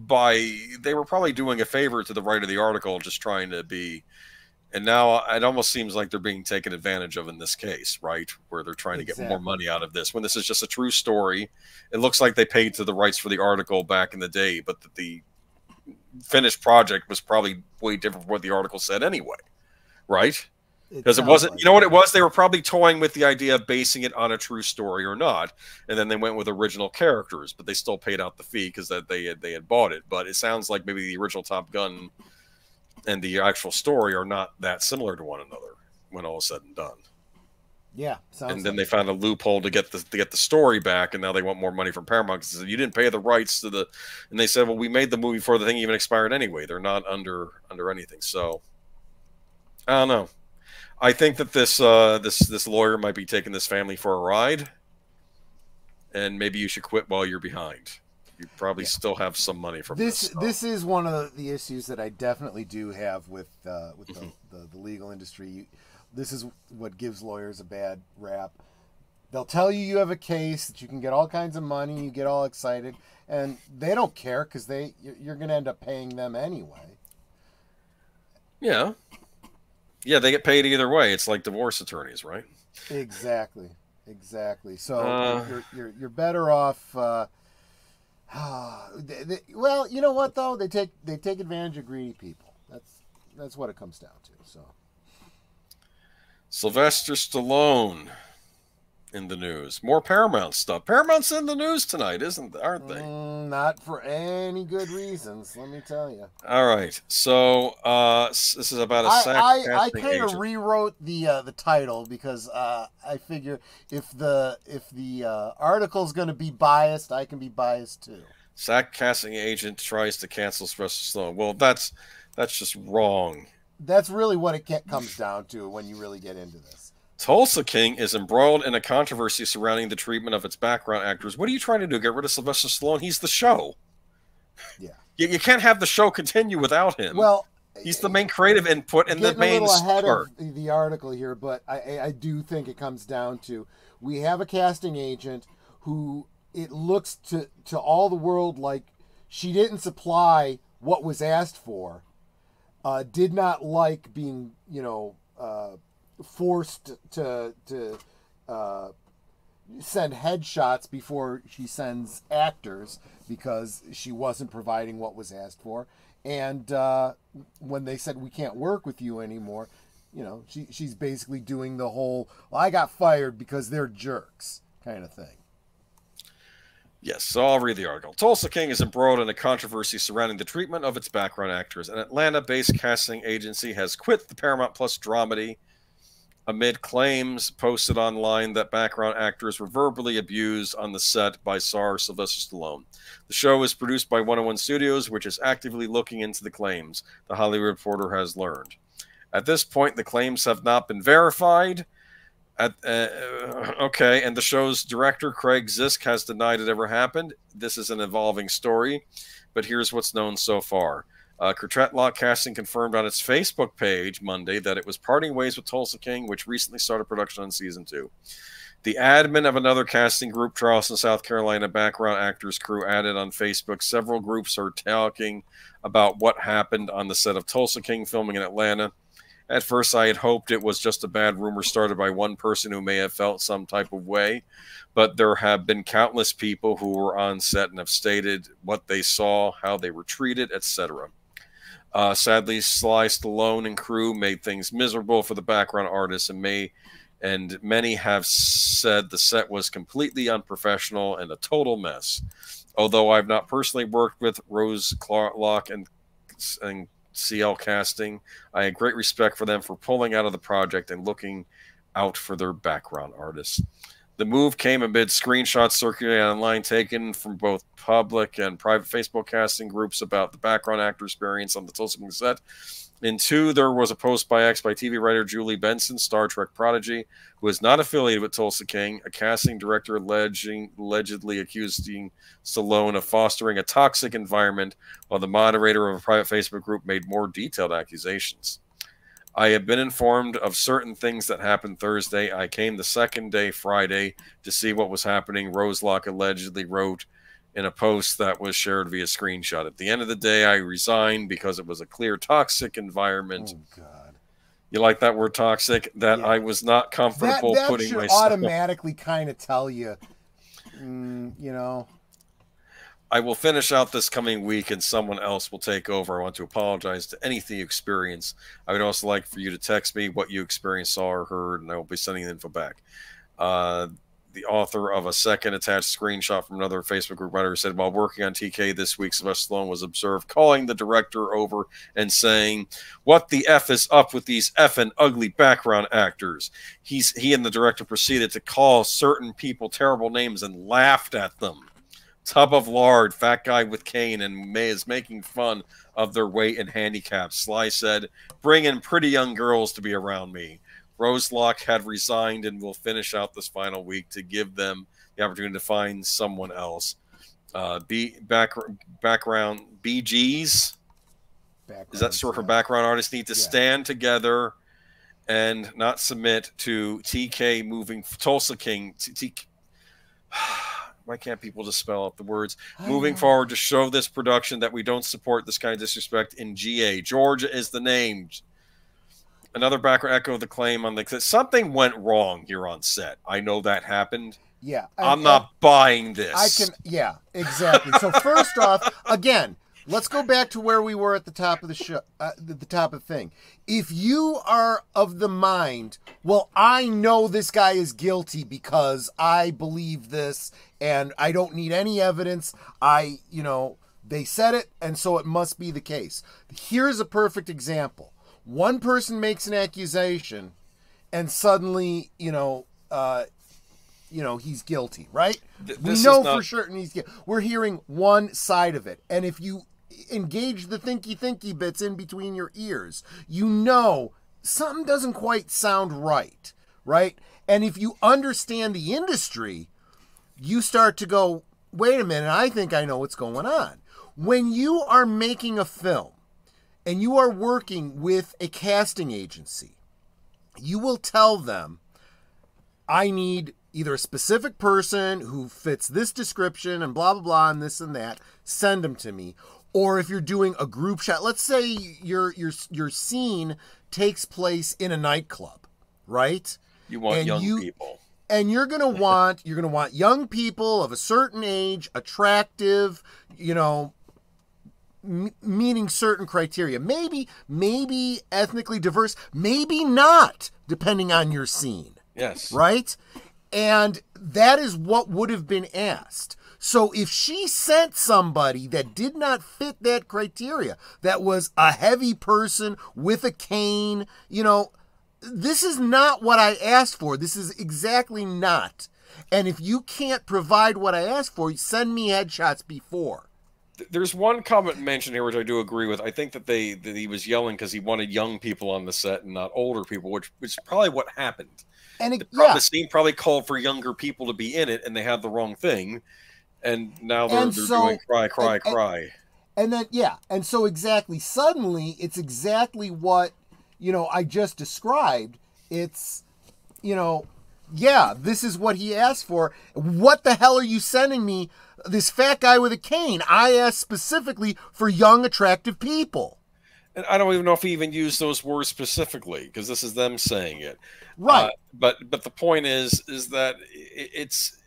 they were probably doing a favor to the writer of the article, just trying to be. And now it almost seems like they're being taken advantage of in this case, right? Where they're trying to get more money out of this. When this is just a true story, it looks like they paid to the rights for the article back in the day, but that the finished project was probably way different from what the article said anyway, right? Because it wasn't, you know what it was? They were probably toying with the idea of basing it on a true story or not. And then they went with original characters, but they still paid out the fee because they had bought it. But it sounds like maybe the original Top Gun and the actual story are not that similar to one another when all is said and done. Yeah, and then they found a loophole to get the story back, and now they want more money from Paramount because you didn't pay the rights to the. And they said, well, we made the movie before the thing even expired anyway. They're not under anything. So I don't know. I think that this lawyer might be taking this family for a ride, and maybe you should quit while you're behind. You probably still have some money from this. This is one of the issues that I definitely do have with the legal industry. This is what gives lawyers a bad rap. They'll tell you have a case, that you can get all kinds of money, you get all excited, and they don't care because you're going to end up paying them anyway. Yeah. Yeah, they get paid either way. It's like divorce attorneys, right? Exactly. So you're better off. Well, you know what though? They take advantage of greedy people. That's what it comes down to. So Sylvester Stallone in the news. More Paramount stuff. Paramount's in the news tonight, aren't they? Not for any good reasons, let me tell you. All right. So this is about a sack I kind of rewrote the title because I figure if the article's going to be biased, I can be biased too. SAC casting agent tries to cancel Sylvester Stallone. Well, that's just wrong. That's really what it comes down to when you really get into this. Tulsa King is embroiled in a controversy surrounding the treatment of its background actors. What are you trying to do? Get rid of Sylvester Stallone? He's the show. Yeah. You can't have the show continue without him. Well, he's the main creative input and the main a little ahead star. of the article here, but I do think it comes down to we have a casting agent who it looks to all the world like she didn't supply what was asked for, did not like being, forced to send headshots before she sends actors because she wasn't providing what was asked for. And when they said, we can't work with you anymore, she's basically doing the whole, well, I got fired because they're jerks kind of thing. Yes, so I'll read the article. Tulsa King is embroiled in a controversy surrounding the treatment of its background actors. An Atlanta-based casting agency has quit the Paramount Plus dramedy amid claims posted online that background actors were verbally abused on the set by star Sylvester Stallone. The show is produced by 101 Studios, which is actively looking into the claims, the Hollywood Reporter has learned. At this point, the claims have not been verified. Okay, and the show's director, Craig Zisk, has denied it ever happened. This is an evolving story, but here's what's known so far. Curtretlock Casting confirmed on its Facebook page Monday that it was parting ways with Tulsa King, which recently started production on Season 2. The admin of another casting group, Charleston, South Carolina background actors crew, added on Facebook, several groups are talking about what happened on the set of Tulsa King filming in Atlanta. At first, I had hoped it was just a bad rumor started by one person who may have felt some type of way, but there have been countless people who were on set and have stated what they saw, how they were treated, etc. Sadly, Sly Stallone and crew made things miserable for the background artists, and many have said the set was completely unprofessional and a total mess. Although I've not personally worked with Rose Clark and CL Casting, I had great respect for them for pulling out of the project and looking out for their background artists. The move came amid screenshots circulating online taken from both public and private Facebook casting groups about the background actor experience on the Tulsa King set. In two, there was a post by TV writer Julie Benson, Star Trek prodigy, who is not affiliated with Tulsa King, a casting director allegedly accusing Stallone of fostering a toxic environment, while the moderator of a private Facebook group made more detailed accusations. I have been informed of certain things that happened Thursday. I came the second day, Friday, to see what was happening, Roselock allegedly wrote in a post that was shared via screenshot. At the end of the day, I resigned because it was a clear toxic environment. Oh, God. You like that word toxic? That yeah. I was not comfortable putting myself... That should automatically kind of tell you, I will finish out this coming week and someone else will take over. I want to apologize to anything you experience. I would also like for you to text me what you experienced, saw, or heard, and I will be sending the info back. The author of a second attached screenshot from another Facebook group writer said, while working on TK this week, Sylvester Stallone was observed calling the director over and saying, "What the F is up with these effing ugly background actors?" He and the director proceeded to call certain people terrible names and laughed at them. Tub of lard, fat guy with cane, and May is making fun of their weight and handicaps. Sly said, "Bring in pretty young girls to be around me." Roselock had resigned and will finish out this final week to give them the opportunity to find someone else. Background BGs, is that short for background artists, need to stand together and not submit to TK moving Tulsa King. Why can't people just spell out the words? Moving forward to show this production that we don't support this kind of disrespect in GA. Georgia is the name. Another background echo of the claim on the something went wrong here on set. I know that happened. Yeah. I'm not buying this. Yeah, exactly. So first off, again, let's go back to where we were at the top of the show, the top of the thing. If you are of the mind, well, I know this guy is guilty because I believe this and I don't need any evidence. They said it, and so it must be the case. Here's a perfect example. One person makes an accusation, and suddenly, he's guilty, right? We This know is not for certain he's guilty. We're hearing one side of it. And if you engage the thinky bits in between your ears, something doesn't quite sound right, right? And if you understand the industry, you start to go, wait a minute, I think I know what's going on. When you are making a film and you are working with a casting agency, you will tell them, I need either a specific person who fits this description and blah, blah, blah, and this and that, send them to me. Or if you're doing a group shot, let's say your scene takes place in a nightclub, right? You want young people. And you're gonna want young people of a certain age, attractive, meeting certain criteria. Maybe ethnically diverse, maybe not, depending on your scene. Yes. Right? And that is what would have been asked. So if she sent somebody that did not fit that criteria, that was a heavy person with a cane, this is not what I asked for. This is exactly not. And if you can't provide what I asked for, send me headshots before. There's one comment mentioned here which I do agree with. I think that he was yelling because he wanted young people on the set and not older people, which is probably what happened. And the scene probably called for younger people to be in it, and they had the wrong thing. And now they're doing cry. And then, and so exactly, suddenly, it's exactly what, I just described. It's, this is what he asked for. What the hell are you sending me? This fat guy with a cane. I asked specifically for young, attractive people. And I don't even know if he even used those words specifically, because this is them saying it. Right. But the point is that it's,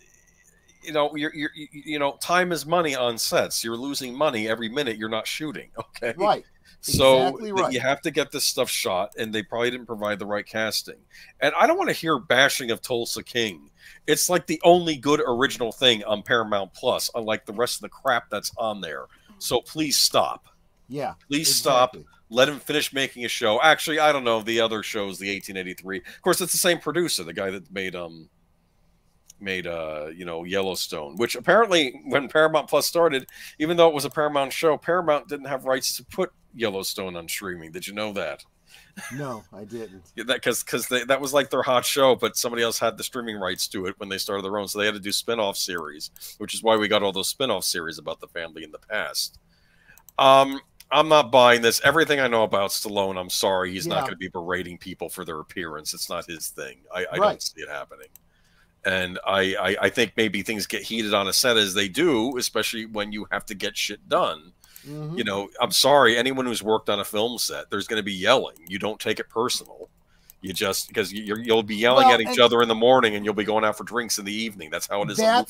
time is money on sets. You're losing money every minute you're not shooting. Okay. Right. So exactly right. You have to get this stuff shot, and they probably didn't provide the right casting. And I don't want to hear bashing of Tulsa King. It's like the only good original thing on Paramount Plus, unlike the rest of the crap that's on there. So please stop. Yeah. Please stop. Let him finish making a show. Actually, I don't know the other shows, the 1883. Of course, it's the same producer, the guy that made Yellowstone, which apparently when Paramount Plus started, even though it was a Paramount show, Paramount didn't have rights to put Yellowstone on streaming. Did you know that? No, I didn't. Because that was like their hot show, but somebody else had the streaming rights to it when they started their own, so they had to do spin-off series, which is why we got all those spin-off series about the family in the past. I'm not buying this. Everything I know about Stallone, I'm sorry, he's not going to be berating people for their appearance. It's not his thing. I don't see it happening. And I think maybe things get heated on a set as they do, especially when you have to get shit done. Mm-hmm. I'm sorry, anyone who's worked on a film set, there's going to be yelling. You don't take it personal. You just, because you'll be yelling at each other in the morning, and you'll be going out for drinks in the evening. That's how it is. That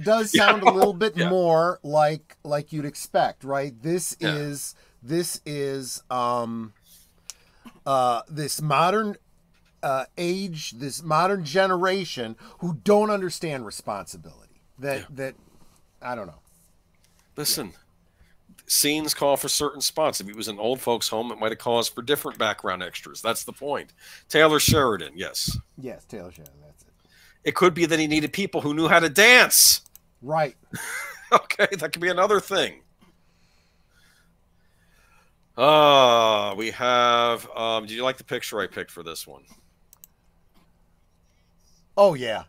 does sound a little bit more like you'd expect, right? This is this modern age, this modern generation who don't understand responsibility. That I don't know. Listen. Scenes call for certain spots. If it was an old folks' home, it might have caused for different background extras. That's the point. Taylor Sheridan, yes. Yes, Taylor Sheridan, that's it. It could be that he needed people who knew how to dance. Right. Okay, that could be another thing. We have... did you like the picture I picked for this one? Oh, yeah.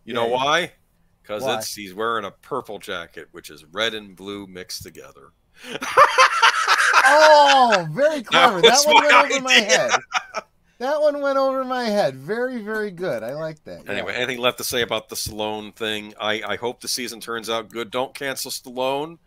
You know why? Because he's wearing a purple jacket, which is red and blue mixed together. Oh, very clever. That one went over my head. That one went over my head. Very, very good. I like that. Anyway, anything left to say about the Stallone thing? I hope the season turns out good. Don't cancel Stallone,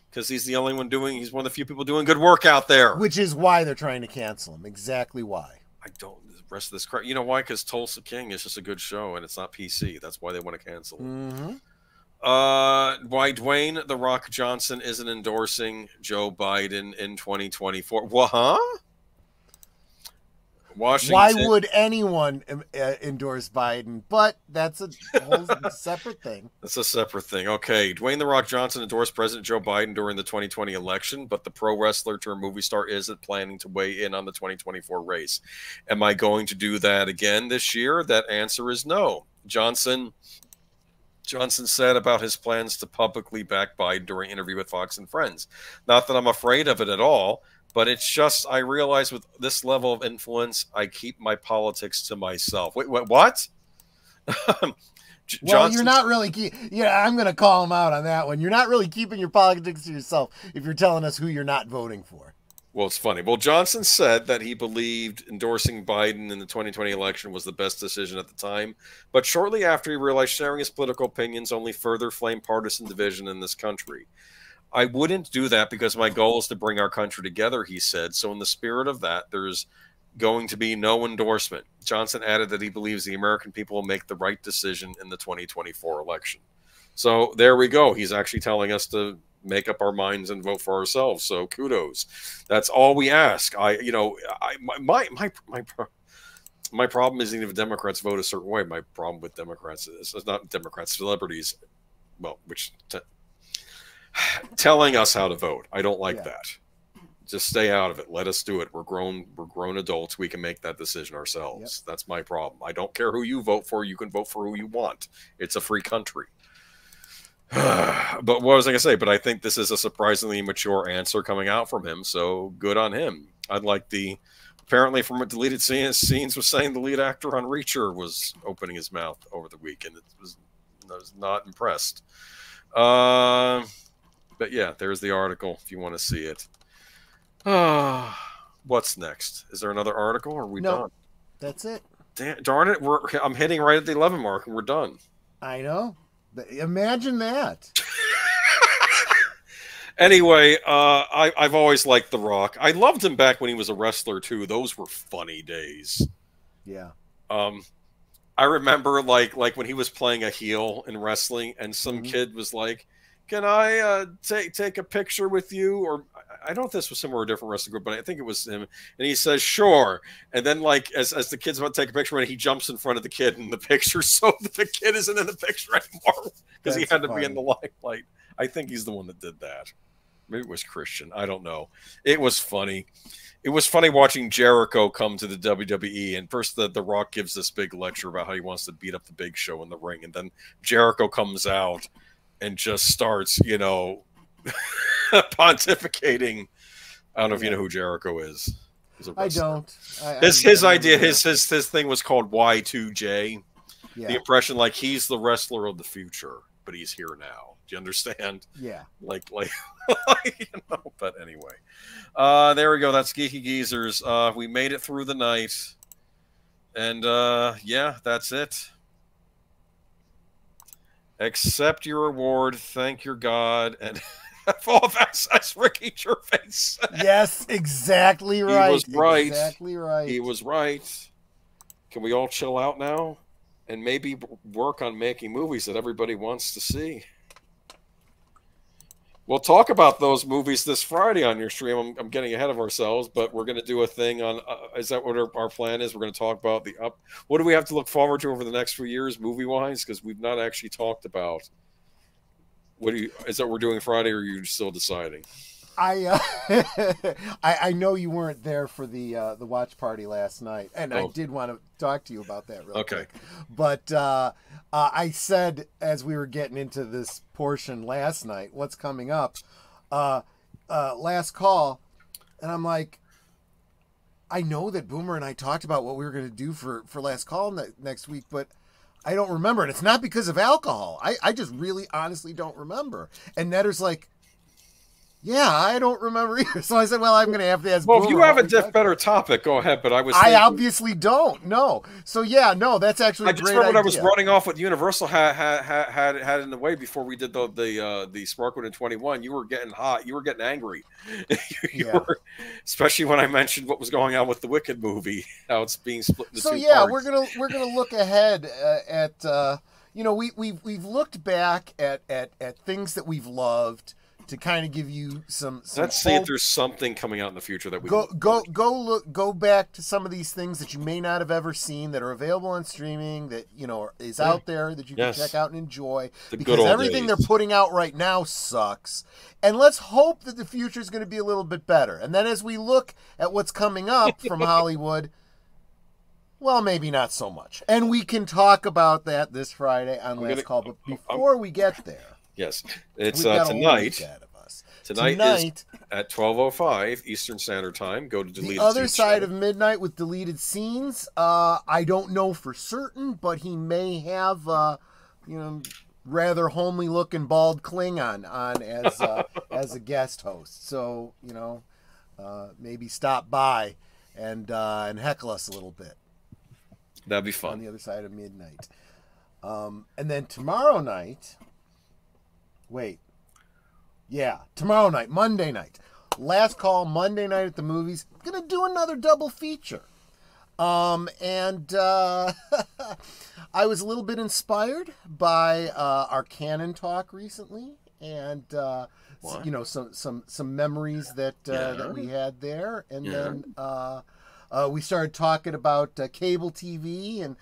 because he's the only one he's one of the few people doing good work out there. Which is why they're trying to cancel him. Exactly why. The rest of this crap. You know why? Because Tulsa King is just a good show, and it's not PC. That's why they want to cancel it. Mm-hmm. Why Dwayne "The Rock" Johnson isn't endorsing Joe Biden in 2024? What? Washington. Why would anyone endorse Biden? But that's a whole separate thing. That's a separate thing. Okay, Dwayne "The Rock" Johnson endorsed President Joe Biden during the 2020 election, but the pro wrestler turned movie star isn't planning to weigh in on the 2024 race. Am I going to do that again this year? That answer is no. Johnson said about his plans to publicly back Biden during an interview with Fox and Friends. Not that I'm afraid of it at all, but it's just I realize with this level of influence, I keep my politics to myself. Wait, what? Well, you're not really. Yeah, I'm going to call him out on that one. You're not really keeping your politics to yourself if you're telling us who you're not voting for. Well, it's funny. Well, Johnson said that he believed endorsing Biden in the 2020 election was the best decision at the time, but shortly after he realized sharing his political opinions only further flamed partisan division in this country. I wouldn't do that because my goal is to bring our country together, he said. So in the spirit of that, there's going to be no endorsement. Johnson added that he believes the American people will make the right decision in the 2024 election. So there we go. He's actually telling us to make up our minds and vote for ourselves. So kudos. That's all we ask. My problem isn't if Democrats vote a certain way. My problem with Democrats is not Democrats, celebrities. Well, telling us how to vote. I don't like that. Just stay out of it. Let us do it. We're grown adults. We can make that decision ourselves. Yep. That's my problem. I don't care who you vote for. You can vote for who you want. It's a free country. But what was I going to say? But I think this is a surprisingly mature answer coming out from him. So good on him. I'd like apparently from a deleted scenes was saying the lead actor on Reacher was opening his mouth over the weekend. I was not impressed. But yeah, there's the article if you want to see it. What's next? Is there another article or are we done? That's it. Darn it. I'm hitting right at the 11 mark and we're done. I know. Imagine that. Anyway, I've always liked The Rock. I loved him back when he was a wrestler too. Those were funny days. Yeah. I remember like when he was playing a heel in wrestling and some kid was like, can I take a picture with you? Or I don't know if this was him or a different wrestling group, but I think it was him. And he says, sure. And then like as the kid's about to take a picture, he jumps in front of the kid in the picture. So the kid isn't in the picture anymore because he had to be in the limelight. I think he's the one that did that. Maybe it was Christian. I don't know. It was funny. It was funny watching Jericho come to the WWE. And first the Rock gives this big lecture about how he wants to beat up the Big Show in the ring. And then Jericho comes out and just starts, pontificating. I don't know if you know who Jericho is. I don't. His idea, his thing was called Y2J. Yeah. The impression like he's the wrestler of the future, but he's here now. Do you understand? Yeah. Like but anyway. There we go. That's Geeky Geezers. We made it through the night. And yeah, that's it. Accept your reward, thank your God, and fall of access, Ricky Gervais. Yes, exactly right. He was right. Exactly right. He was right. Can we all chill out now? And maybe work on making movies that everybody wants to see? We'll talk about those movies this Friday on your stream. I'm getting ahead of ourselves, but we're going to do a thing on, is that what our plan is? We're going to talk about what do we have to look forward to over the next few years movie-wise? Because we've not actually talked about, is that what we're doing Friday or are you still deciding? I know you weren't there for the watch party last night, and I did want to talk to you about that real quick. But I said as we were getting into this portion last night, what's coming up, last call, and I'm like, I know that Boomer and I talked about what we were going to do for last call next week, but I don't remember, and it's not because of alcohol. I just really honestly don't remember. And Netter's like, yeah, I don't remember either. So I said, well, I'm going to have to ask Boomer. Well, if you have a better topic, go ahead. But I obviously don't. No. So yeah, no, that's actually a great idea. I just remember when I was running off what Universal had in the way before we did the Sparkwood in 21. You were getting hot. You were getting angry. you were, especially when I mentioned what was going on with the Wicked movie, how it's being split into two parts. we're gonna look ahead at we've looked back at things that we've loved, to kind of give you some let's see if there's something coming out in the future that we go back to some of these things that you may not have ever seen that are available on streaming that is out there that you can check out and enjoy, because everything they're putting out right now sucks, and let's hope that the future is going to be a little bit better. And then as we look at what's coming up from Hollywood, Well, maybe not so much. And we can talk about that this Friday on Last Call. But before we get there, yes, it's we've got tonight. A ahead of us. Tonight is at 12:05 Eastern Standard Time. Go to Deleted The Other Scenes Side channel. of Midnight with Deleted Scenes. I don't know for certain, but he may have, rather homely looking bald Klingon on as a guest host. So maybe stop by and heckle us a little bit. That'd be fun. On the Other Side of Midnight. And then tomorrow night. Tomorrow night, Monday night. Last Call, Monday night at the movies. I'm going to do another double feature. I was a little bit inspired by our Canon talk recently. And, some memories that we had there. And then we started talking about cable TV. And,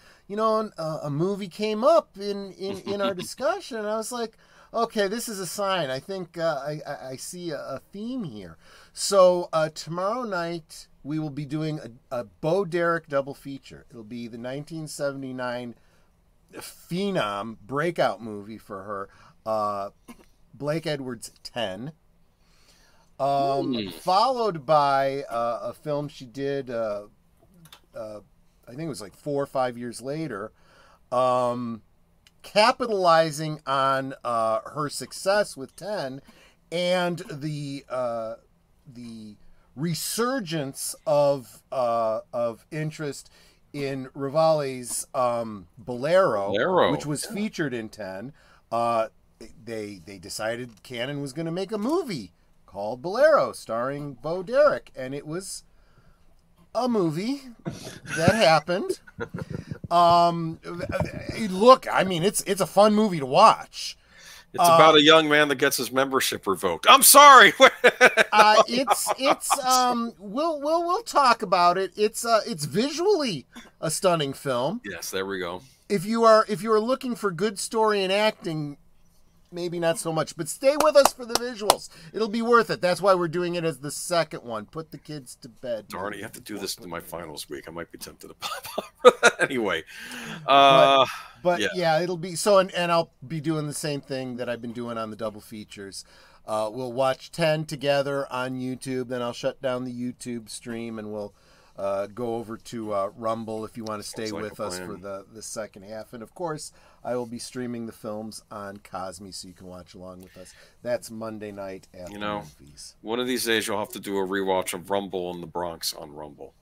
a movie came up in our discussion. And I was like, okay, this is a sign. I think I see a theme here. So tomorrow night we will be doing a Bo Derek double feature. It'll be the 1979 phenom breakout movie for her, Blake Edwards' 10. Followed by a film she did, I think it was like 4 or 5 years later, capitalizing on her success with 10 and the resurgence of interest in Rivali's Bolero, which was featured in 10. They decided Canon was going to make a movie called Bolero starring Bo Derek, and it was a movie that happened. Look, I mean, it's a fun movie to watch. It's about a young man that gets his membership revoked. I'm sorry. We'll talk about it. It's visually a stunning film. Yes, there we go. If you are looking for good story and acting, maybe not so much, but stay with us for the visuals. It'll be worth it. That's why we're doing it as the second one. Put the kids to bed. Darn it, you have to do this to my finals week. I might be tempted to pop up. Anyway. But yeah, it'll be so, and I'll be doing the same thing that I've been doing on the double features. We'll watch 10 together on YouTube, then I'll shut down the YouTube stream and we'll go over to Rumble if you want to stay with us for the second half. And of course, I will be streaming the films on Cosme so you can watch along with us. That's Monday night at the movies. One of these days you'll have to do a rewatch of Rumble in the Bronx on Rumble.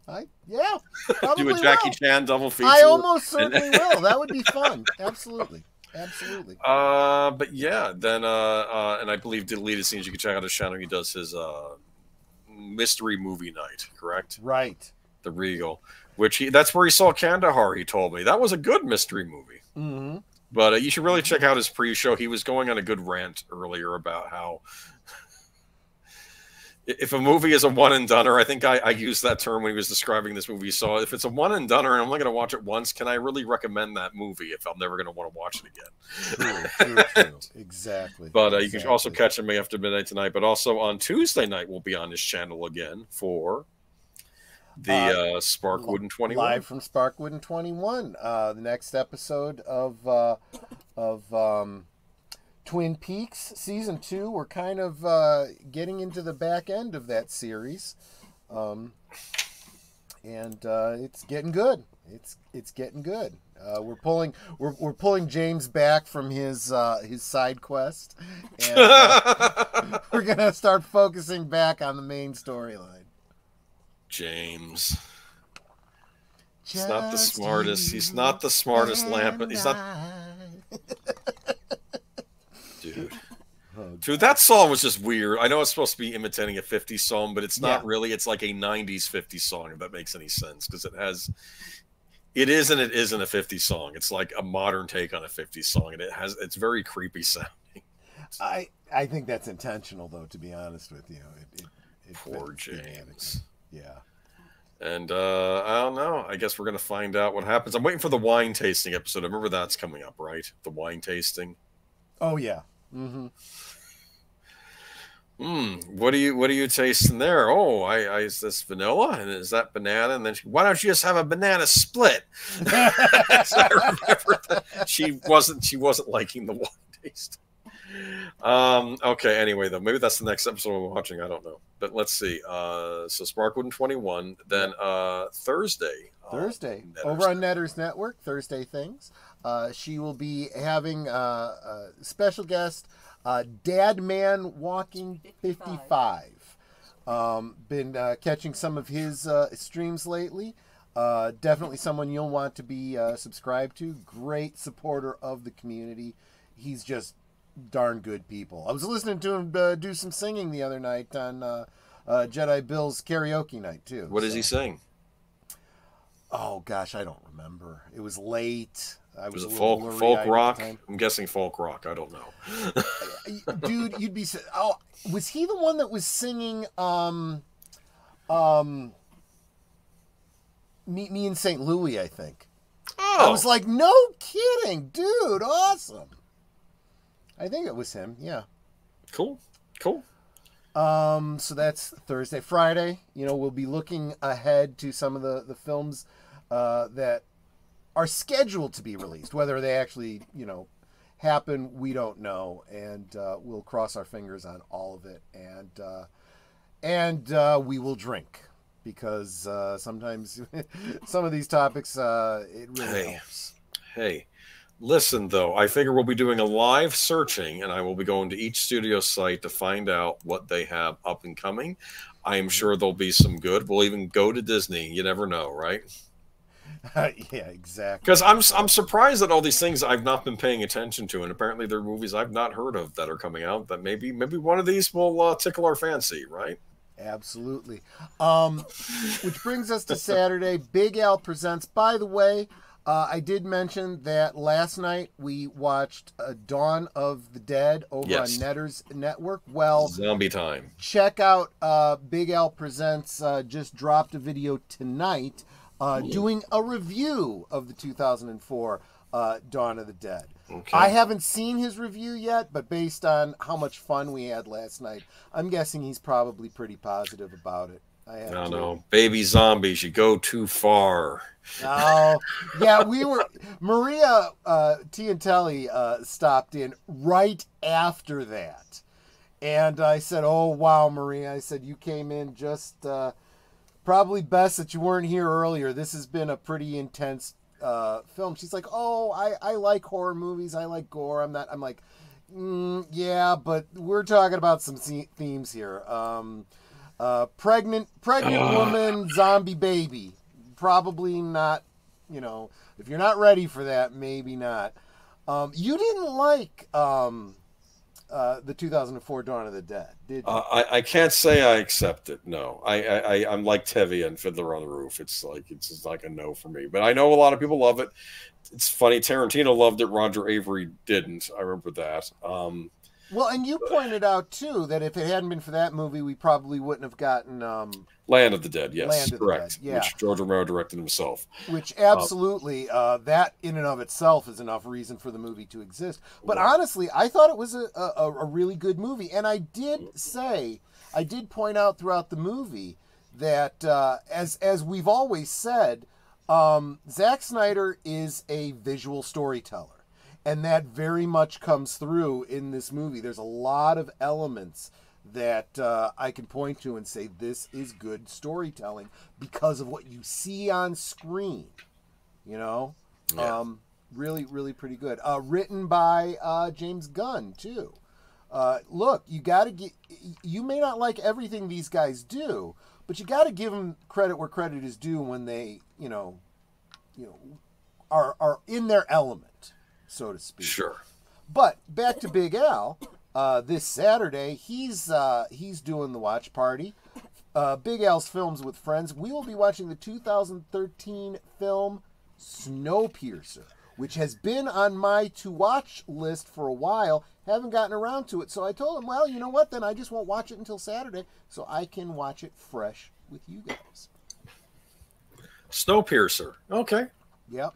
Probably do a Jackie Chan double feature. I almost certainly will. That would be fun. Absolutely. But yeah, then and I believe Deleted Scenes, you can check out his channel. He does his mystery movie night, correct? Right. The Regal, that's where he saw Kandahar. He told me that was a good mystery movie. Mm-hmm. But you should really check out his pre-show. He was going on a good rant earlier about how if a movie is a one and doneer, I think I used that term when he was describing this movie. So if it's a one and doneer and I'm only going to watch it once, can I really recommend that movie if I'm never going to want to watch it again? True. Exactly. But you can also catch him after midnight tonight. But also on Tuesday night, we'll be on his channel again for the Sparkwood and 21. Live from Sparkwood and 21. The next episode of Twin Peaks Season 2. We're kind of getting into the back end of that series. And it's getting good. It's getting good. We're pulling James back from his side quest, and we're gonna start focusing back on the main storyline. James. He's not the smartest. He's not the smartest lamp. He's not. Dude, that song was just weird. I know it's supposed to be imitating a 50s song, but it's not really. It's like a 90s 50s song, if that makes any sense, because it is and it isn't a 50s song. It's like a modern take on a 50s song, and it's very creepy sounding. I think that's intentional, though, to be honest with you. Poor James. Yeah. And I don't know. I guess we're going to find out what happens. I'm waiting for the wine tasting episode. I remember that's coming up, right? The wine tasting. Oh, yeah. Mm-hmm. What do you tasting there? Oh, I is this vanilla and is that banana? And then why don't you just have a banana split? So I remember that she wasn't liking the wine taste. Okay, anyway, though, maybe that's the next episode we're watching. I don't know. But let's see. So Sparkwood in 21. Then Thursday. Over on Netter's Network, Thursday Things. She will be having a special guest, Dad Man Walking 55. Been catching some of his streams lately. Definitely someone you'll want to be subscribed to. Great supporter of the community. He's just darn good people. I was listening to him do some singing the other night on Jedi Bill's karaoke night too. What does he sing? Oh gosh, I don't remember. It was late. Was it folk rock? I'm guessing folk rock. I don't know. Dude, you'd be. Oh, was he the one that was singing? Meet Me in St. Louis, I think. Oh, I was like, no kidding, dude, awesome. I think it was him. Yeah. Cool. So that's Thursday. Friday, we'll be looking ahead to some of the films that are scheduled to be released. Whether they actually, happen, we don't know. And we'll cross our fingers on all of it. And we will drink. Because sometimes some of these topics, it really helps. Hey. Listen, though, I figure we'll be doing a live searching, and I will be going to each studio site to find out what they have up and coming. I am sure there'll be some good. We'll even go to Disney. You never know, right? Yeah, exactly. Because I'm surprised at all these things I've not been paying attention to, and apparently there are movies I've not heard of that are coming out that maybe one of these will tickle our fancy, right? Absolutely. Which brings us to Saturday. Big Al Presents. By the way, I did mention that last night we watched Dawn of the Dead over on Netter's Network. Well, zombie time. Check out Big Al Presents. Just dropped a video tonight doing a review of the 2004 Dawn of the Dead. Okay. I haven't seen his review yet, but based on how much fun we had last night, I'm guessing he's probably pretty positive about it. I don't know. Baby zombies, you go too far. Oh, yeah, we were... Maria Tiantelli stopped in right after that. And I said, oh, wow, Maria. I said, you came in just... probably best that you weren't here earlier. This has been a pretty intense film. She's like, oh, I like horror movies. I like gore. I'm like, yeah, but we're talking about some themes here. Pregnant woman, zombie baby. Probably not, if you're not ready for that, maybe not. You didn't like the 2004 Dawn of the Dead, did you? I can't say I accept it. No, I'm like Tevi and Fiddler on the Roof. It's just like a no for me. But I know a lot of people love it. It's funny. Tarantino loved it. Roger Avery didn't. I remember that. Well, and you pointed out too that if it hadn't been for that movie, we probably wouldn't have gotten Land of the Dead. Yes, Land of correct. The Dead, yeah. Which George Romero directed himself. Which absolutely, that in and of itself is enough reason for the movie to exist. But honestly, I thought it was a really good movie, and I did point out throughout the movie that as we've always said, Zack Snyder is a visual storyteller. And that very much comes through in this movie. There's a lot of elements that I can point to and say this is good storytelling because of what you see on screen. Yeah. Really, really pretty good. Written by James Gunn too. Look, you may not like everything these guys do, but you got to give them credit where credit is due when they, are in their element, so to speak. Sure. But back to Big Al. This Saturday, he's doing the watch party. Big Al's Films with Friends. We will be watching the 2013 film Snowpiercer, which has been on my to-watch list for a while. Haven't gotten around to it. So I told him, well, you know what? Then I just won't watch it until Saturday so I can watch it fresh with you guys. Snowpiercer. Okay. Yep.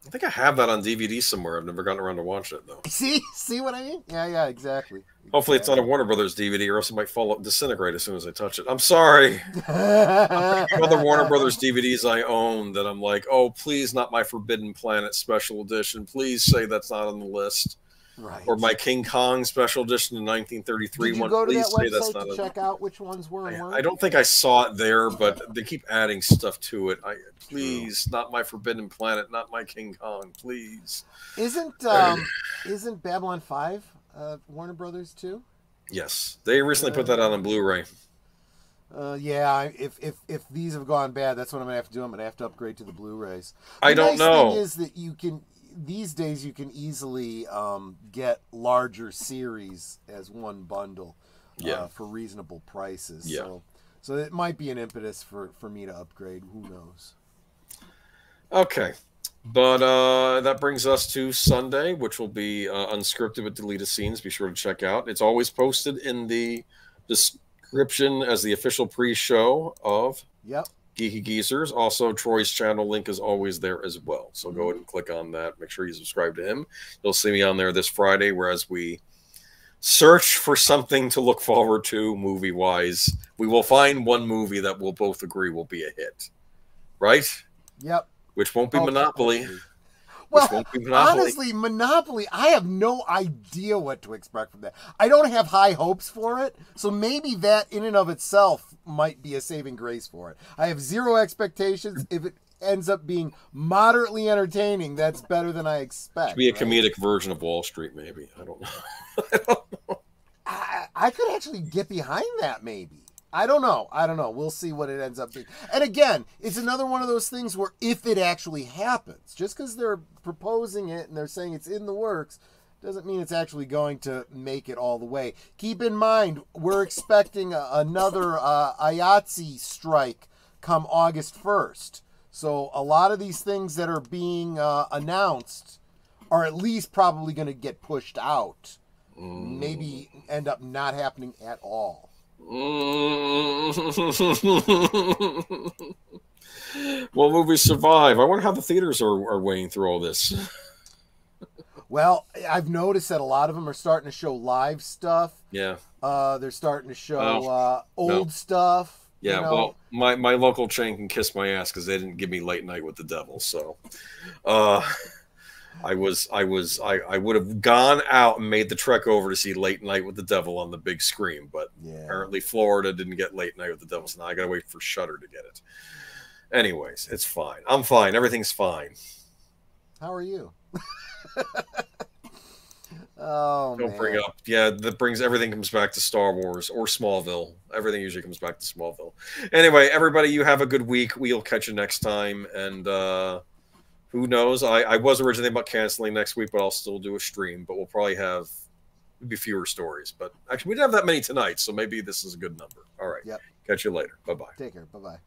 I think I have that on DVD somewhere. I've never gotten around to watching it though. See what I mean? Yeah, exactly. Hopefully it's not a Warner Brothers DVD, or else it might disintegrate as soon as I touch it. I'm sorry. I'm thinking of the Warner Brothers DVDs I own that I'm like, oh, please, not my Forbidden Planet special edition. Please say that's not on the list. Right. Or my King Kong special edition in 1933 Did you one. go to Please that say that's website not to check out which ones were and weren't? I don't think I saw it there, but they keep adding stuff to it. Please, not my Forbidden Planet, not my King Kong, please. Isn't Babylon 5 Warner Brothers too? Yes, they recently put that out on Blu-ray. Yeah, if these have gone bad, that's what I'm gonna have to do. I'm gonna have to upgrade to the Blu-rays. I don't know. Thing is that you can these days you can easily get larger series as one bundle, for reasonable prices. Yeah. So it might be an impetus for me to upgrade. Who knows? Okay. But that brings us to Sunday, which will be unscripted with deleted scenes. Be sure to check out. It's always posted in the description as the official pre-show of Geeky Geezers. Also, Troy's channel link is always there as well. So go ahead and click on that. Make sure you subscribe to him. You'll see me on there this Friday, whereas we search for something to look forward to movie-wise. We will find one movie that we'll both agree will be a hit. Right? Yep. Which won't be Monopoly. Well, honestly, Monopoly, I have no idea what to expect from that. I don't have high hopes for it, so maybe that in and of itself might be a saving grace for it. I have zero expectations. If it ends up being moderately entertaining, that's better than I expect. Should be a comedic version of Wall Street, maybe. I don't know. I don't know. I could actually get behind that, maybe. I don't know. We'll see what it ends up being. And again, it's another one of those things where if it actually happens, just because they're proposing it and they're saying it's in the works, doesn't mean it's actually going to make it all the way. Keep in mind, we're expecting another IATSE strike come August 1st. So a lot of these things that are being announced are at least probably going to get pushed out. Maybe end up not happening at all. Will movies survive? I wonder how the theaters are weighing through all this. Well, I've noticed that a lot of them are starting to show live stuff. Yeah. They're starting to show old stuff. Yeah, you know? Well, my local chain can kiss my ass because they didn't give me Late Night with the Devil. So, I would have gone out and made the trek over to see Late Night with the Devil on the big screen, but apparently Florida didn't get Late Night with the Devil, so now I gotta wait for Shudder to get it. Anyways, it's fine. I'm fine. Everything's fine. How are you? Oh, Don't bring up. Yeah, that brings everything comes back to Star Wars or Smallville. Everything usually comes back to Smallville. Anyway, everybody, you have a good week. We'll catch you next time, and who knows? I was originally about canceling next week, but I'll still do a stream. But we'll probably have maybe fewer stories. But actually, we didn't have that many tonight, so maybe this is a good number. All right. Yep. Catch you later. Bye-bye. Take care. Bye-bye.